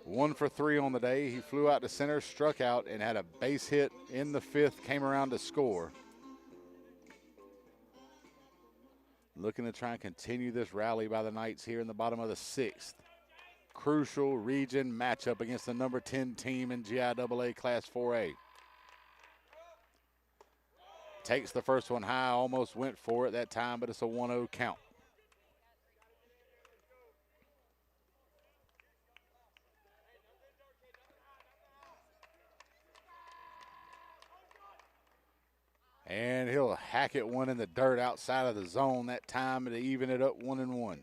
S2: 1 for 3 on the day. He flew out to center, struck out, and had a base hit in the 5th, came around to score. Looking to try and continue this rally by the Knights here in the bottom of the 6th. Crucial region matchup against the number 10 team in GIAA Class 4A. Takes the first one high, almost went for it that time, but it's a 1-0 count. And he'll hack it one in the dirt outside of the zone that time to even it up 1-1.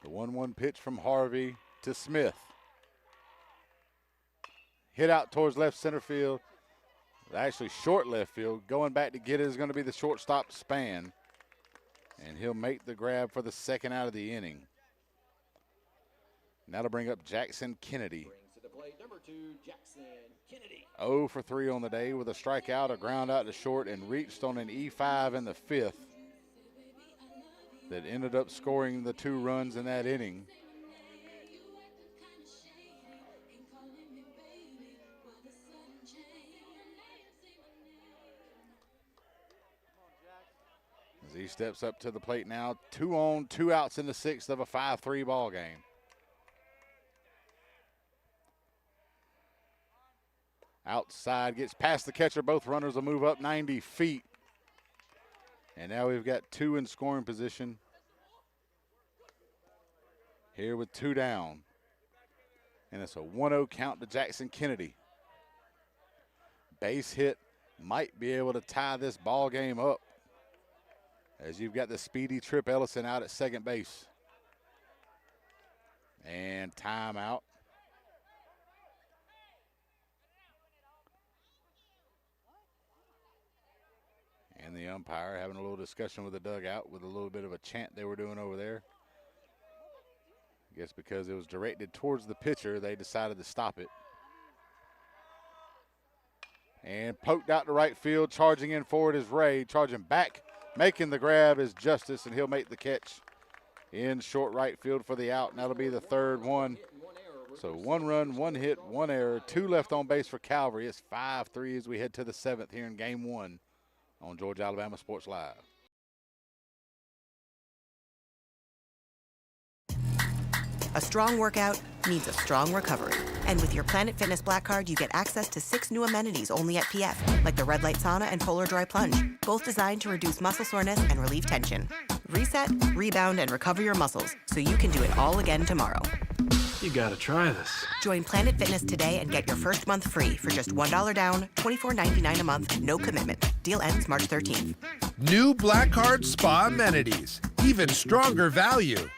S2: The 1-1 pitch from Harvey to Smith. Hit out towards left center field. Actually short left field. Going back to get it is going to be the shortstop Span. And he'll make the grab for the second out of the inning. And that'll bring up Jackson Kennedy.
S18: Brings to the plate, number 2, Jackson Kennedy.
S2: 0 for 3 on the day with a strikeout, a ground out to short, and reached on an E5 in the 5th that ended up scoring the 2 runs in that inning. As he steps up to the plate now, 2 on, 2 outs in the 6th of a 5-3 ball game. Outside, gets past the catcher. Both runners will move up 90 feet. And now we've got 2 in scoring position here with 2 down. And it's a 1-0 count to Jackson Kennedy. Base hit might be able to tie this ball game up, as you've got the speedy Trip Ellison out at second base. And timeout. And the umpire having a little discussion with the dugout with a little bit of a chant they were doing over there. I guess because it was directed towards the pitcher, they decided to stop it. And poked out to right field, charging in forward is Ray. Charging back, making the grab is Justice, and he'll make the catch in short right field for the out, and that'll be the third one. So 1 run, 1 hit, 1 error, 2 left on base for Calvary. It's 5-3 as we head to the 7th here in Game 1 on Georgia Alabama Sports Live.
S4: A strong workout needs a strong recovery. And with your Planet Fitness Black Card, you get access to 6 new amenities only at PF, like the Red Light Sauna and Polar Dry Plunge, both designed to reduce muscle soreness and relieve tension. Reset, rebound, and recover your muscles so you can do it all again tomorrow.
S5: You gotta try this.
S4: Join Planet Fitness today and get your first month free for just $1 down, $24.99 a month, no commitment. Deal ends March 13th.
S17: New Black Card Spa amenities. Even stronger value.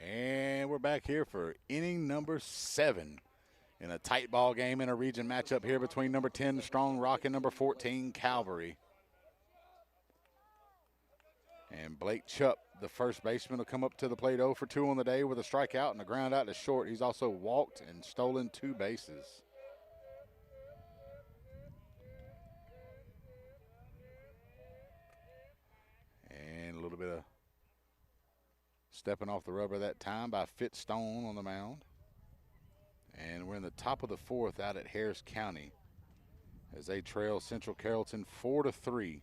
S2: And we're back here for inning number 7 in a tight ball game in a region matchup here between number 10, Strong Rock, and number 14, Calvary. And Blake Chupp, the first baseman, will come up to the plate 0 for 2 on the day with a strikeout and a ground out to short. He's also walked and stolen 2 bases. And a little bit of stepping off the rubber that time by Fitzstone on the mound. And we're in the top of the 4th out at Harris County as they trail Central Carrollton 4-3.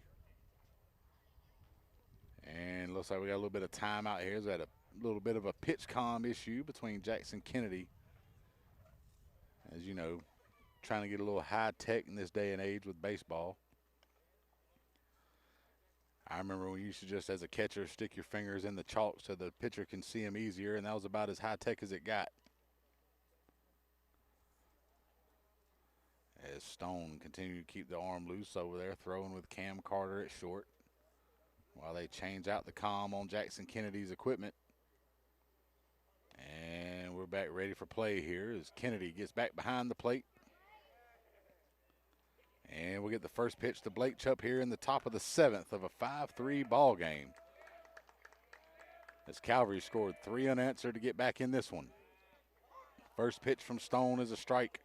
S2: And looks like we got a little bit of time out here. We had a little bit of a pitch comm issue between Jackson Kennedy, as you know, trying to get a little high tech in this day and age with baseball. I remember when you used to just, as a catcher, stick your fingers in the chalk so the pitcher can see them easier, and that was about as high-tech as it got. As Stone continued to keep the arm loose over there, throwing with Cam Carter at short while they change out the comm on Jackson Kennedy's equipment. And we're back ready for play here as Kennedy gets back behind the plate. And we'll get the first pitch to Blake Chupp here in the top of the 7th of a 5-3 ball game. As Calvary scored 3 unanswered to get back in this one. First pitch from Stone is a strike.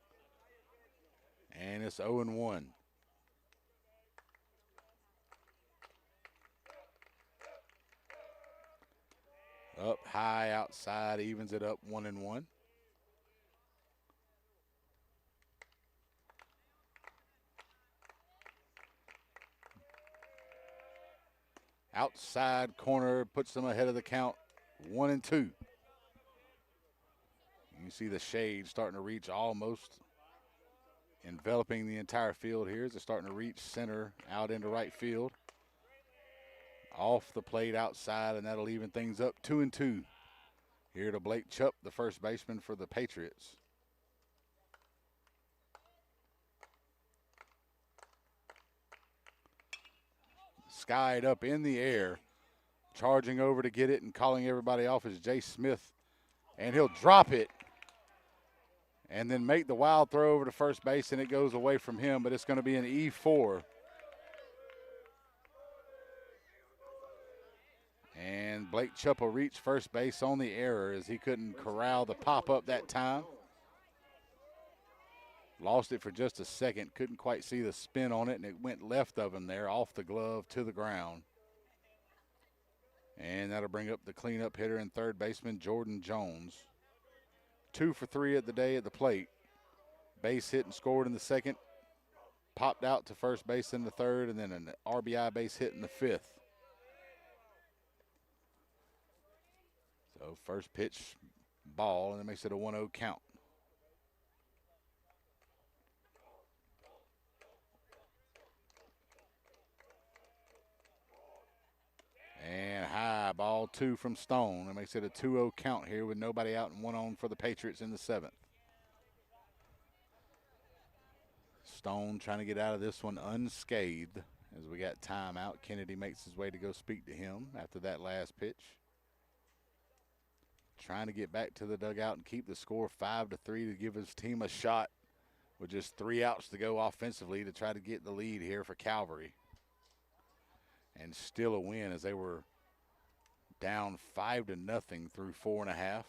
S2: And it's 0-1. Up high outside, evens it up 1-1. Outside corner puts them ahead of the count, 1-2. You can see the shade starting to reach almost, enveloping the entire field here as it's starting to reach center out into right field. Off the plate outside, and that'll even things up 2-2. Here to Blake Chupp, the first baseman for the Patriots. Skied up in the air, charging over to get it and calling everybody off is Jay Smith, and he'll drop it and then make the wild throw over to first base, and it goes away from him, but it's going to be an E4. And Blake Chupp will reach first base on the error as he couldn't corral the pop-up that time. Lost it for just a second, couldn't quite see the spin on it, and it went left of him there, off the glove to the ground. And that'll bring up the cleanup hitter and third baseman, Jordan Jones. 2 for 3 at the day at the plate. Base hit and scored in the second. Popped out to first base in the third, and then an RBI base hit in the fifth. So first pitch, ball, and it makes it a 1-0 count. And high, ball 2 from Stone. It makes it a 2-0 count here with nobody out and 1 on for the Patriots in the seventh. Stone trying to get out of this one unscathed as we got timeout. Kennedy makes his way to go speak to him after that last pitch. Trying to get back to the dugout and keep the score 5-3 to give his team a shot with just 3 outs to go offensively to try to get the lead here for Calvary. And still a win as they were down 5-0 through 4.5.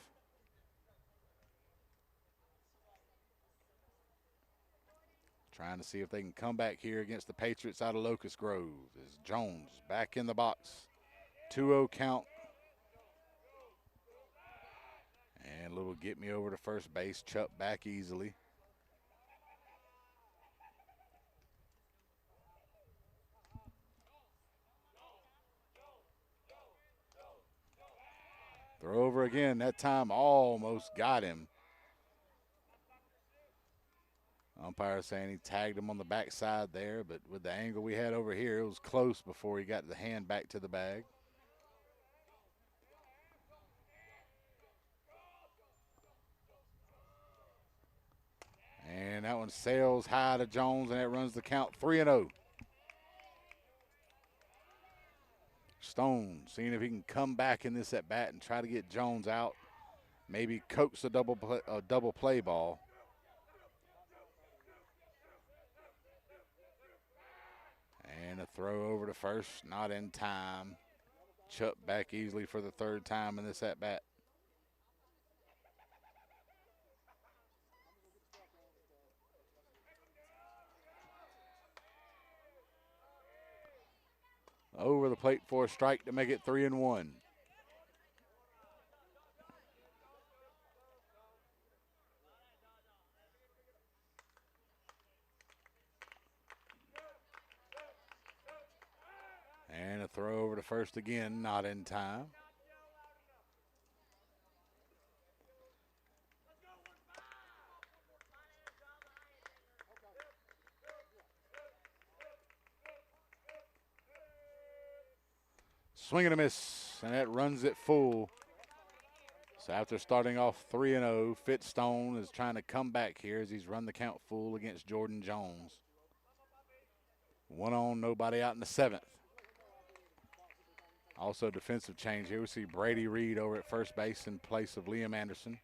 S2: Trying to see if they can come back here against the Patriots out of Locust Grove. As Jones back in the box. 2-0 count. And a little get me over to first base. Chuck back easily. Throw over again. That time almost got him. Umpire saying he tagged him on the backside there, but with the angle we had over here, it was close before he got the hand back to the bag. And that one sails high to Jones, and that runs the count 3-0. Stone seeing if he can come back in this at bat and try to get Jones out. Maybe coax a double play ball. And a throw over to first, not in time. Chuck back easily for the third time in this at bat. Over the plate for a strike to make it 3-1. And a throw over to first again, not in time. Swing and a miss, and that runs it full. So after starting off 3-0, Fitzstone is trying to come back here as he's run the count full against Jordan Jones. 1 on, nobody out in the seventh. Also defensive change here. We see Brady Reed over at first base in place of Liam Anderson.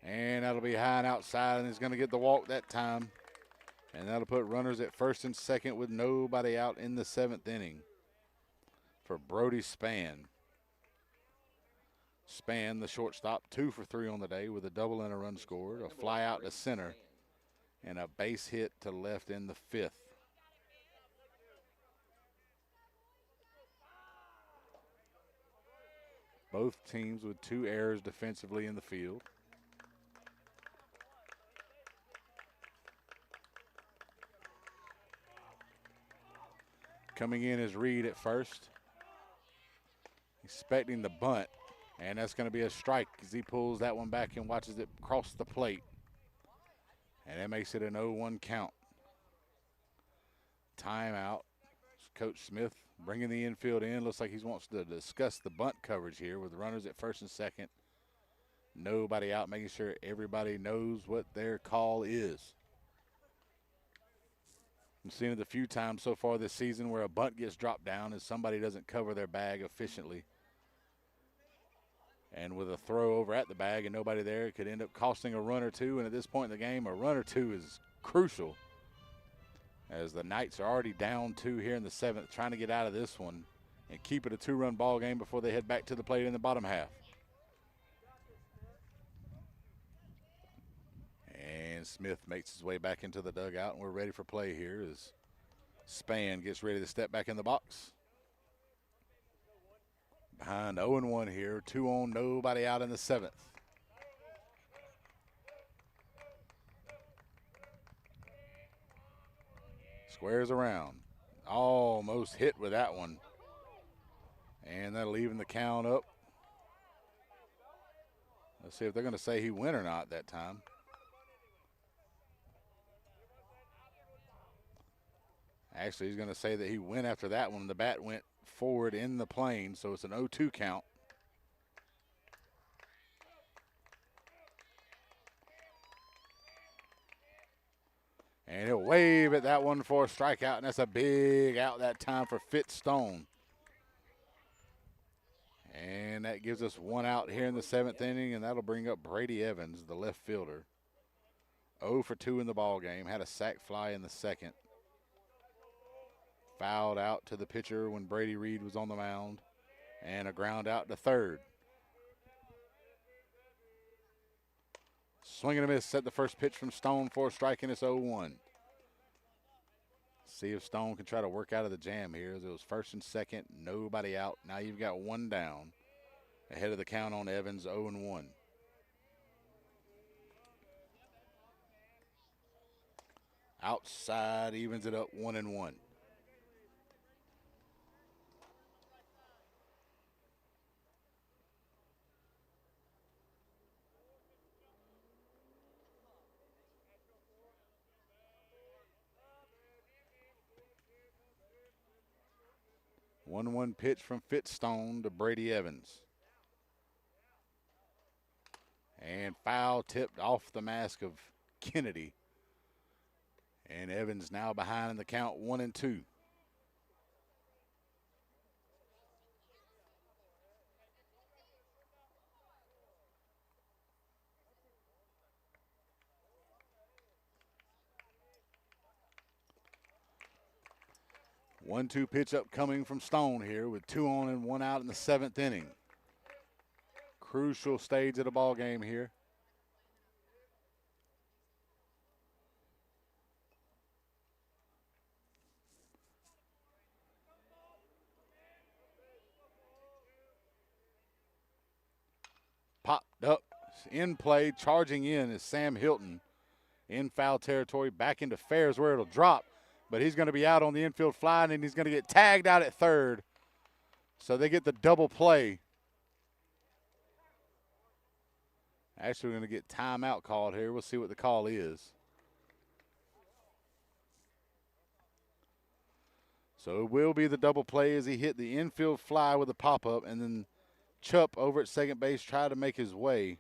S2: And that'll be high and outside, and he's going to get the walk that time. And that'll put runners at first and second with nobody out in the seventh inning for Brody Spann. Spann, the shortstop, 2 for 3 on the day with a double and a run scored, a fly out to center, and a base hit to left in the fifth. Both teams with 2 errors defensively in the field. Coming in is Reed at first. Expecting the bunt, and that's going to be a strike as he pulls that one back and watches it cross the plate. And that makes it an 0-1 count. Timeout. Coach Smith bringing the infield in. Looks like he wants to discuss the bunt coverage here with runners at first and second. Nobody out, making sure everybody knows what their call is. I've seen it a few times so far this season where a bunt gets dropped down and somebody doesn't cover their bag efficiently. And with a throw over at the bag and nobody there, it could end up costing a run or two. And at this point in the game, a run or two is crucial, as the Knights are already down 2 here in the seventh, trying to get out of this one and keep it a 2-run ball game before they head back to the plate in the bottom half. And Smith makes his way back into the dugout, and we're ready for play here as Span gets ready to step back in the box. Behind 0-1 here, 2 on, nobody out in the 7th. Squares around. Almost hit with that one. And that'll even the count up. Let's see if they're going to say he went or not that time. Actually, he's going to say that he went after that one. The bat went forward in the plane, so it's an 0-2 count. And he'll wave at that one for a strikeout, and that's a big out that time for Fitzstone. And that gives us 1 out here in the 7th inning, and that'll bring up Brady Evans, the left fielder. 0 for 2 in the ball game. Had a sac fly in the 2nd. Fouled out to the pitcher when Brady Reed was on the mound. And a ground out to 3rd. Swing and a miss. Set the first pitch from Stone for a strike, and it's 0-1. See if Stone can try to work out of the jam here. As it was 1st and 2nd, nobody out. Now you've got 1 down. Ahead of the count on Evans, 0-1. Outside evens it up 1-1. One pitch from Fitzstone to Brady Evans. And foul tipped off the mask of Kennedy. And Evans now behind in the count 1-2. One-two pitch up coming from Stone here with 2 on and 1 out in the 7th inning. Crucial stage of the ball game here. Popped up, in play, charging in is Sam Hilton in foul territory, back into fair is where it'll drop. But he's going to be out on the infield fly, and he's going to get tagged out at 3rd. So they get the double play. Actually, we're going to get timeout called here. We'll see what the call is. So it will be the double play as he hit the infield fly with a pop-up, and then Chupp over at second base tried to make his way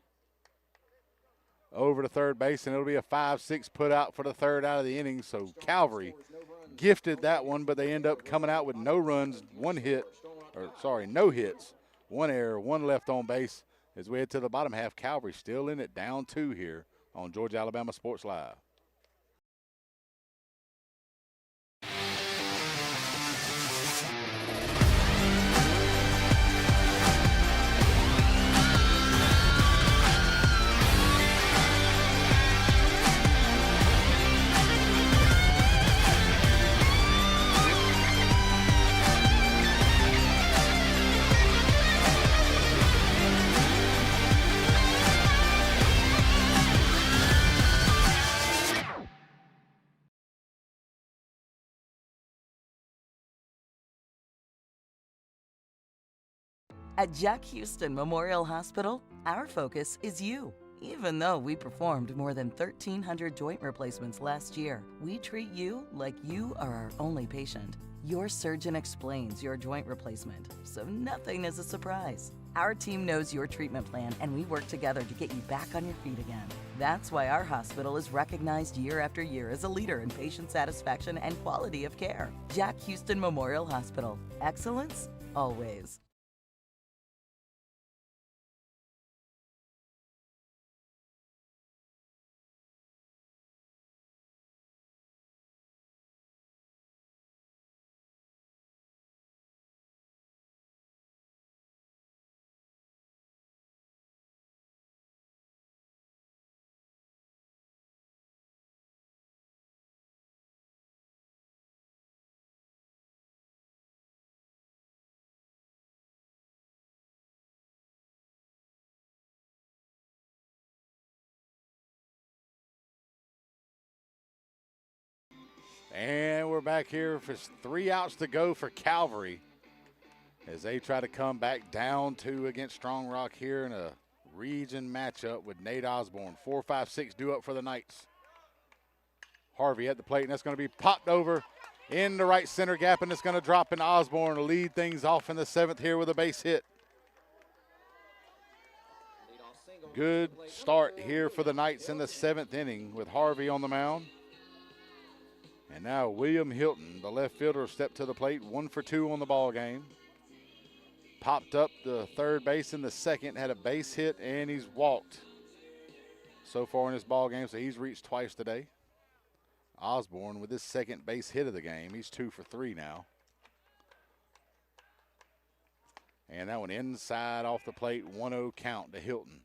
S2: over to third base, and it'll be a 5-6 put out for the 3rd out of the inning. So Calvary gifted that one, but they end up coming out with no runs, no hits, 1 error, 1 left on base. As we head to the bottom half, Calvary still in it, down 2 here on Georgia Alabama Sports Live.
S8: At Jack Houston Memorial Hospital, our focus is you. Even though we performed more than 1,300 joint replacements last year, we treat you like you are our only patient. Your surgeon explains your joint replacement, so nothing is a surprise. Our team knows your treatment plan, and we work together to get you back on your feet again. That's why our hospital is recognized year after year as a leader in patient satisfaction and quality of care. Jack Houston Memorial Hospital. Excellence, always.
S2: And we're back here for 3 outs to go for Calvary as they try to come back down 2 against Strong Rock here in a region matchup with Nate Osborne. 4-5-6 due up for the Knights. Harvey at the plate, and that's going to be popped over in the right center gap, and it's going to drop in Osborne to lead things off in the 7th here with a base hit. Good start here for the Knights in the 7th inning with Harvey on the mound. And now William Hilton, the left fielder, stepped to the plate, 1 for 2 on the ball game. Popped up the third base in the 2nd, had a base hit, and he's walked so far in this ball game, so he's reached twice today. Osborne with his 2nd base hit of the game. He's 2 for 3 now. And that one inside off the plate, 1-0 count to Hilton.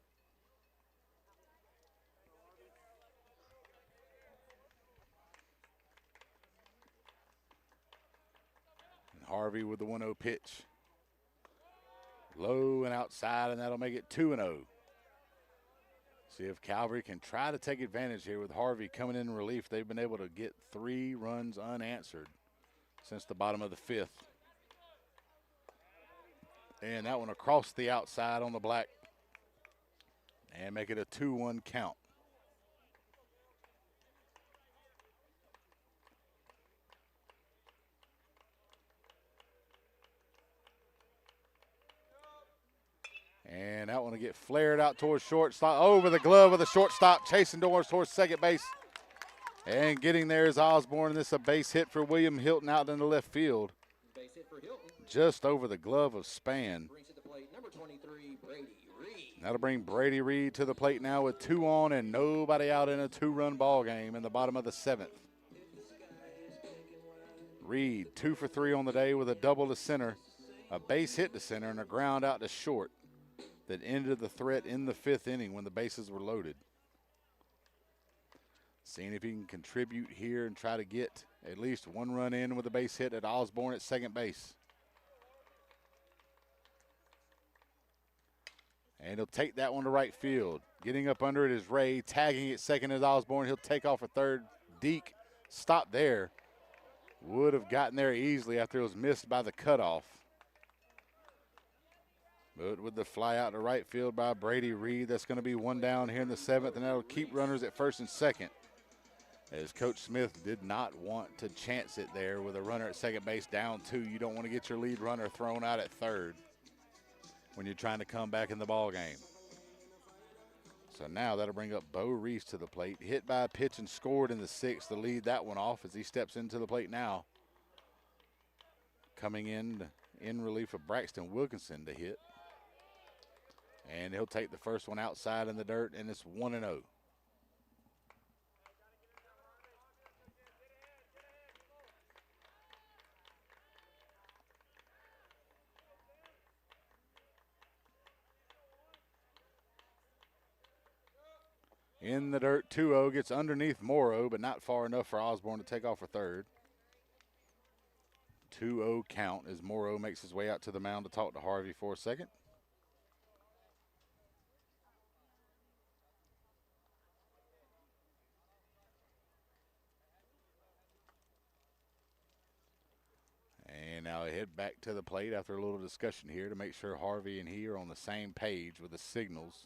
S2: And Harvey with the 1-0 pitch. Low and outside, and that'll make it 2-0. See if Calvary can try to take advantage here with Harvey coming in relief. They've been able to get 3 runs unanswered since the bottom of the 5th. And that one across the outside on the black. And make it a 2-1 count. And that one will get flared out towards shortstop. Over the glove of the shortstop, chasing doors towards second base. And getting there is Osborne. This is a base hit for William Hilton out in the left field.
S18: Base hit for Hilton.
S2: Just over the glove of Spann.
S18: Brings to the plate number 23, Brady Reed.
S2: That'll bring Brady Reed to the plate now with 2 on and nobody out in a 2-run ball game in the bottom of the 7th. Reed 2 for 3 on the day with a double to center, a base hit to center, and a ground out to short that ended the threat in the 5th inning when the bases were loaded. Seeing if he can contribute here and try to get at least 1 run in with a base hit at Osborne at second base. And he'll take that one to right field. Getting up under it is Ray. Tagging at second is Osborne. He'll take off a third. Deke stopped there. Would have gotten there easily after it was missed by the cutoff. But with the fly out to right field by Brady Reed, that's going to be 1 down here in the 7th, and that'll keep runners at first and second. As Coach Smith did not want to chance it there with a runner at second base down 2. You don't want to get your lead runner thrown out at third when you're trying to come back in the ball game. So now that'll bring up Bo Reese to the plate. Hit by a pitch and scored in the 6th to lead that one off as he steps into the plate now. Coming in relief of Braxton Wilkinson to hit. And he'll take the first one outside in the dirt, and it's 1-0. In the dirt, 2-0, gets underneath Morrow, but not far enough for Osborne to take off for third. 2-0 count as Morrow makes his way out to the mound to talk to Harvey for a second. And now head back to the plate after a little discussion here to make sure Harvey and he are on the same page with the signals.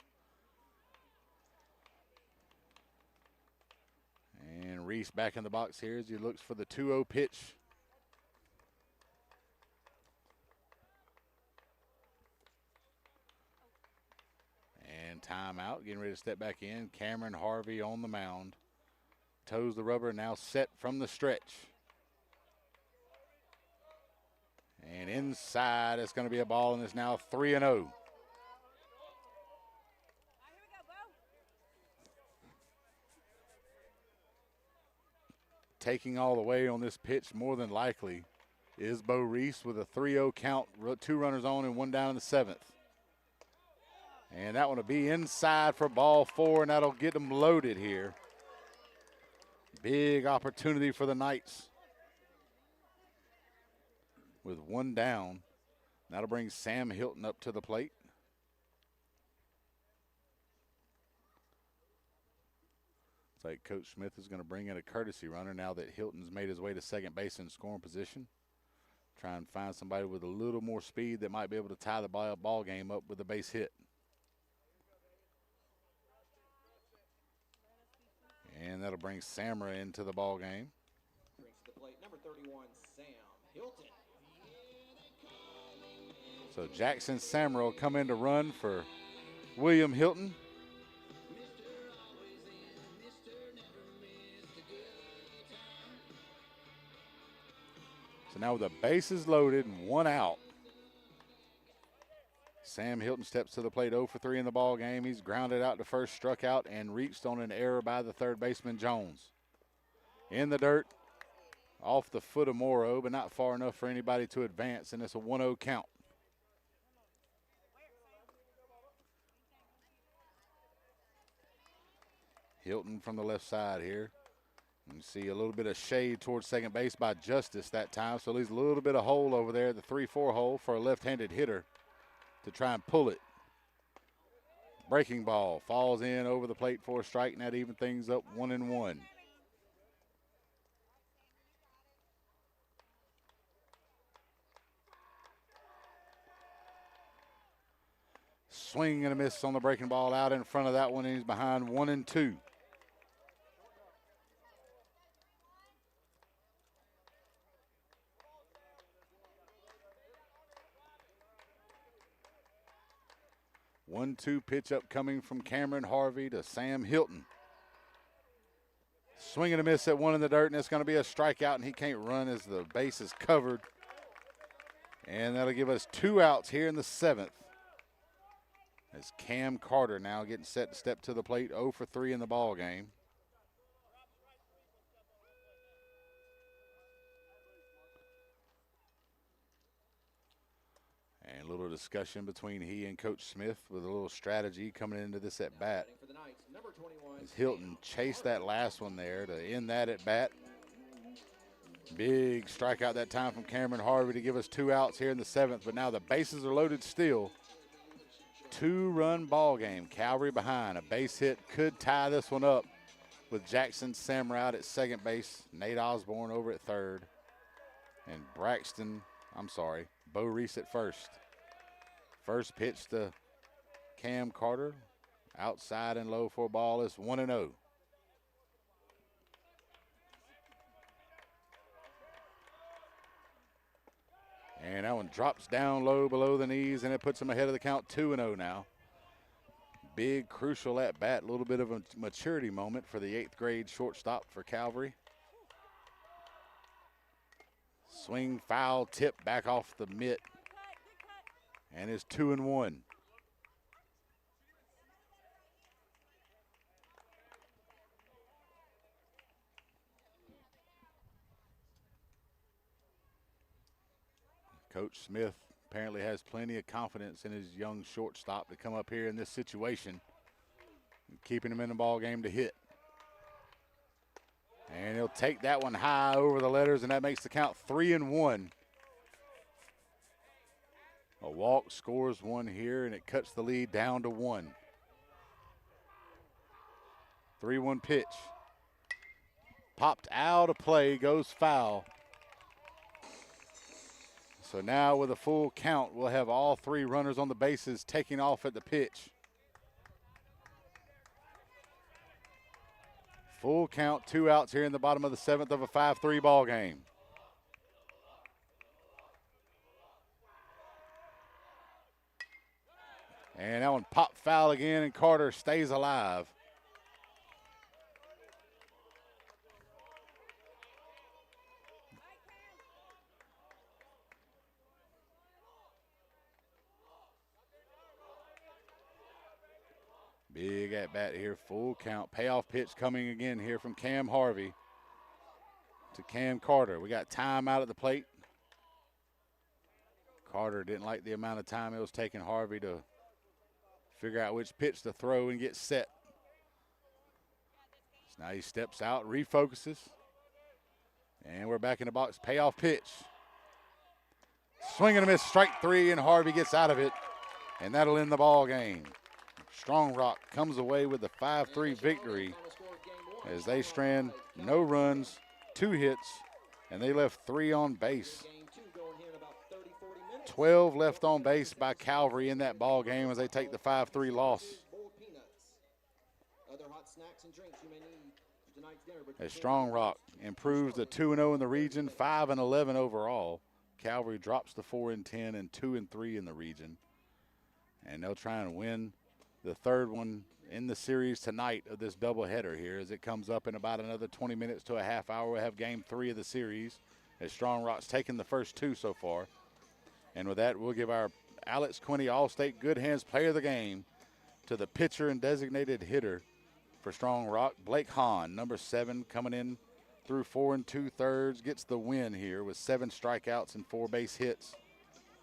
S2: And Reese back in the box here as he looks for the 2-0 pitch. And timeout, getting ready to step back in. Cameron Harvey on the mound. Toes the rubber, now set from the stretch. And inside, it's going to be a ball, and it's now 3-0. Taking all the way on this pitch, more than likely, is Bo Reese with a 3-0 count, 2 runners on and 1 down in the 7th. And that one will be inside for ball 4, and that'll get them loaded here. Big opportunity for the Knights. With 1 down, that'll bring Sam Hilton up to the plate. like Coach Smith is going to bring in a courtesy runner now that Hilton's made his way to second base in scoring position. Try and find somebody with a little more speed that might be able to tie the ball game up with a base hit. And that'll bring Samra into the ball game.
S18: Brings to the plate number 31, Sam Hilton.
S2: So Jackson Samra will come in to run for William Hilton. So now with the bases loaded and one out, Sam Hilton steps to the plate 0 for 3 in the ball game. He's grounded out to first, struck out, and reached on an error by the third baseman Jones. In the dirt, off the foot of Morrow, but not far enough for anybody to advance, and it's a 1-0 count. Hilton from the left side here. You see a little bit of shade towards second base by Justice that time, so leaves a little bit of hole over there, the 3-4 hole for a left-handed hitter to try and pull it. Breaking ball falls in over the plate for a strike, and that even things up 1-1. Swing and a miss on the breaking ball out in front of that one, and he's behind 1-2. One-two pitch up coming from Cameron Harvey to Sam Hilton. Swing and a miss at one in the dirt, and it's going to be a strikeout, and he can't run as the base is covered. And that'll give us 2 outs here in the 7th. As Cam Carter now getting set to step to the plate, 0 for 3 in the ball game. And a little discussion between he and Coach Smith with a little strategy coming into this at bat. As Hilton chased that last one there to end that at bat. Big strikeout that time from Cameron Harvey to give us 2 outs here in the 7th, but now the bases are loaded still. 2-run ball game. Calvary behind. A base hit could tie this one up with Jackson Samra out at second base, Nate Osborne over at third, and Bo Reese at first. First pitch to Cam Carter. Outside and low for a ball. It's 1-0. And that one drops down low below the knees, and it puts him ahead of the count, 2-0 now. Big, crucial at bat, a little bit of a maturity moment for the 8th grade shortstop for Calvary. Swing, foul, tip back off the mitt, and it's 2-1. Coach Smith apparently has plenty of confidence in his young shortstop to come up here in this situation, keeping him in the ball game to hit. And he'll take that one high over the letters, and that makes the count 3-1. A walk scores one here, and it cuts the lead down to 1. 3-1 pitch. Popped out of play, goes foul. So now with a full count, we'll have all 3 runners on the bases taking off at the pitch. Full count, 2 outs here in the bottom of the 7th of a 5-3 ball game. And that one popped foul again, and Carter stays alive. Big at bat here, full count. Payoff pitch coming again here from Cam Harvey to Cam Carter. We got time out at the plate. Carter didn't like the amount of time it was taking Harvey to figure out which pitch to throw and get set. So now he steps out, refocuses, and we're back in the box. Payoff pitch. Swing and a miss, strike 3, and Harvey gets out of it, and that'll end the ball game. Strong Rock comes away with the 5-3 victory as they strand no runs, 2 hits, and they left 3 on base. 12 left on base by Calvary in that ball game as they take the 5-3 loss. As Strong Rock improves to 2-0 in the region, 5-11 overall. Calvary drops to 4-10 and 2-3 in the region. And they'll try and win the third one in the series tonight of this doubleheader here as it comes up in about another 20 minutes to a half hour. We'll have game 3 of the series as Strong Rock's taken the first 2 so far. And with that, we'll give our Alex Quinney All-State Good Hands Player of the Game to the pitcher and designated hitter for Strong Rock, Blake Hahn, number 7, coming in through 4 2/3, gets the win here with 7 strikeouts and 4 base hits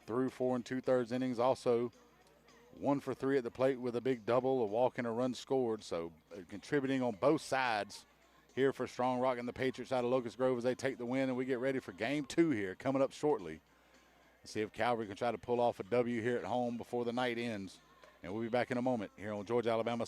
S2: through 4 2/3 innings. Also 1 for 3 at the plate with a big double, a walk and a run scored. So contributing on both sides here for Strong Rock and the Patriots out of Locust Grove as they take the win, and we get ready for game 2 here coming up shortly. See if Calvary can try to pull off a W here at home before the night ends. And we'll be back in a moment here on Georgia Alabama